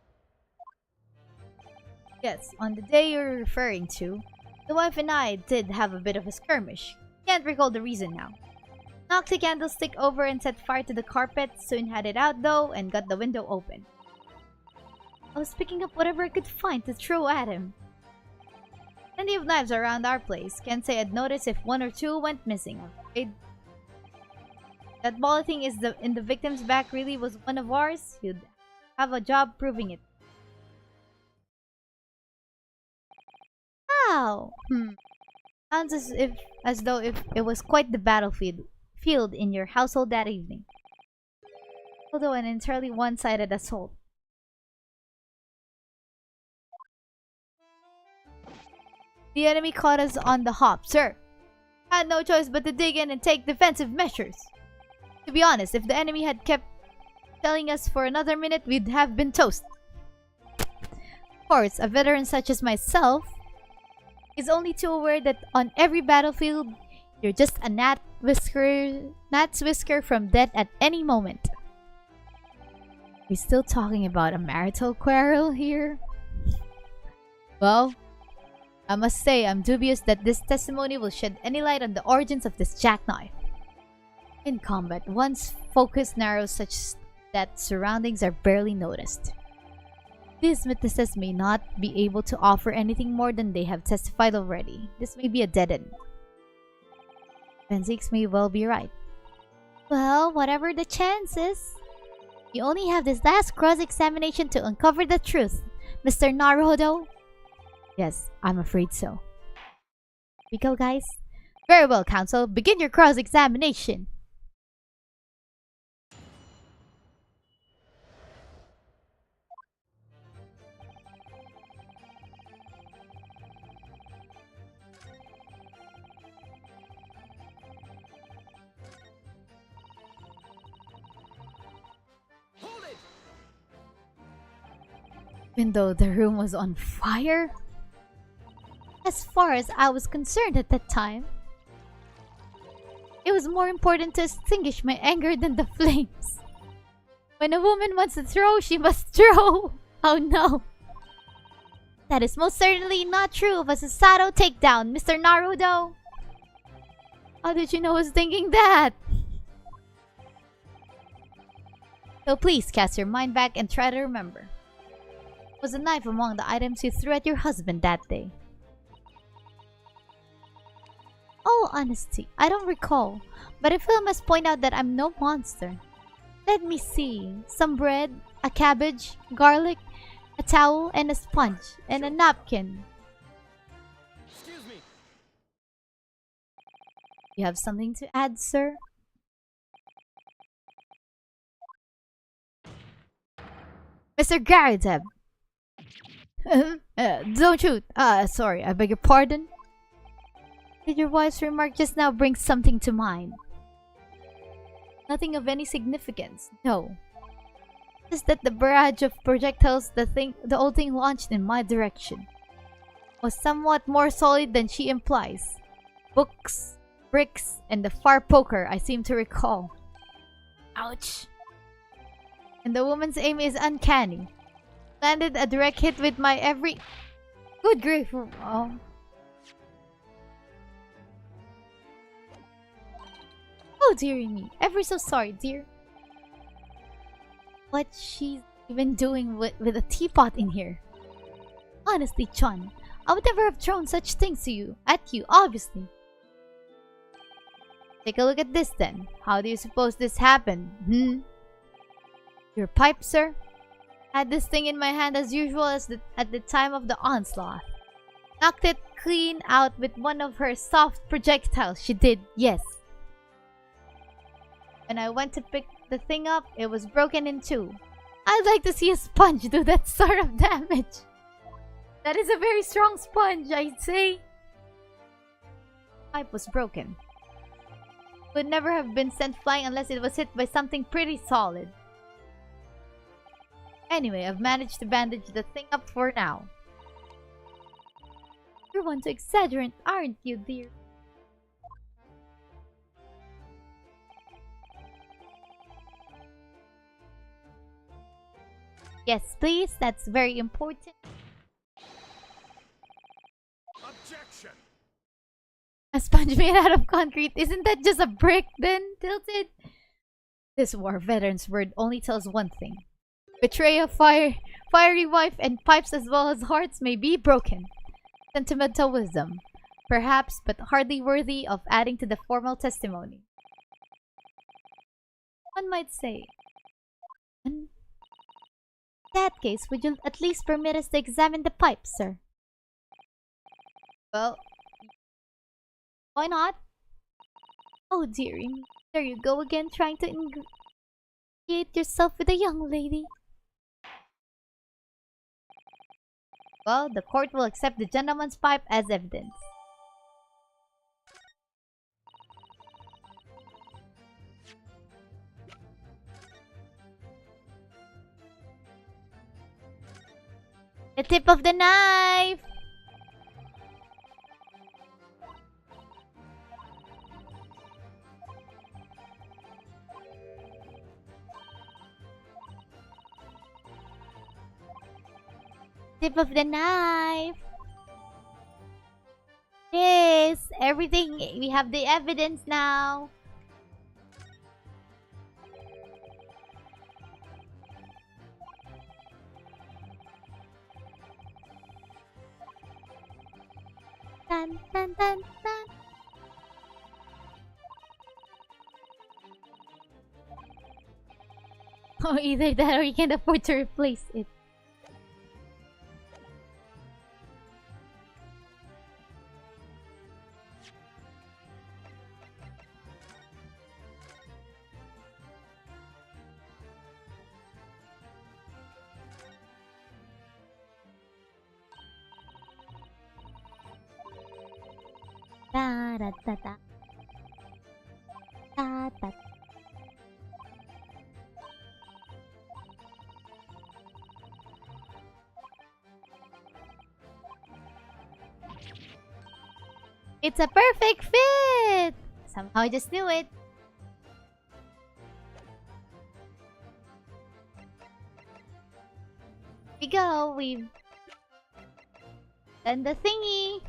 Yes, on the day you're referring to, the wife and I did have a bit of a skirmish. Can't recall the reason now. Knocked the candlestick over and set fire to the carpet. Soon had it out though and got the window open. I was picking up whatever I could find to throw at him. Plenty of knives around our place. Can't say I'd noticed if 1 or 2 went missing. I'm afraid that ball thing is in the victim's back really was one of ours. You'd have a job proving it. Wow. Sounds as though it was quite the battlefield in your household that evening. Although an entirely one-sided assault. The enemy caught us on the hop, sir. Had no choice but to dig in and take defensive measures. To be honest, if the enemy had kept telling us for another minute, we'd have been toast. Of course, a veteran such as myself is only too aware that on every battlefield, you're just a gnat's whisker from death at any moment. We still talking about a marital quarrel here? Well, I must say I'm dubious that this testimony will shed any light on the origins of this jackknife. In combat, one's focus narrows such that surroundings are barely noticed. These witnesses may not be able to offer anything more than they have testified already. This may be a dead end. Benzix may well be right. Well, whatever the chances, you only have this last cross-examination to uncover the truth, Mr. Naruhodo. Yes, I'm afraid so. We go, guys? Very well, counsel. Begin your cross-examination. Hold it! Even though the room was on fire? As far as I was concerned at that time, it was more important to extinguish my anger than the flames. When a woman wants to throw, she must throw! Oh no! That is most certainly not true of a Susato takedown, Mr. Naruhodo! How did you know I was thinking that? So please cast your mind back and try to remember. Was a knife among the items you threw at your husband that day? All honesty, I don't recall, but I feel I must point out that I'm no monster. Let me see. Some bread, a cabbage, garlic, a towel, and a sponge, and a napkin. Excuse me. You have something to add, sir? Mr. Garadeb! Don't shoot! Sorry, I beg your pardon? Did your wife's remark just now bring something to mind? Nothing of any significance, no. Just that the barrage of projectiles the old thing launched in my direction was somewhat more solid than she implies. Books, bricks, and the far poker I seem to recall. Ouch. And the woman's aim is uncanny. Landed a direct hit with my every... Good grief. Oh. Oh dearie me. Ever so sorry, dear. What she's even doing with a teapot in here? Honestly, Chun, I would never have thrown such things at you, obviously. Take a look at this then. How do you suppose this happened? Your pipe, sir? Had this thing in my hand as usual at the time of the onslaught. Knocked it clean out with one of her soft projectiles, she did, yes. When I went to pick the thing up, it was broken in two. I'd like to see a sponge do that sort of damage. That is a very strong sponge, I'd say. Pipe was broken. Would never have been sent flying unless it was hit by something pretty solid. Anyway, I've managed to bandage the thing up for now. You're one to exaggerate, aren't you, dear? Yes, please. That's very important. Objection! A sponge made out of concrete. Isn't that just a brick then, Tilted? This war veteran's word only tells one thing. Betray a fiery wife and pipes as well as hearts may be broken. Sentimental wisdom. Perhaps, but hardly worthy of adding to the formal testimony. One might say. In that case, would you at least permit us to examine the pipe, sir? Well, why not? Oh dearie me. There you go again, trying to ingratiate yourself with a young lady. Well, the court will accept the gentleman's pipe as evidence. The tip of the knife! Tip of the knife! Yes! Everything, we have the evidence now! Dun, dun, dun, dun. Oh, either that or you can't afford to replace it. Da da da da. Da da. It's a perfect fit! Somehow I just knew it. We go, we've done the thingy.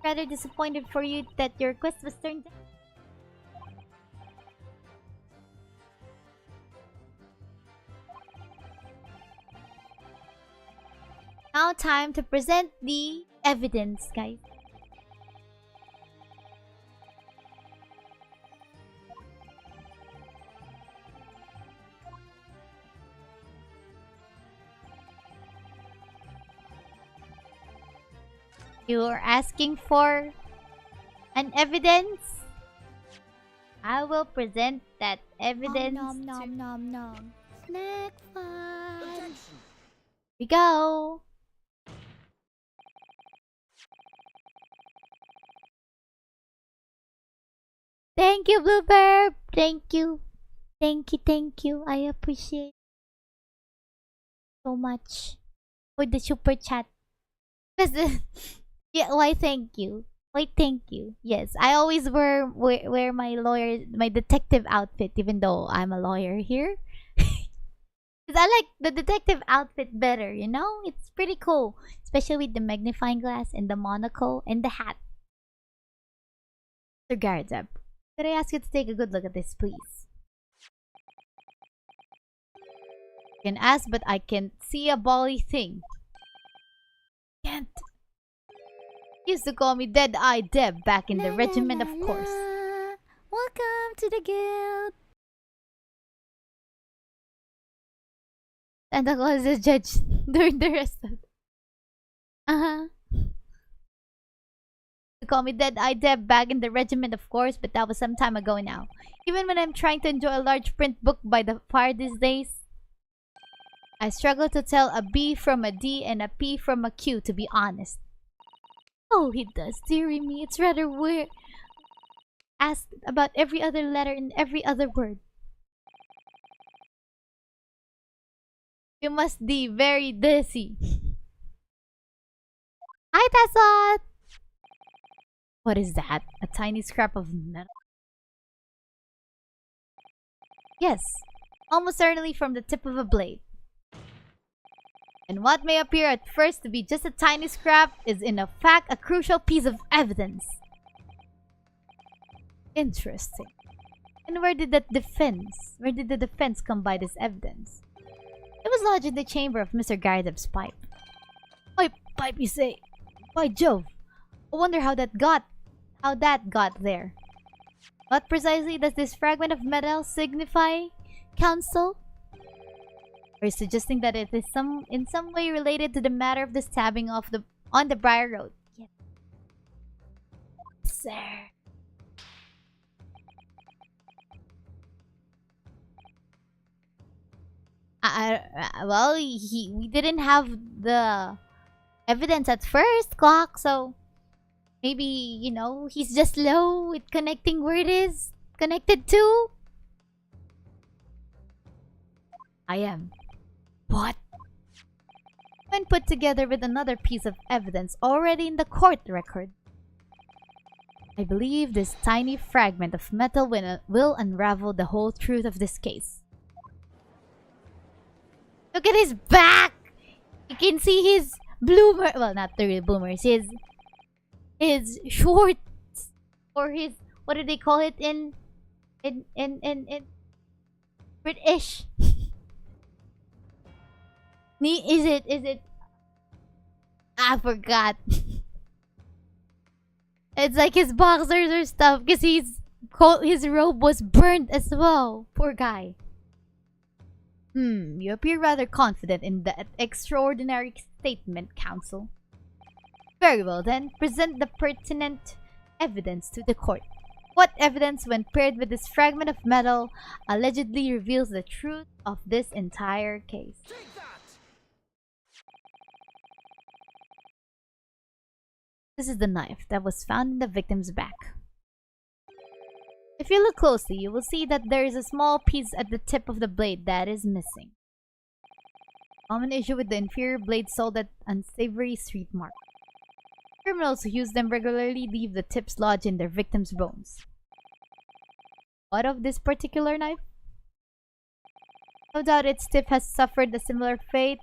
Rather disappointed for you that your request was turned down. Now time to present the evidence, guys. You are asking for an evidence? I will present that evidence. Nom nom nom nom. Snack fun. Objection. Here we go. Thank you, Bluebird. Thank you. Thank you, thank you. I appreciate so much for the super chat. Yeah, why thank you? Why thank you? Yes, I always wear my my detective outfit even though I'm a lawyer here. 'Cause I like the detective outfit better, you know? It's pretty cool. Especially with the magnifying glass and the monocle and the hat. Sir Garza, could I ask you to take a good look at this, please? You can ask, but I can't see a bally thing. Can't. Used to call me Dead-Eye Deb back in the regiment, of course. Welcome to the guild. Santa Claus is judge during the rest of it. To call me Dead-Eye Deb back in the regiment, of course, but that was some time ago now. Even when I'm trying to enjoy a large print book by the fire these days, I struggle to tell a B from a D and a P from a Q, to be honest. Oh, he does, dearie me. It's rather weird. Ask about every other letter and every other word. You must be very dizzy. Hi, Tassot! What is that? A tiny scrap of metal? Yes, almost certainly from the tip of a blade. And what may appear at first to be just a tiny scrap is in fact a crucial piece of evidence. Interesting. And where did the defense come by this evidence? It was lodged in the chamber of Mr. Gardeb's pipe. Pipe, you say? By Jove! I wonder how that got there. What precisely does this fragment of metal signify, counsel? Are you suggesting that it is in some way related to the matter of the stabbing on the Briar Road? Yes. Sir. Well, we didn't have the evidence at first, Clock, so maybe, he's just slow with connecting where it is connected to. I am. What? When put together with another piece of evidence already in the court record, I believe this tiny fragment of metal will unravel the whole truth of this case. Look at his back! You can see his bloomer. Well, not the real bloomers. His shorts. Or his, what do they call it in British? Is it? I forgot. It's like his boxers or stuff, because his robe was burnt as well. Poor guy. You appear rather confident in that extraordinary statement, counsel. Very well then, present the pertinent evidence to the court. What evidence, when paired with this fragment of metal, allegedly reveals the truth of this entire case? Take that! This is the knife that was found in the victim's back. If you look closely, you will see that there is a small piece at the tip of the blade that is missing. Common issue with the inferior blade sold at unsavory street markets. Criminals who use them regularly leave the tips lodged in their victims' bones. What of this particular knife? No doubt its tip has suffered a similar fate,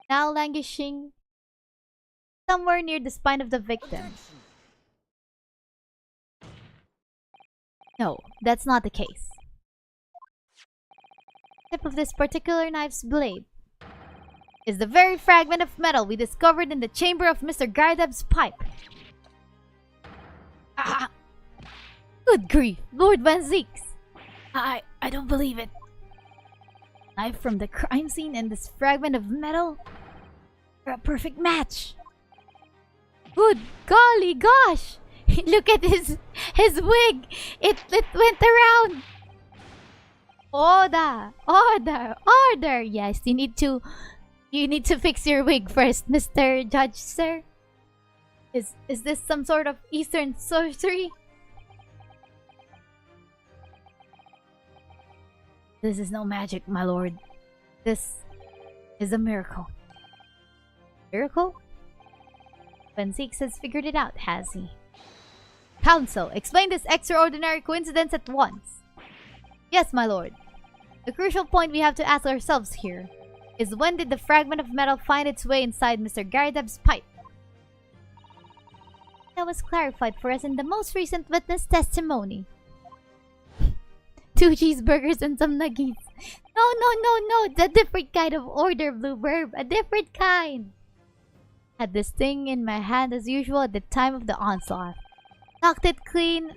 now languishing somewhere near the spine of the victim. No, that's not the case. The tip of this particular knife's blade is the very fragment of metal we discovered in the chamber of Mr. Gardeb's pipe. Ah! Good grief, Lord Van Zeeks! I don't believe it. Knife from the crime scene and this fragment of metal are a perfect match. Good golly gosh! Look at his wig! It went around! Order! Yes, you need to fix your wig first, Mr. Judge, sir. Is this some sort of Eastern sorcery? This is no magic, my lord. This is a miracle. Miracle? Van Zeeks has figured it out, has he? Counsel, explain this extraordinary coincidence at once. Yes, my lord. The crucial point we have to ask ourselves here is, when did the fragment of metal find its way inside Mr. Gardeb's pipe? That was clarified for us in the most recent witness testimony. 2 cheeseburgers and some nuggets. No. It's a different kind of order, Bluebird. A different kind. Had this thing in my hand as usual at the time of the onslaught. Knocked it clean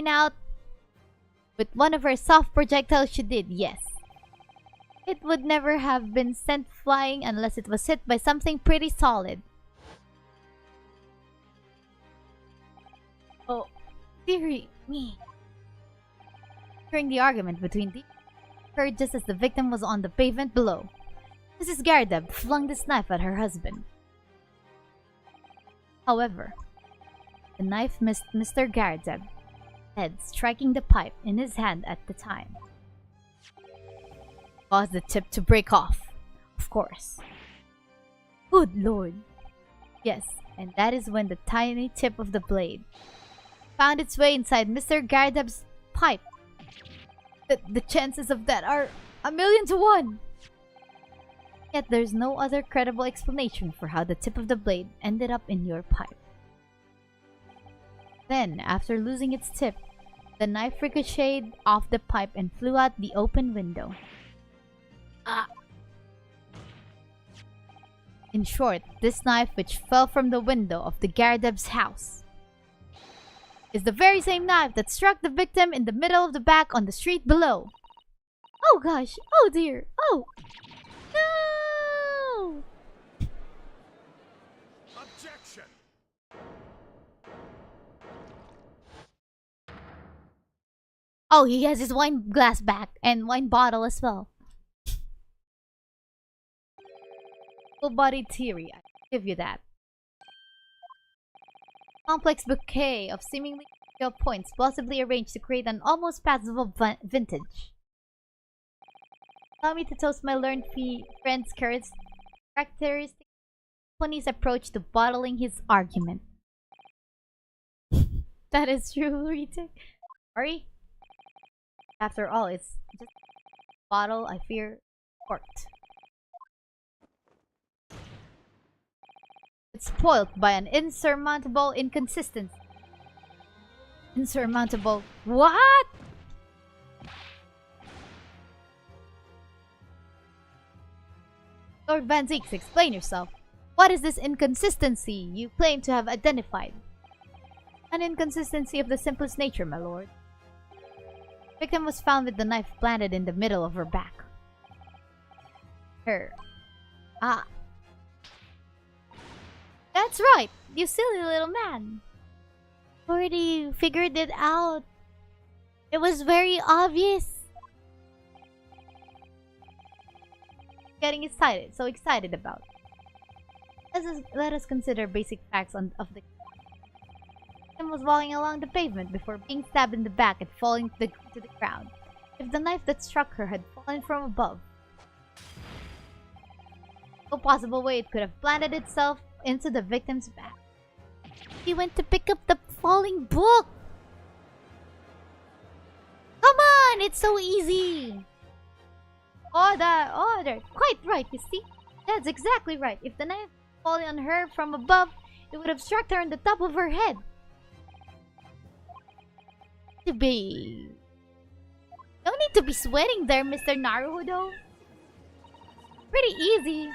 out with one of her soft projectiles. She did, yes. It would never have been sent flying unless it was hit by something pretty solid. Oh, dearie me. During the argument between the occurred just as the victim was on the pavement below. Mrs. Gardeb flung this knife at her husband. However, the knife missed Mr. Gardeb's head, striking the pipe in his hand at the time. Caused the tip to break off, of course. Good lord. Yes, and that is when the tiny tip of the blade found its way inside Mr. Gardeb's pipe. The chances of that are 1,000,000 to 1. Yet there's no other credible explanation for how the tip of the blade ended up in your pipe. Then, after losing its tip, the knife ricocheted off the pipe and flew out the open window. In short, this knife, which fell from the window of the Gardeb's house, is the very same knife that struck the victim in the middle of the back on the street below. Oh gosh! Oh dear! Oh! No! Objection! Oh, he has his wine glass back and wine bottle as well. Full-bodied theory. I give you that. Complex bouquet of seemingly trivial points plausibly arranged to create an almost passable vintage. Allow me to toast my learned friend's characteristic funny's approach to bottling his argument. That is true, retake. Sorry? After all, it's just a bottle I fear corked. It's spoilt by an insurmountable inconsistency. Insurmountable what? Lord Van Zeeks, explain yourself. What is this inconsistency you claim to have identified? An inconsistency of the simplest nature, my lord. The victim was found with the knife planted in the middle of her back. Ah. That's right, you silly little man. Already figured it out. It was very obvious. Getting excited, so excited about. Let us consider basic facts of the victim was walking along the pavement before being stabbed in the back and falling to the ground. If the knife that struck her had fallen from above, no possible way it could have planted itself into the victim's back. He went to pick up the falling book! Come on! It's so easy! Order! Quite right, you see? That's exactly right. If the knife had fallen on her from above, it would have struck her on the top of her head. No need to be sweating there, Mr. Naruhodo. Pretty easy.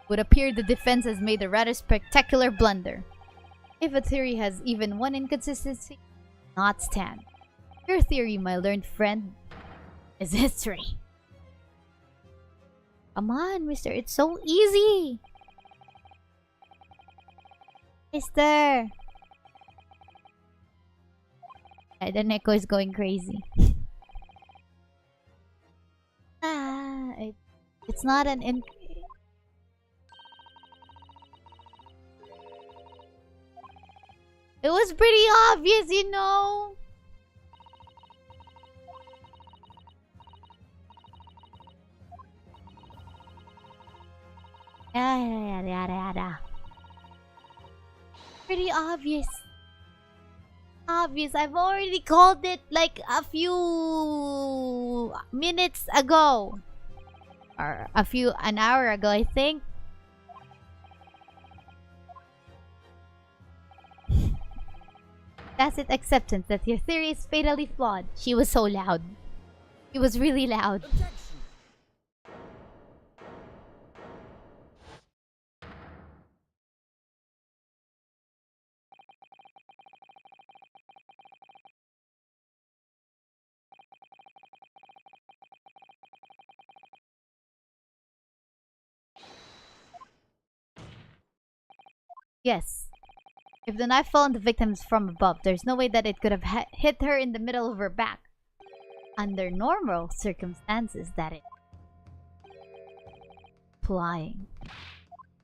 Would appear the defense has made a rather spectacular blunder. If a theory has even one inconsistency, not stand. Your theory, my learned friend, is history. Come on, mister, it's so easy. Mister. Yeah, the Neko is going crazy. It's not an It was pretty obvious, you know. Yada. Pretty obvious. Obvious. I've already called it like a few minutes ago. Or an hour ago, I think. Tacit acceptance that your theory is fatally flawed. She was so loud. She was really loud. Objection. Yes. If the knife fell on the victim from above, there's no way that it could have hit her in the middle of her back. Under normal circumstances, that is. Applying.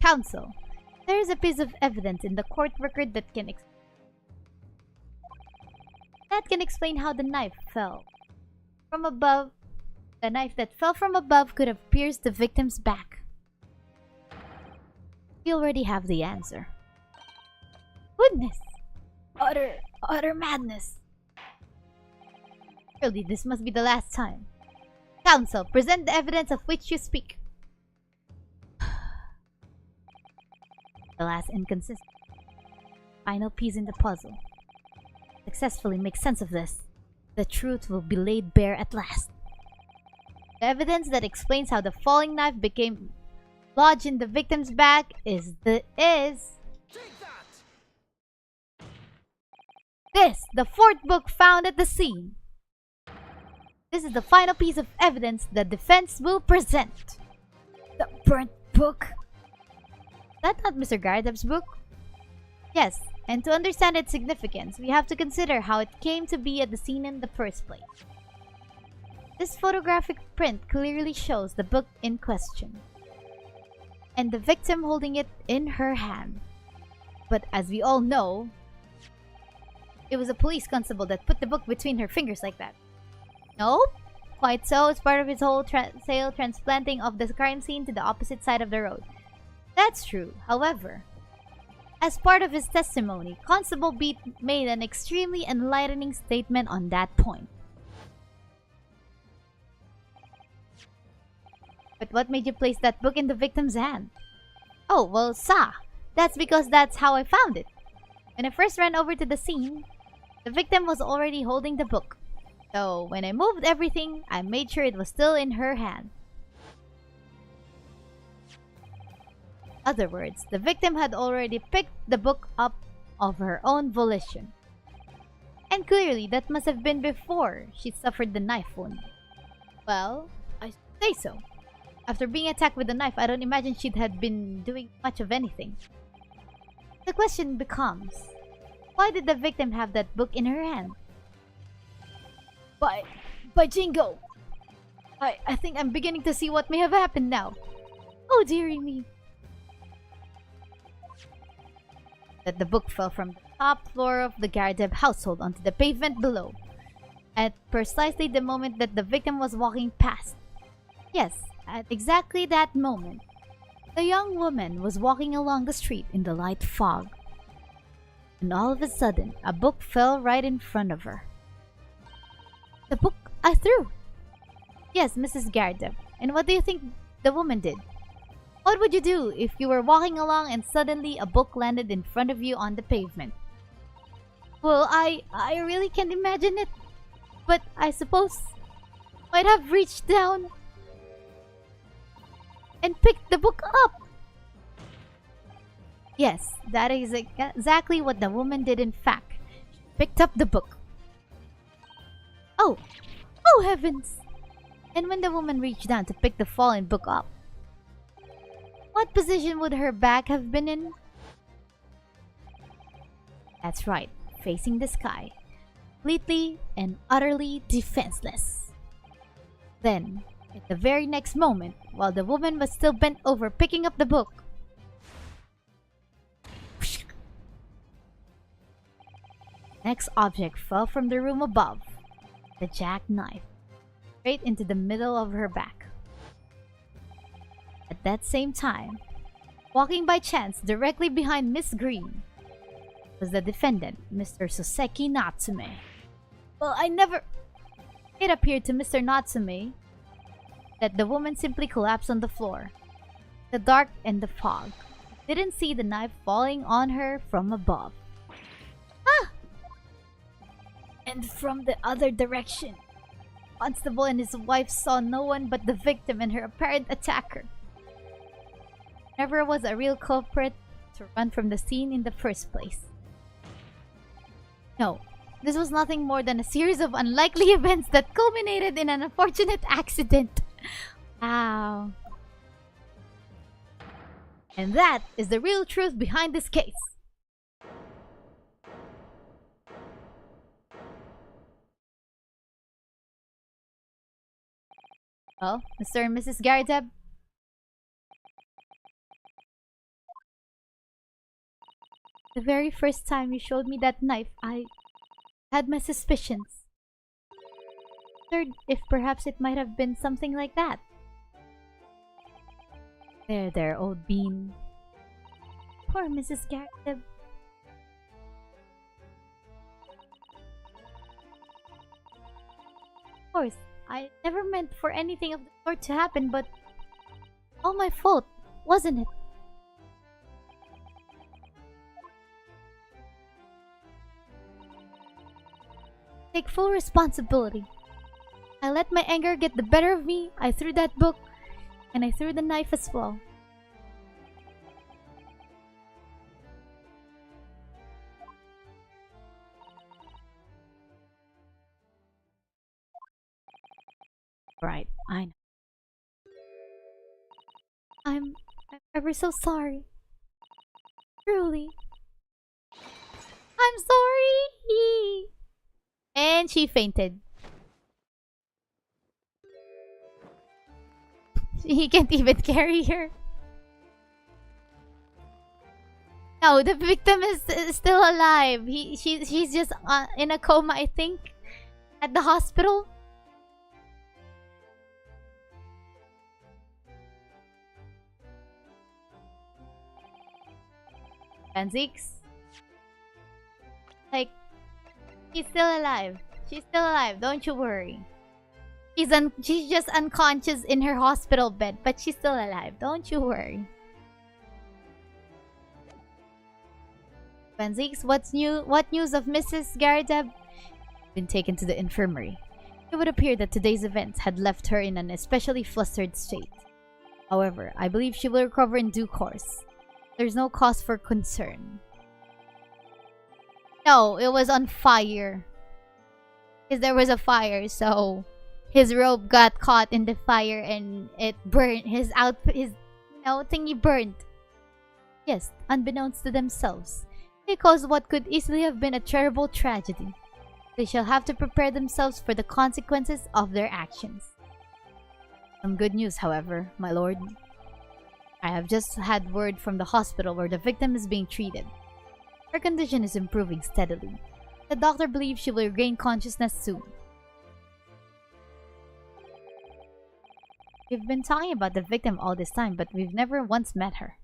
Counsel, there is a piece of evidence in the court record that can explain how the knife fell from above. The knife that fell from above could have pierced the victim's back. We already have the answer. Goodness! Utter madness. Surely this must be the last time. Counsel, present the evidence of which you speak. The last inconsistency. Final piece in the puzzle. Successfully make sense of this. The truth will be laid bare at last. The evidence that explains how the falling knife became lodged in the victim's back is Take that! this, the fourth book found at the scene. This is the final piece of evidence the defense will present. The burnt book? Is that not Mr. Garadev's book? Yes, And to understand its significance, we have to consider how it came to be at the scene in the first place. This photographic print clearly shows the book in question, and the victim holding it in her hand. But as we all know, it was a police constable that put the book between her fingers like that. Nope. Quite so, it's part of his whole sale transplanting of the crime scene to the opposite side of the road. That's true. However, as part of his testimony, Constable Beat made an extremely enlightening statement on that point. But what made you place that book in the victim's hand? Oh, well, that's because that's how I found it. When I first ran over to the scene, the victim was already holding the book. So, when I moved everything, I made sure it was still in her hand. In other words, the victim had already picked the book up of her own volition. And clearly, that must have been before she suffered the knife wound. Well, I should say so. After being attacked with a knife, I don't imagine she'd had been doing much of anything. The question becomes, why did the victim have that book in her hand? By Jingo! I think I'm beginning to see what may have happened now. Oh dearie me. That the book fell from the top floor of the Garadeb household onto the pavement below, at precisely the moment that the victim was walking past. Yes, at exactly that moment, the young woman was walking along the street in the light fog. And all of a sudden, a book fell right in front of her. The book I threw! Yes, Mrs. Garadeb. And what do you think the woman did? What would you do if you were walking along and suddenly a book landed in front of you on the pavement? Well, I really can't imagine it. But I suppose I'd have reached down and picked the book up. Yes, that is exactly what the woman did in fact. She picked up the book. Oh! Oh heavens! And when the woman reached down to pick the fallen book up, what position would her back have been in? That's right, facing the sky. Completely and utterly defenseless. Then, at the very next moment, while the woman was still bent over picking up the book, next object fell from the room above, the jackknife, straight into the middle of her back. At that same time, walking by chance directly behind Miss Green, was the defendant, Mr. Soseki Natsume. Well, It appeared to Mr. Natsume that the woman simply collapsed on the floor. The dark and the fog. Didn't see the knife falling on her from above. Ah! And from the other direction, Constable and his wife saw no one but the victim and her apparent attacker. Never was a real culprit to run from the scene in the first place. No, this was nothing more than a series of unlikely events that culminated in an unfortunate accident. Wow. And that is the real truth behind this case. Well, Mr. and Mrs. Garadeb, the very first time you showed me that knife, I had my suspicions. Third, if perhaps it might have been something like that. There, old bean. Poor Mrs. Garadeb. Of course, I never meant for anything of the sort to happen, but all my fault, wasn't it? Take full responsibility. I let my anger get the better of me. I threw that book, and I threw the knife as well. Right, I know. I'm ever so sorry. Truly. I'm sorry. And she fainted. He can't even carry her. No, the victim is still alive. She's just in a coma, I think, at the hospital. Panzix. Like, she's still alive. She's still alive. Don't you worry. She's just unconscious in her hospital bed, but she's still alive. Don't you worry. Panzix, what news of Mrs. Garadeb? Been taken to the infirmary. It would appear that today's events had left her in an especially flustered state. However, I believe she will recover in due course. There's no cause for concern. No, it was on fire. Because there was a fire, so his robe got caught in the fire and it burned. His outfit, his thingy burned. Yes, unbeknownst to themselves. They caused what could easily have been a terrible tragedy. They shall have to prepare themselves for the consequences of their actions. Some good news, however, my lord. I have just had word from the hospital where the victim is being treated. Her condition is improving steadily. The doctor believes she will regain consciousness soon. We've been talking about the victim all this time, but we've never once met her.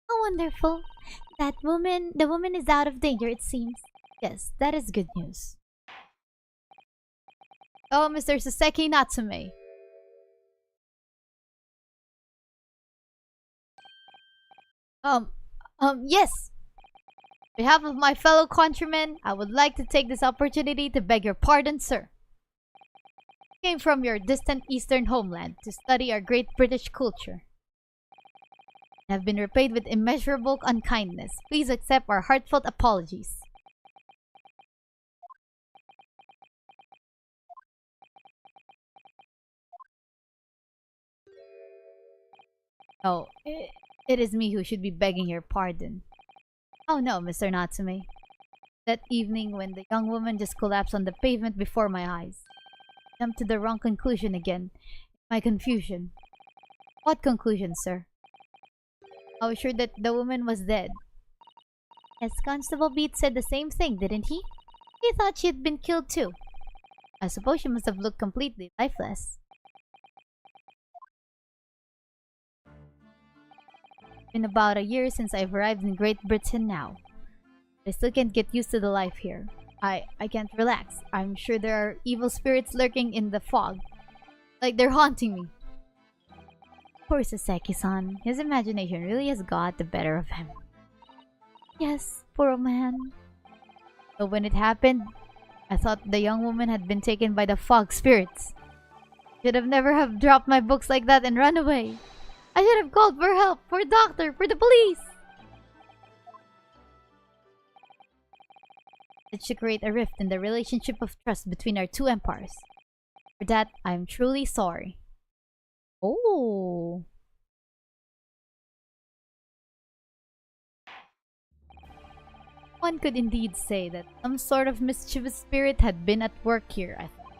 Oh, wonderful. The woman is out of danger, it seems. Yes, that is good news. Oh, Mr. Soseki Natsume. Yes. On behalf of my fellow countrymen, I would like to take this opportunity to beg your pardon, sir. I came from your distant eastern homeland to study our great British culture. I have been repaid with immeasurable unkindness. Please accept our heartfelt apologies. Oh, it is me who should be begging your pardon. Oh no, Mr. Natsume. That evening when the young woman just collapsed on the pavement before my eyes. I jumped to the wrong conclusion again. My confusion. What conclusion, sir? I was sure that the woman was dead. Yes, Constable Beat said the same thing, didn't he? He thought she had been killed too. I suppose she must have looked completely lifeless. It's been about a year since I've arrived in Great Britain now. I still can't get used to the life here. I can't relax. I'm sure there are evil spirits lurking in the fog. Like they're haunting me. Poor Soseki-san. His imagination really has got the better of him. Yes, poor man. So when it happened, I thought the young woman had been taken by the fog spirits. Should have never have dropped my books like that and run away. I should have called for help, for a doctor, for the police. It should create a rift in the relationship of trust between our two empires. For that, I am truly sorry. Oh. One could indeed say that some sort of mischievous spirit had been at work here, I thought.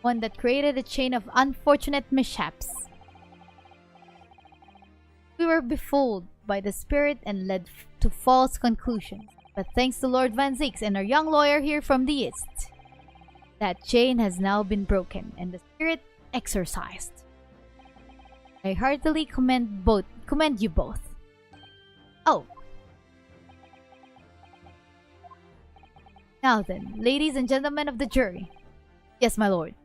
One that created a chain of unfortunate mishaps. We were befooled by the spirit and led to false conclusions. But thanks to Lord Van Zieks and our young lawyer here from the East, that chain has now been broken and the spirit exorcised. I heartily commend you both. Oh. Now then, ladies and gentlemen of the jury. Yes, my lord.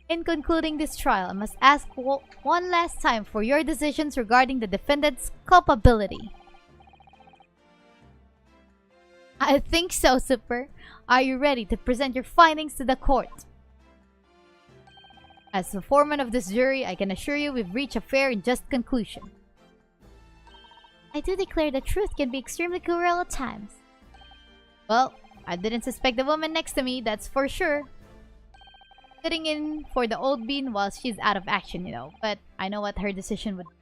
In concluding this trial, I must ask one last time for your decisions regarding the defendant's culpability. I think so, Super. Are you ready to present your findings to the court? As the foreman of this jury, I can assure you we've reached a fair and just conclusion. I do declare the truth can be extremely cruel at times. Well, I didn't suspect the woman next to me, that's for sure. Sitting in for the old bean while she's out of action, you know. But I know what her decision would be.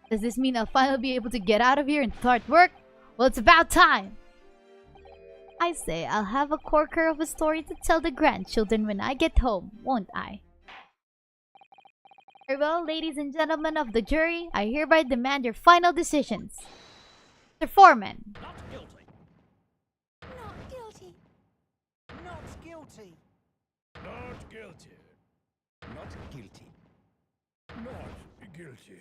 Does this mean I'll finally be able to get out of here and start work? Well, it's about time. I say I'll have a corker of a story to tell the grandchildren when I get home, won't I? Very well, ladies and gentlemen of the jury, I hereby demand your final decisions. Mr. Foreman. Not guilty. Not guilty. Not guilty. Not guilty. Not guilty. Not guilty.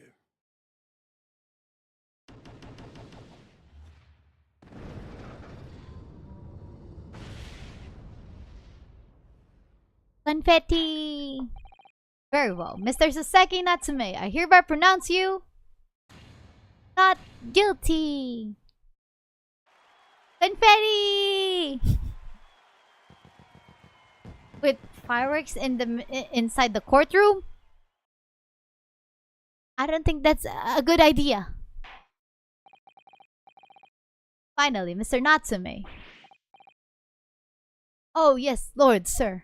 Confetti! Very well. Mr. Saseki Natsume, I hereby pronounce you not guilty! Confetti! With fireworks in the inside the courtroom? I don't think that's a good idea. Finally, Mr. Natsume. Oh yes, Lord, sir.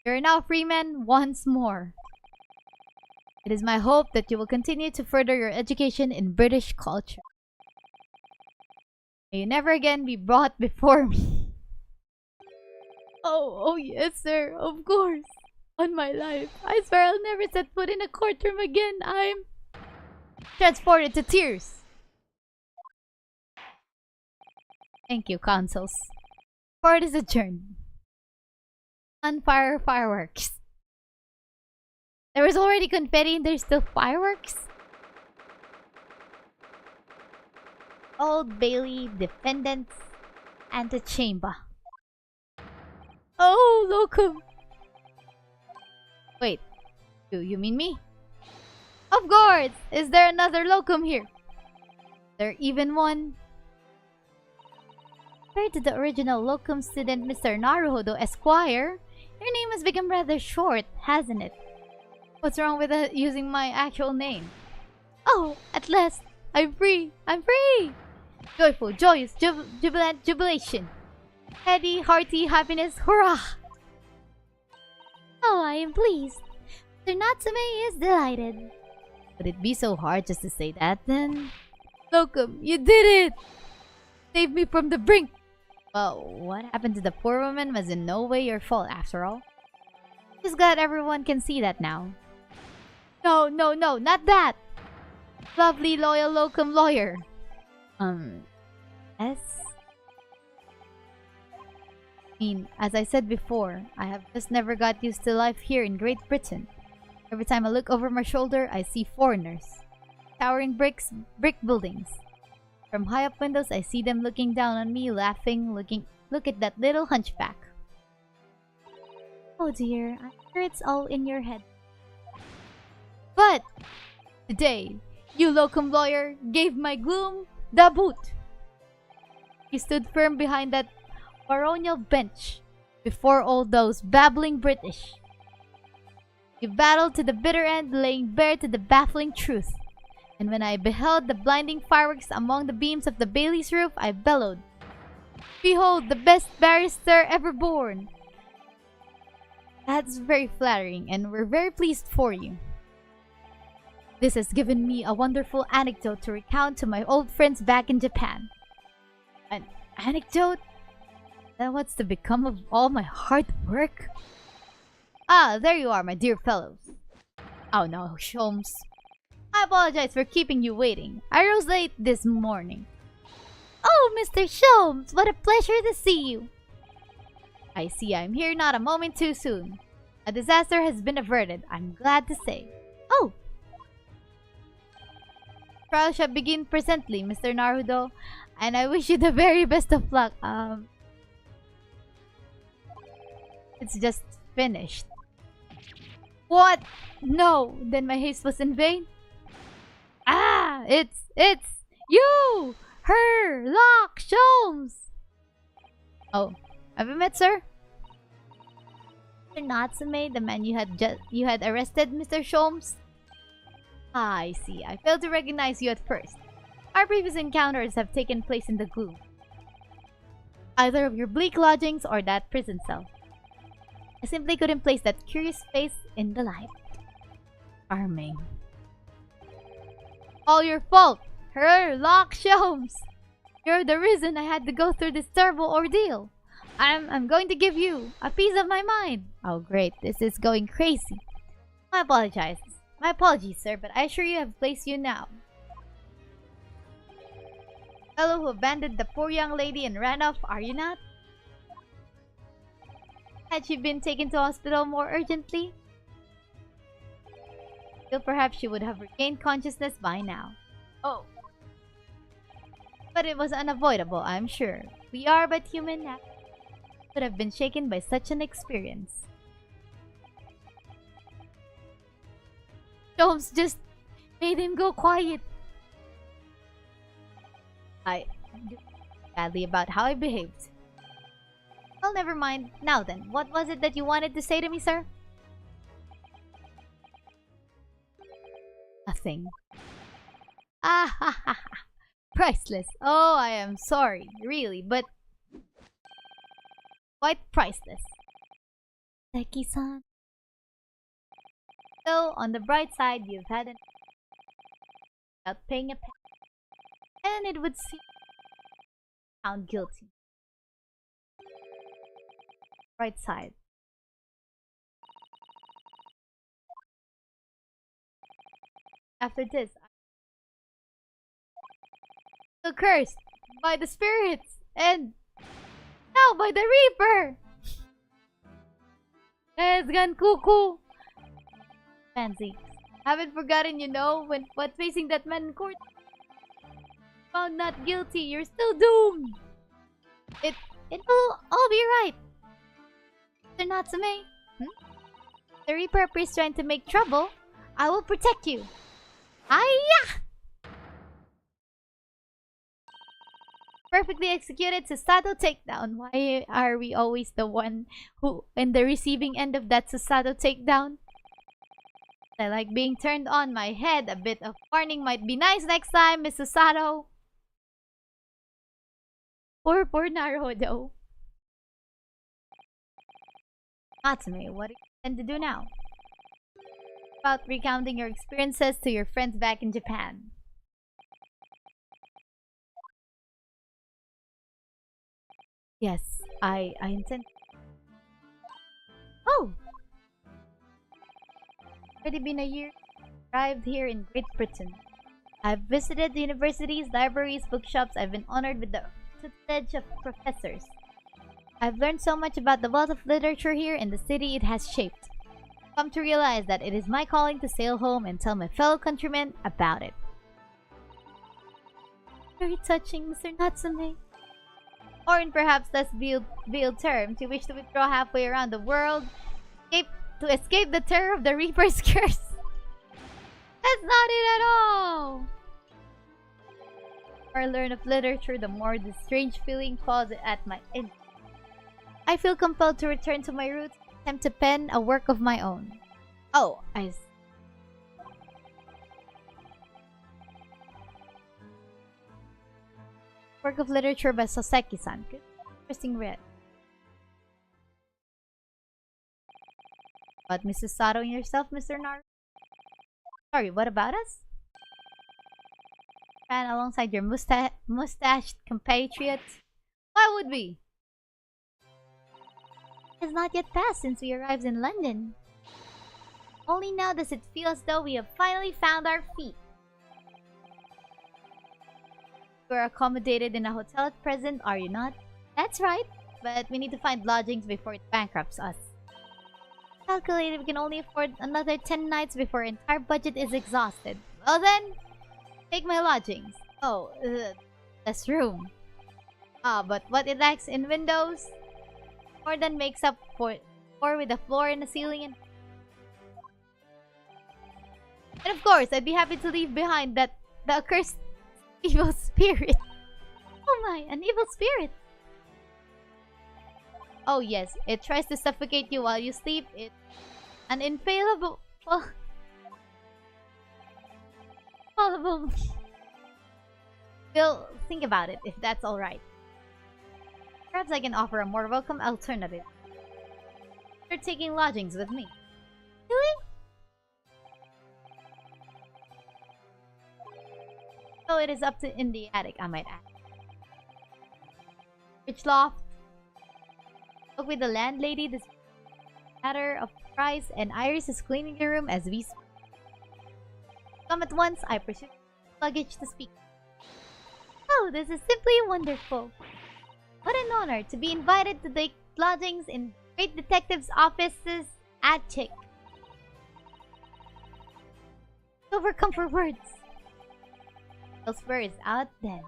You're now free men once more. It is my hope that you will continue to further your education in British culture. May you never again be brought before me. Oh yes, sir, of course. On my life, I swear I'll never set foot in a courtroom again. I'm transported to tears. Thank you, consuls. Court is adjourned. Unfire fireworks. There was already confetti and there's still fireworks? Old Bailey defendants antechamber. Oh, locum. Wait, you mean me? Of course! Is there another locum here? There even one? Compared to the original locum student, Mr. Naruhodo Esquire, your name has become rather short, hasn't it? What's wrong with using my actual name? Oh, at last! I'm free! I'm free! Joyful, joyous, jubilant jubilation. Heady, hearty happiness, hurrah! Oh, I am pleased. Mr. Natsume is delighted. Would it be so hard just to say that then? Locum, you did it! Save me from the brink! Well, what happened to the poor woman was in no way your fault after all. Just glad everyone can see that now. No, not that! Lovely loyal locum lawyer. Yes? I mean, as I said before, I have just never got used to life here in Great Britain. Every time I look over my shoulder, I see foreigners. Towering brick buildings. From high up windows, I see them looking down on me, laughing, look at that little hunchback. Oh dear, I'm sure it's all in your head. But today, you locum lawyer gave my gloom the boot. You stood firm behind that baronial bench before all those babbling British. You battled to the bitter end, laying bare to the baffling truth. And when I beheld the blinding fireworks among the beams of the Bailey's roof, I bellowed, "Behold the best barrister ever born!" That's very flattering, and we're very pleased for you. This has given me a wonderful anecdote to recount to my old friends back in Japan. An anecdote? Then what's to become of all my hard work? Ah, there you are, my dear fellows. Oh no, Sholmes. I apologize for keeping you waiting. I rose late this morning. Oh, Mr. Sholmes, what a pleasure to see you. I see I'm here not a moment too soon. A disaster has been averted, I'm glad to say. Oh! Trial shall begin presently, Mr. Naruhodo, and I wish you the very best of luck. It's just finished. What? No, then my haste was in vain? Ah, it's you! Her! Lock! Sholmes! Oh, have you met, sir? Mr. Natsume, The man you had arrested, Mr. Sholmes? Ah, I see. I failed to recognize you at first. Our previous encounters have taken place in the gloom. Either of your bleak lodgings or that prison cell. I simply couldn't place that curious face in the light. Charming. All your fault! Her! Lock! Sholmes! You're the reason I had to go through this terrible ordeal. I'm going to give you a piece of my mind. Oh great, this is going crazy. I apologize. My apologies, sir, but I assure you I have placed you now. Fellow who abandoned the poor young lady and ran off, are you not? Had she been taken to hospital more urgently, feel perhaps she would have regained consciousness by now. Oh. But it was unavoidable, I'm sure. We are but human now. Could have been shaken by such an experience. Jones just made him go quiet. I do badly about how I behaved. Well, never mind. Now then, what was it that you wanted to say to me, sir? Nothing. Ah ha ha ha. Priceless. Oh, I am sorry, really, but quite priceless. Seki-san. So, on the bright side, you've had an without paying a penny, and it would seem found guilty. Right side. After this, I'm so cursed by the spirits and now by the Reaper. It's gone cuckoo. Fancy. Haven't forgotten, you know, when facing that man in court. Found not guilty, you're still doomed. It will all be right. Mr. Natsume? The Reaper appears trying to make trouble. I will protect you. Hiya! Perfectly executed Susato takedown. Why are we always the one who in the receiving end of that Susato takedown? I like being turned on my head. A bit of warning might be nice next time, Miss Susato. Poor Naruhodo. Natsume, what do you intend to do now? About recounting your experiences to your friends back in Japan. Yes, I intend. Oh! Already been a year. Arrived here in Great Britain. I've visited the universities, libraries, bookshops. I've been honored with the tutelage of professors. I've learned so much about the wealth of literature here and the city it has shaped. I've come to realize that it is my calling to sail home and tell my fellow countrymen about it. Very touching, Mr. Natsume. Or in perhaps less veiled terms, you wish to withdraw halfway around the world to escape the terror of the Reaper's curse. That's not it at all! The more I learn of literature, the more this strange feeling claws at my end. I feel compelled to return to my roots and attempt to pen a work of my own. Oh, I see. Work of literature by Soseki-san. Interesting read. About Mrs. Sato and yourself, Mr. Naruhodo? Sorry, what about us? Ran alongside your mustached compatriots? Why would we? It has not yet passed since we arrived in London. Only now does it feel as though we have finally found our feet. You are accommodated in a hotel at present, are you not? That's right, but we need to find lodgings before it bankrupts us. Calculated we can only afford another 10 nights before our entire budget is exhausted. Well then, take my lodgings. Oh, less room. But what it lacks in windows more than makes up for with a floor and a ceiling and of course, I'd be happy to leave behind the accursed evil spirit. Oh my, an evil spirit! Oh yes, it tries to suffocate you while you sleep. It's an infallible... Infallible... We'll think about it, if that's alright. Perhaps I can offer a more welcome alternative. You're taking lodgings with me. Really? So it is up to in the attic, I might add. Rich loft. Spoke with the landlady this matter of price, and Iris is cleaning the room as we speak. Come at once, I pursued luggage to speak. Oh, this is simply wonderful. What an honor to be invited to the lodgings in Great Detective's office's attic. Overcome for words. Elsewhere is out then.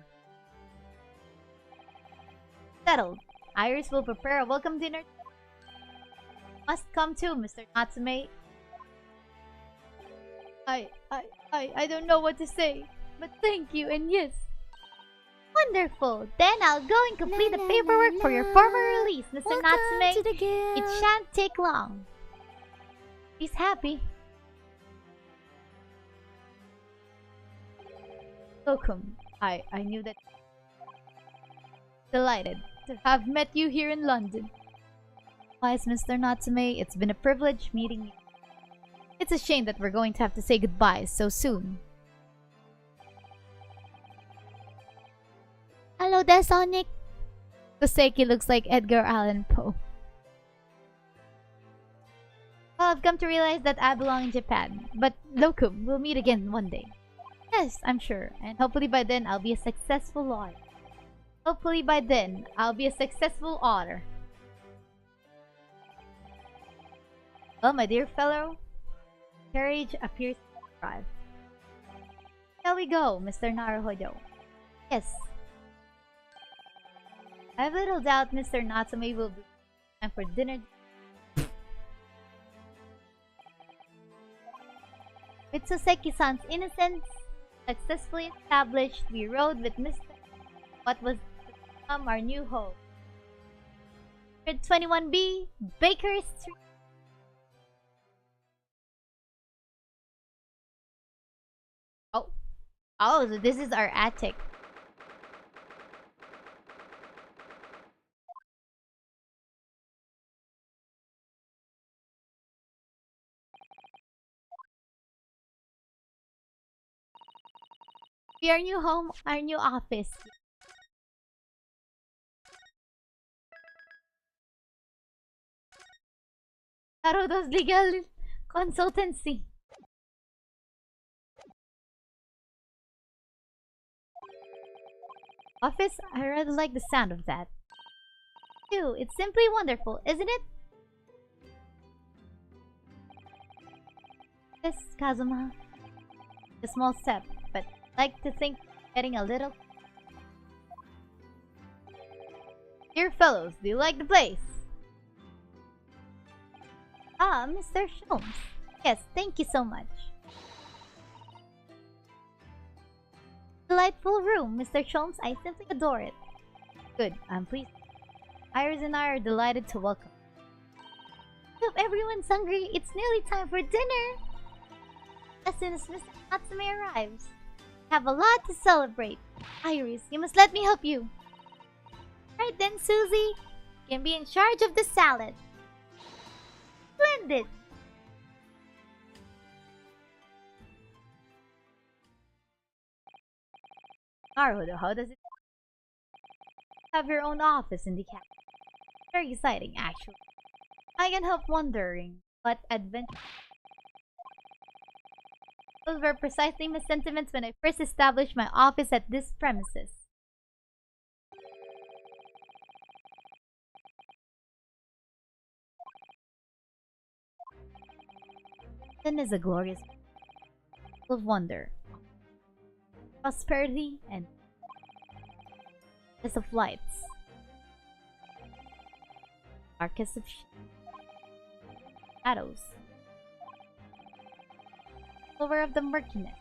Settled. Iris will prepare a welcome dinner. Must come too, Mr. Natsume. I don't know what to say, but thank you, and yes. Wonderful! Then I'll go and complete the paperwork for your formal release, Mr. Natsume. It shan't take long. He's happy. Welcome. I knew that. Delighted to have met you here in London. Wise Mr. Natsume, it's been a privilege meeting you. It's a shame that we're going to have to say goodbye so soon. Hello there, Sonic. Koseki looks like Edgar Allan Poe. Well, I've come to realize that I belong in Japan. But Locum, we'll meet again one day. Yes, I'm sure. And hopefully by then, I'll be a successful lawyer. Hopefully by then, I'll be a successful author. Well, my dear fellow, carriage appears to arrive. Shall we go, Mr. Naruhodo? Yes. I have little doubt Mr. Natsume will be time for dinner. With Soseki-san's innocence successfully established, we rode with Mr. what was to become our new home. 21B, Baker Street. Oh, so this is our attic. Our new home, our new office. Naruhodo's legal consultancy. Office, I rather like the sound of that. Too, it's simply wonderful, isn't it? Yes, Kazuma. A small step, but I like to think getting a little. Dear fellows, do you like the place? Ah, Mr. Sholmes. Yes, thank you so much. Delightful room, Mr. Sholmes. I simply adore it. Good, I'm pleased. Iris and I are delighted to welcome. If everyone's hungry, it's nearly time for dinner. As soon as Mr. Natsume arrives, we have a lot to celebrate. Iris, you must let me help you. Right then, Susie. You can be in charge of the salad. Splendid! Naruhodo, how does it have your own office in the capital? Very exciting, actually. I can't help wondering what adventure. Those were precisely my sentiments when I first established my office at this premises. Then is a glorious full of wonder, prosperity, and of lights, darkest of shadows, silver of the murkiness.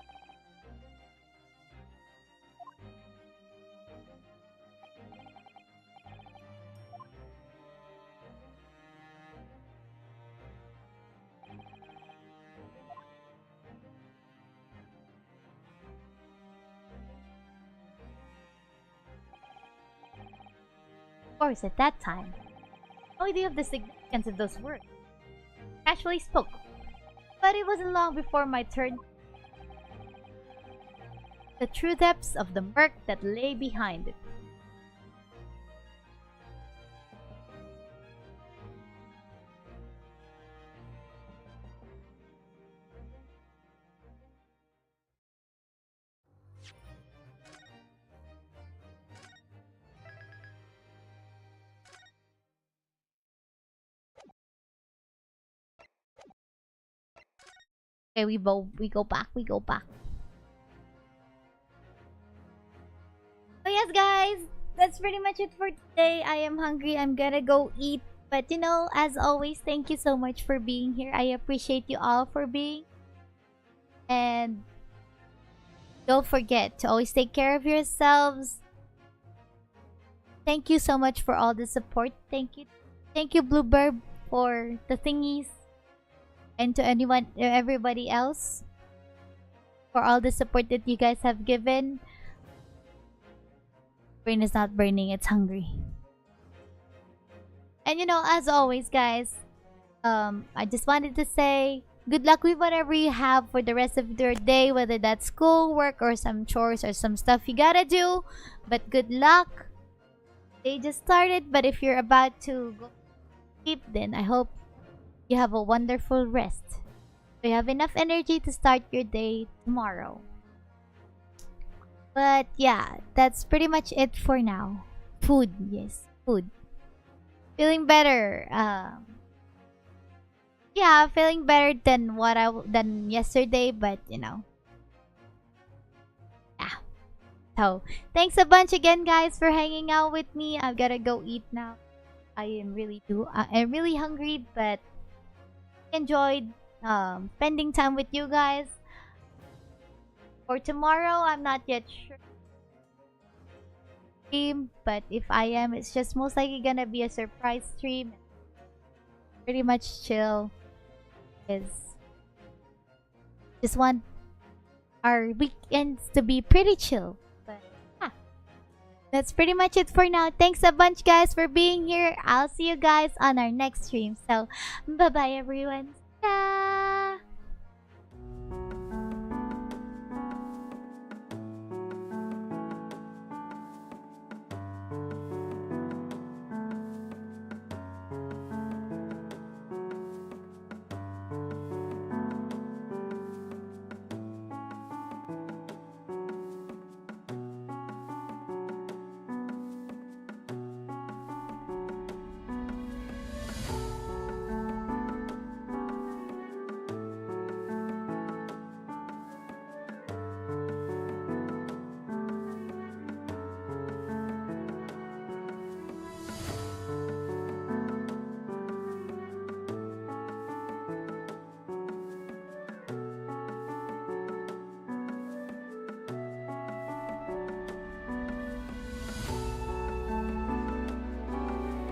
Of course, at that time, no idea of the significance of those words. Casually spoke, but it wasn't long before my turn. The true depths of the murk that lay behind it. Okay, we go back. We go back. So yes, guys, that's pretty much it for today. I am hungry. I'm gonna go eat. But you know, as always, thank you so much for being here. I appreciate you all for being. And don't forget to always take care of yourselves. Thank you so much for all the support. Thank you, Bluebird, for the thingies. And to everybody else, for all the support that you guys have given. Brain is not burning, it's hungry. And you know, as always, guys, I just wanted to say good luck with whatever you have for the rest of your day, whether that's school, work, or some chores or some stuff you gotta do. But good luck. They just started, but if you're about to go sleep, then I hope you have a wonderful rest. So you have enough energy to start your day tomorrow. But yeah, that's pretty much it for now. Food, yes, food. Feeling better. Yeah, feeling better than yesterday, but you know. Yeah. So thanks a bunch again, guys, for hanging out with me. I've gotta go eat now. I'm really hungry, but enjoyed spending time with you guys. For tomorrow, I'm not yet sure. But if I am, it's just most likely gonna be a surprise stream. Pretty much chill. Just want our weekends to be pretty chill. But yeah, that's pretty much it for now. Thanks a bunch, guys, for being here. I'll see you guys on our next stream. So, bye-bye, everyone. Bye.